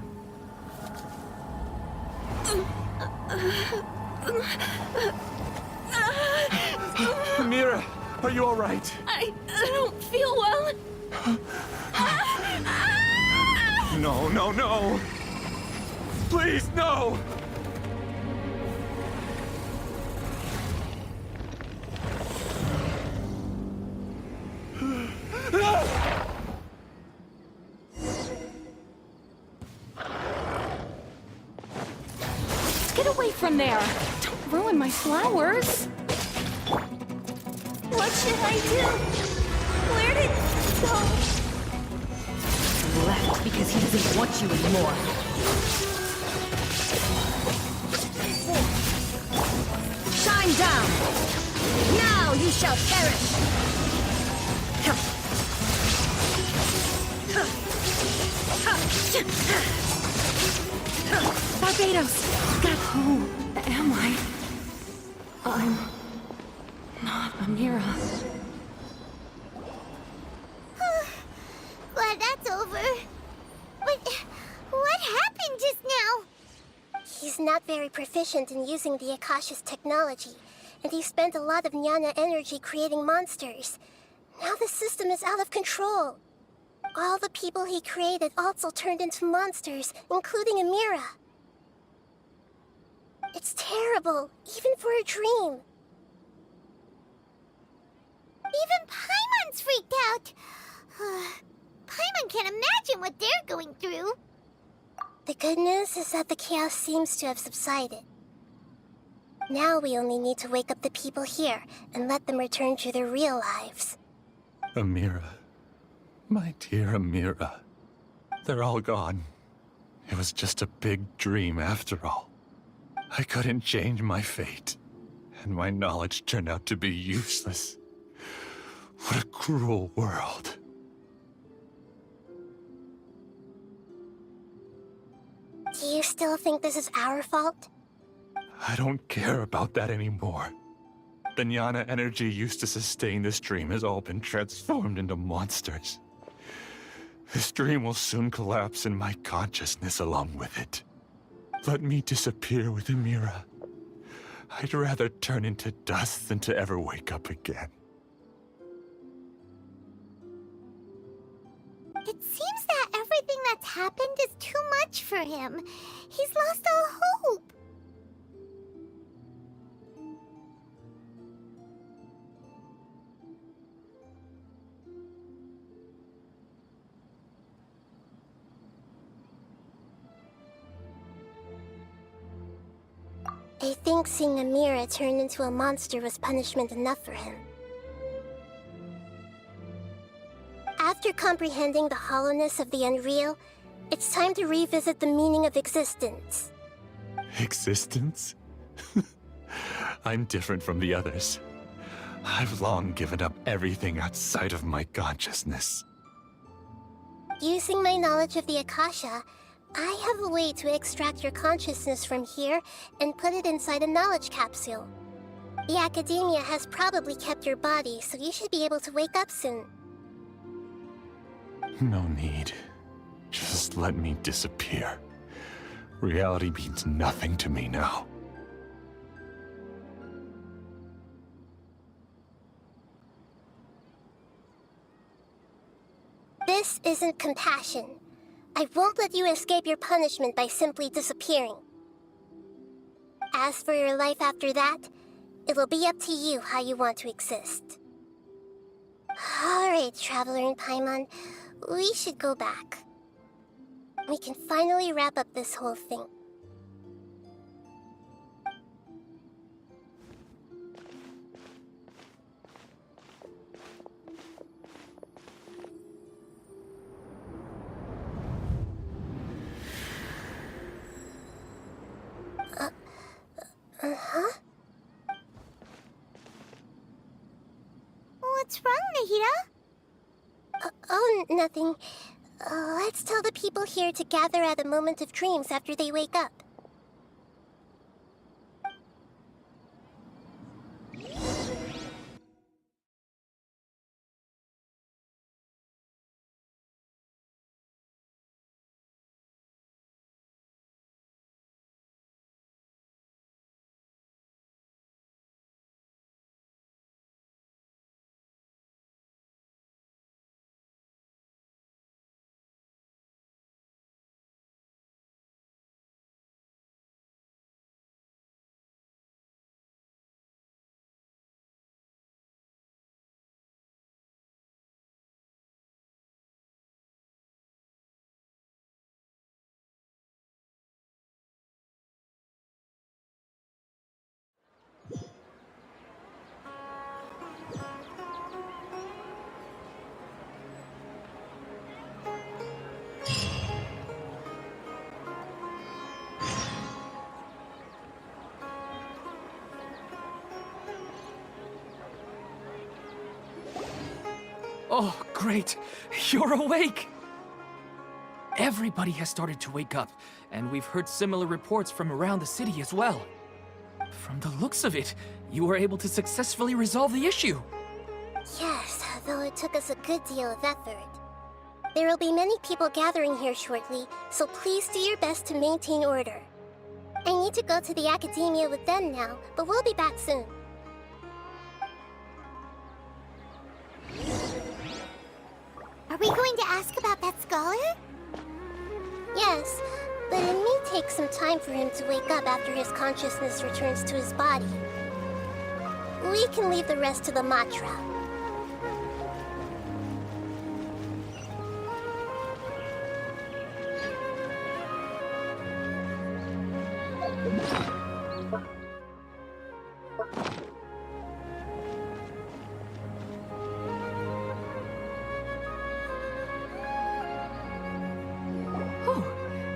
Amira, are you all right? I don't feel well. No, no, no! Please, no! Get away from there! Don't ruin my flowers! What should I do? Where did it go? Left because he doesn't want you anymore. Shine down! Now you shall perish! Barbados! Who am I? I'm not Amira. Glad that's over. But what happened just now? He's not very proficient in using the Akasha's technology, and he spent a lot of Jnana energy creating monsters. Now the system is out of control. All the people he created also turned into monsters, including Amira. It's terrible, even for a dream. Even Paimon's freaked out. Paimon can't imagine what they're going through. The good news is that the chaos seems to have subsided. Now we only need to wake up the people here and let them return to their real lives. Amira. My dear Amira. They're all gone. It was just a big dream after all. I couldn't change my fate, and my knowledge turned out to be useless. What a cruel world. Do you still think this is our fault? I don't care about that anymore. The jnana energy used to sustain this dream has all been transformed into monsters. This dream will soon collapse and my consciousness along with it. Let me disappear with Amira. I'd rather turn into dust than to ever wake up again. It seems that everything that's happened is too much for him. He's lost all hope. I think seeing Amira turn into a monster was punishment enough for him. After comprehending the hollowness of the unreal, it's time to revisit the meaning of existence. Existence? I'm different from the others. I've long given up everything outside of my consciousness. Using my knowledge of the Akasha, I have a way to extract your consciousness from here and put it inside a knowledge capsule. The Academia has probably kept your body, so you should be able to wake up soon. No need. Just let me disappear. Reality means nothing to me now. This isn't compassion. I won't let you escape your punishment by simply disappearing. As for your life after that, it'll be up to you how you want to exist. Alright, Traveler in Paimon, we should go back. We can finally wrap up this whole thing. Uh-huh? What's wrong, Nahida? Oh, nothing. Let's tell the people here to gather at a moment of dreams after they wake up. Oh, great! You're awake! Everybody has started to wake up, and we've heard similar reports from around the city as well. From the looks of it, you were able to successfully resolve the issue. Yes, though it took us a good deal of effort. There will be many people gathering here shortly, so please do your best to maintain order. I need to go to the Academia with them now, but we'll be back soon. Are we going to ask about that scholar? Yes, but it may take some time for him to wake up after his consciousness returns to his body. We can leave the rest to the Matra.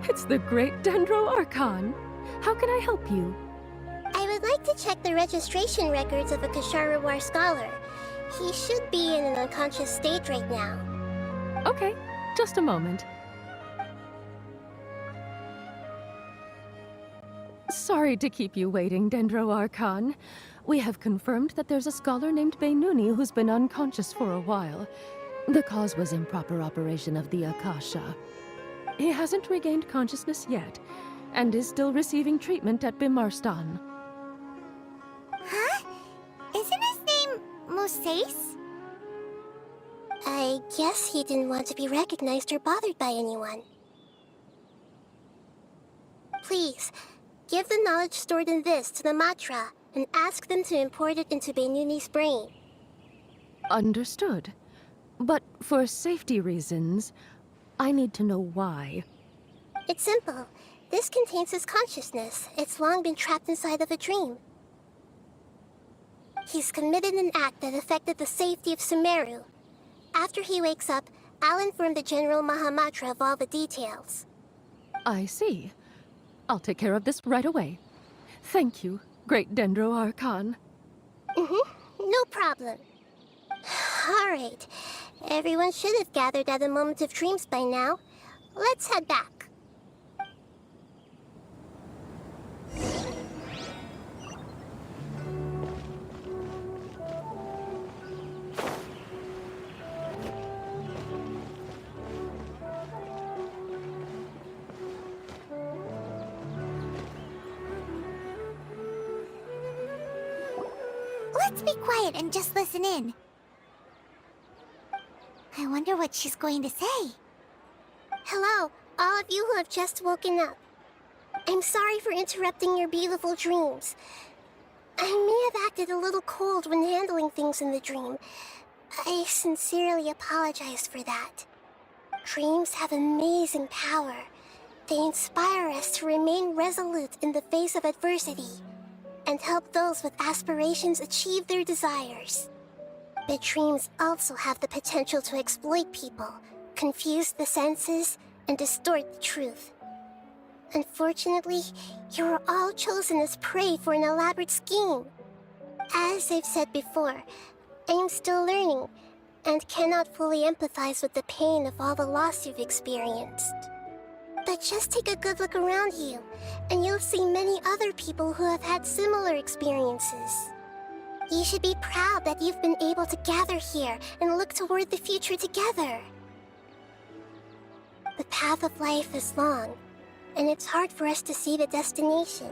It's the great Dendro Archon. How can I help you? I would like to check the registration records of a Kasharawar scholar. He should be in an unconscious state right now. Okay, just a moment. Sorry to keep you waiting, Dendro Archon. We have confirmed that there's a scholar named Beinuni who's been unconscious for a while. The cause was improper operation of the Akasha. He hasn't regained consciousness yet, and is still receiving treatment at Bimarstan. Huh? Isn't his name Moses? I guess he didn't want to be recognized or bothered by anyone. Please, give the knowledge stored in this to the Matra and ask them to import it into Beinuni's brain. Understood. But for safety reasons, I need to know why. It's simple. This contains his consciousness. It's long been trapped inside of a dream. He's committed an act that affected the safety of Sumeru. After he wakes up, I'll inform the General Mahamatra of all the details. I see. I'll take care of this right away. Thank you, Great Dendro Archon. No problem. Alright. Everyone should have gathered at the Moment of Dreams by now. Let's head back. Let's be quiet and just listen in. I wonder what she's going to say. Hello, all of you who have just woken up. I'm sorry for interrupting your beautiful dreams. I may have acted a little cold when handling things in the dream. I sincerely apologize for that. Dreams have amazing power. They inspire us to remain resolute in the face of adversity and help those with aspirations achieve their desires. But dreams also have the potential to exploit people, confuse the senses, and distort the truth. Unfortunately, you were all chosen as prey for an elaborate scheme. As I've said before, I am still learning, and cannot fully empathize with the pain of all the loss you've experienced. But just take a good look around you, and you'll see many other people who have had similar experiences. You should be proud that you've been able to gather here and look toward the future together. The path of life is long, and it's hard for us to see the destination.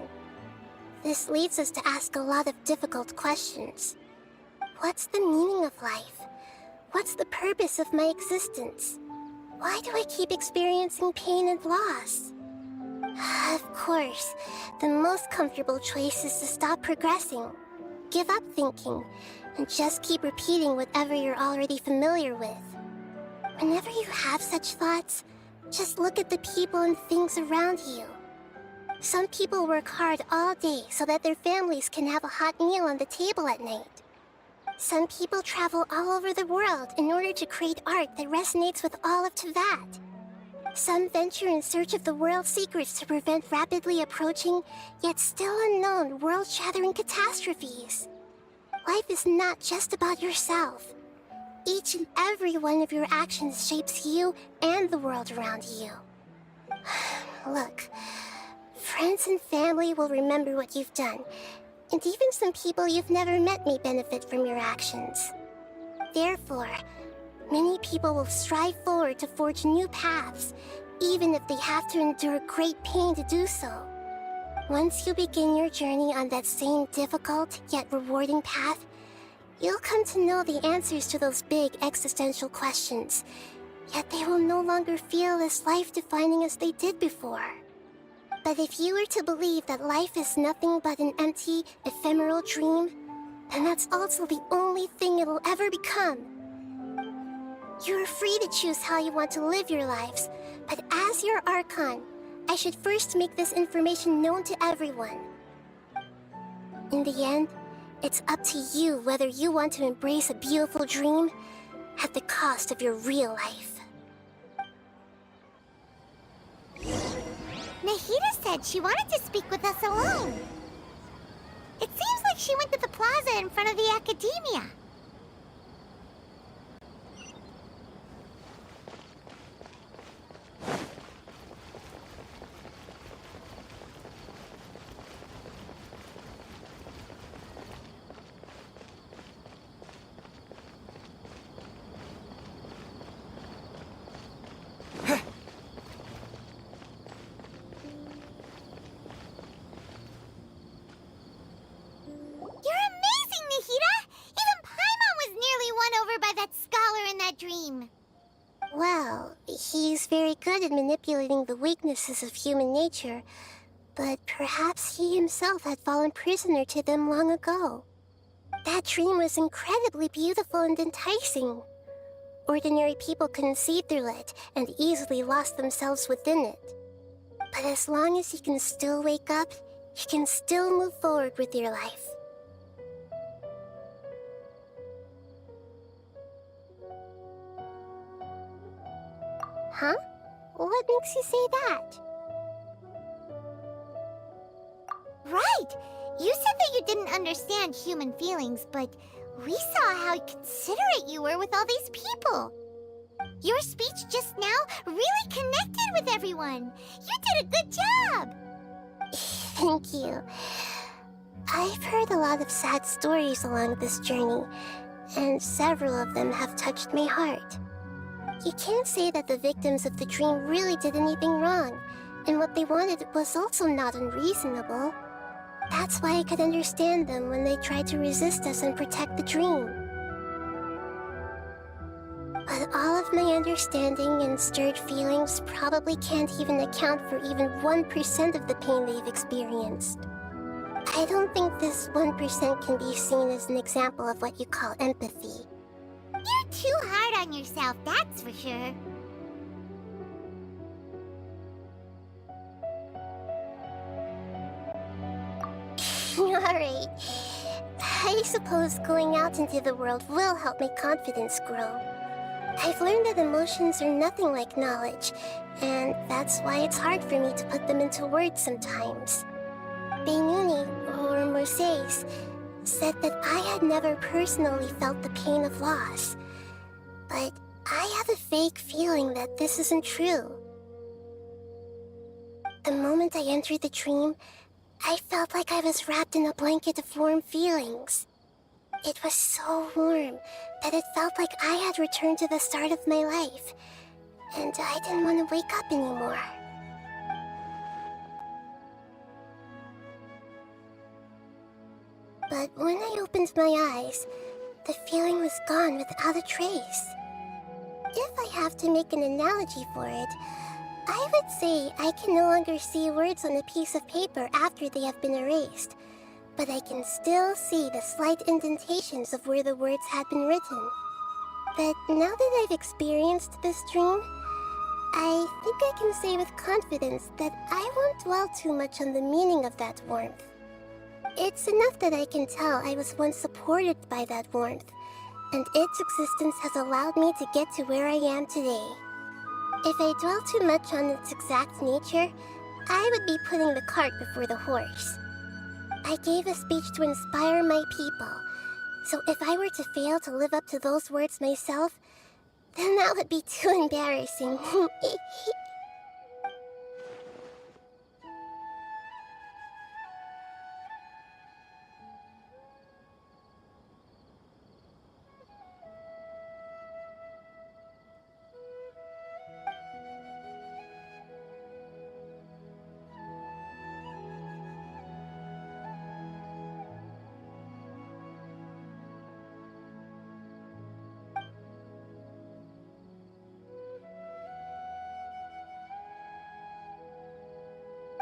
This leads us to ask a lot of difficult questions. What's the meaning of life? What's the purpose of my existence? Why do I keep experiencing pain and loss? Of course, the most comfortable choice is to stop progressing. Give up thinking, and just keep repeating whatever you're already familiar with. Whenever you have such thoughts, just look at the people and things around you. Some people work hard all day so that their families can have a hot meal on the table at night. Some people travel all over the world in order to create art that resonates with all of Teyvat. Some venture in search of the world's secrets to prevent rapidly approaching, yet still unknown, world-shattering catastrophes. Life is not just about yourself. Each and every one of your actions shapes you and the world around you. Look, friends and family will remember what you've done, and even some people you've never met may benefit from your actions. Therefore, many people will strive forward to forge new paths, even if they have to endure great pain to do so. Once you begin your journey on that same difficult yet rewarding path, you'll come to know the answers to those big existential questions, yet they will no longer feel as life-defining as they did before. But if you were to believe that life is nothing but an empty, ephemeral dream, then that's also the only thing it'll ever become. You're free to choose how you want to live your lives, but as your Archon, I should first make this information known to everyone. In the end, it's up to you whether you want to embrace a beautiful dream at the cost of your real life. Nahida said she wanted to speak with us alone. It seems like she went to the plaza in front of the Academia. that dream? Well, he's very good at manipulating the weaknesses of human nature, but perhaps he himself had fallen prisoner to them long ago. That dream was incredibly beautiful and enticing. Ordinary people couldn't see through it and easily lost themselves within it. But as long as you can still wake up, you can still move forward with your life. Huh? What makes you say that? Right! You said that you didn't understand human feelings, but we saw how considerate you were with all these people. Your speech just now really connected with everyone. You did a good job! Thank you. I've heard a lot of sad stories along this journey, and several of them have touched my heart. You can't say that the victims of the dream really did anything wrong, and what they wanted was also not unreasonable. That's why I could understand them when they tried to resist us and protect the dream. But all of my understanding and stirred feelings probably can't even account for even 1% of the pain they've experienced. I don't think this 1% can be seen as an example of what you call empathy. You're too hard on yourself, that's for sure. Alright. I suppose going out into the world will help my confidence grow. I've learned that emotions are nothing like knowledge, and that's why it's hard for me to put them into words sometimes. Benuni, or Moses, said that I had never personally felt the pain of loss. But I have a vague feeling that this isn't true. The moment I entered the dream, I felt like I was wrapped in a blanket of warm feelings. It was so warm that it felt like I had returned to the start of my life, and I didn't want to wake up anymore. But when I opened my eyes, the feeling was gone without a trace. If I have to make an analogy for it, I would say I can no longer see words on a piece of paper after they have been erased, but I can still see the slight indentations of where the words had been written. But now that I've experienced this dream, I think I can say with confidence that I won't dwell too much on the meaning of that warmth. It's enough that I can tell I was once supported by that warmth, and its existence has allowed me to get to where I am today. If I dwell too much on its exact nature, I would be putting the cart before the horse. I gave a speech to inspire my people, so if I were to fail to live up to those words myself, then that would be too embarrassing.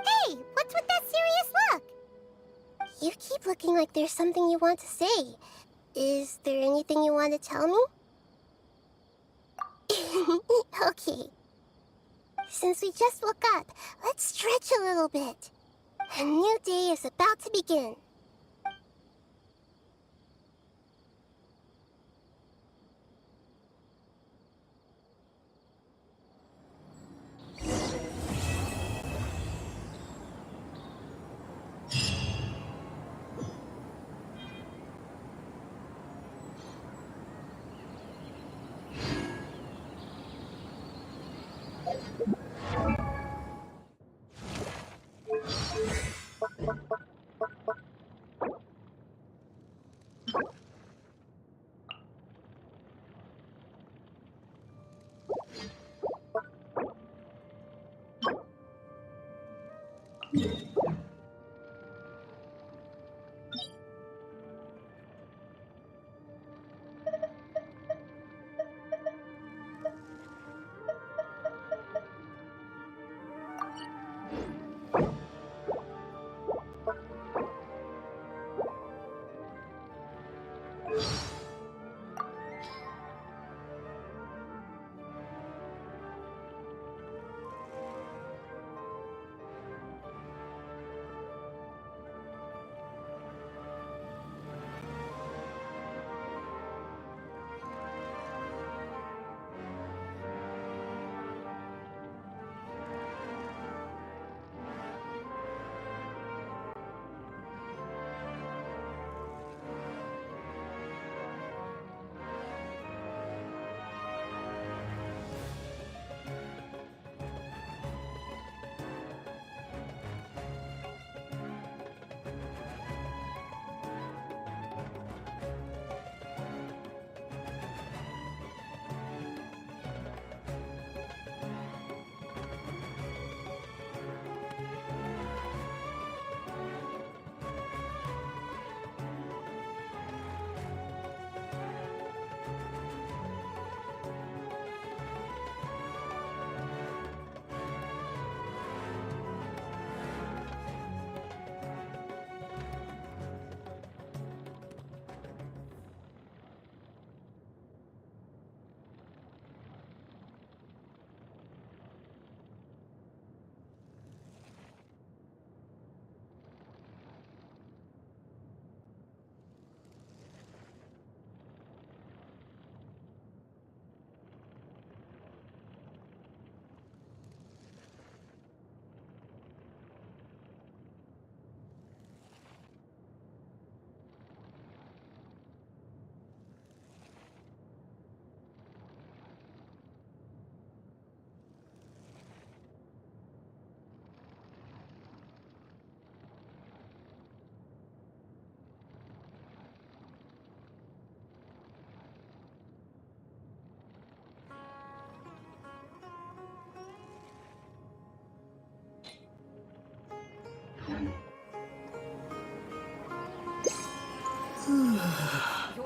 Hey, what's with that serious look? You keep looking like there's something you want to say. Is there anything you want to tell me? Okay. Since we just woke up, let's stretch a little bit. A new day is about to begin.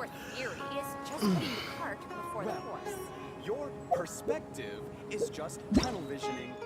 Your theory is just putting the cart before the horse. Your perspective is just tunnel visioning.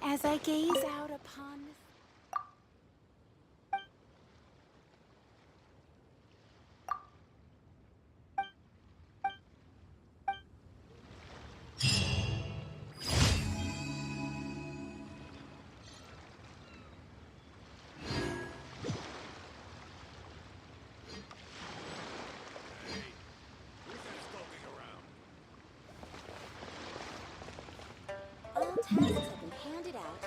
As I gaze out upon the All tasks have been handed out.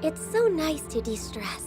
It's so nice to de-stress.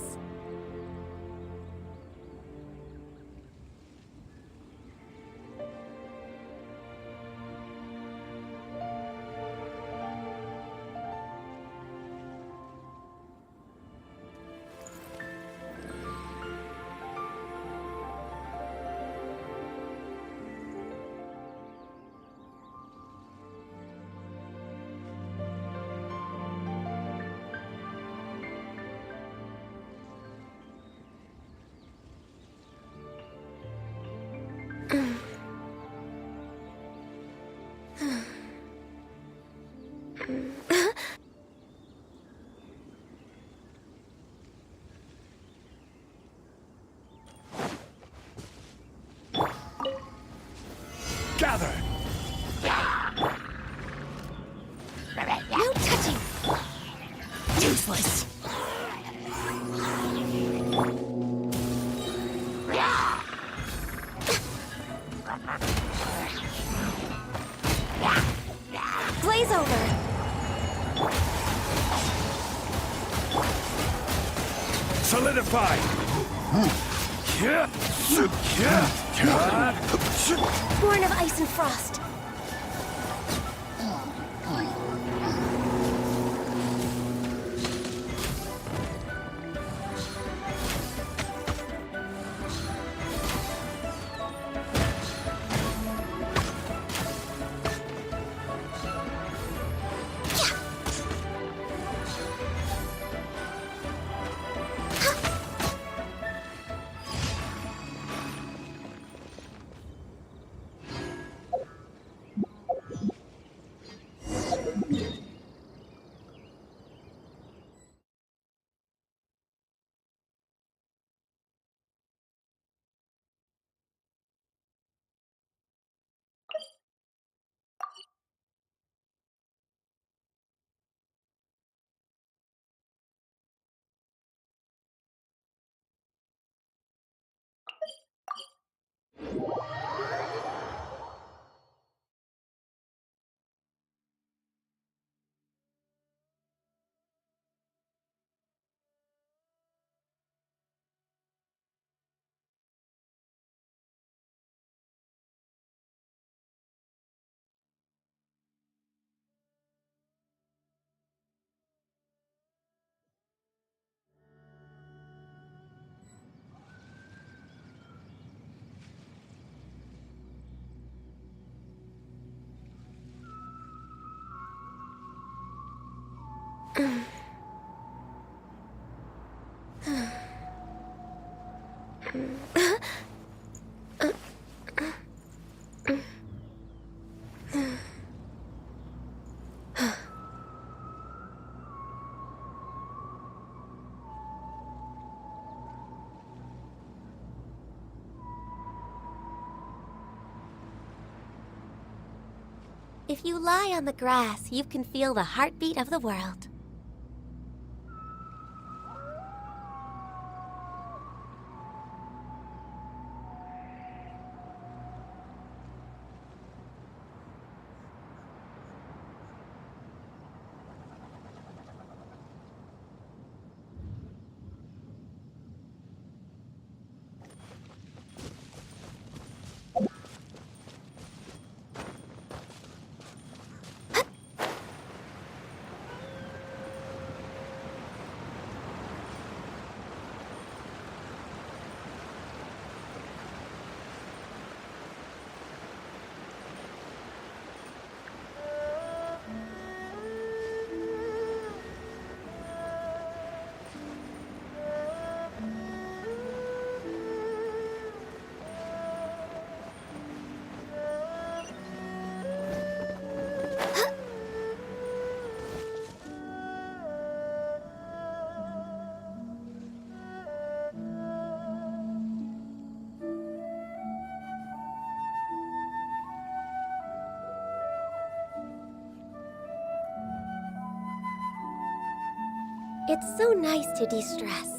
Gather! No touching! Useless. Blaze over! Solidify! Born of ice and frost. If you lie on the grass, you can feel the heartbeat of the world. It's so nice to de-stress.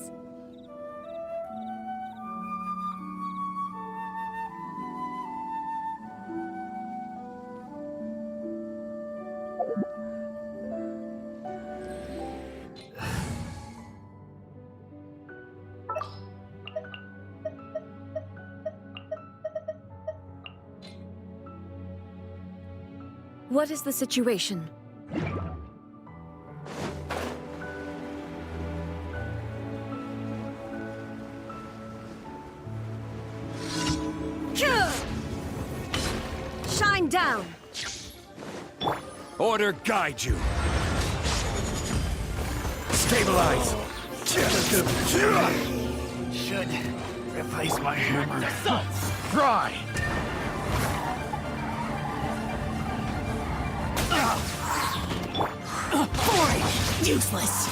What is the situation? Shine down! Order guide you. Stabilize. Should replace my hammer. Try. Boring! Useless!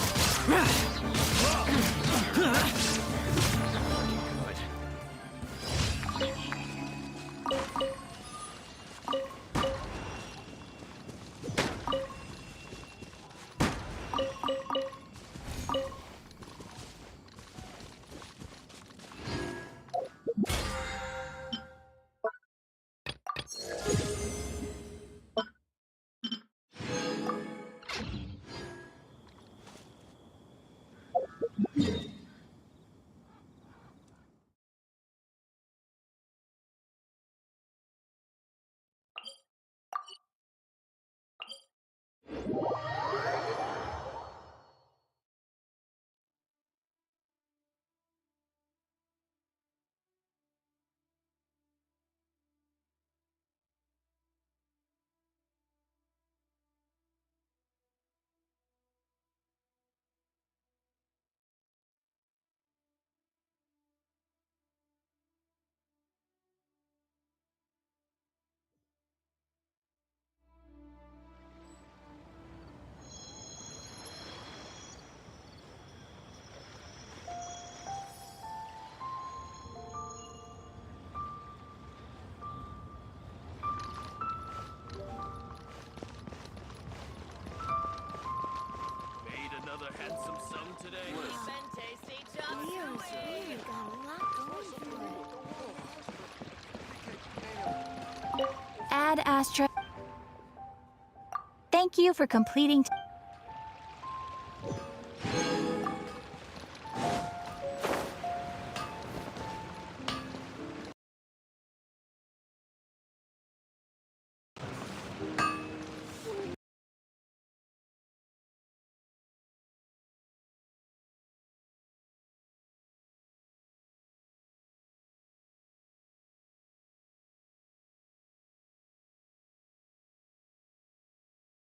Another handsome sum today. Ad Astra. Thank you for completing.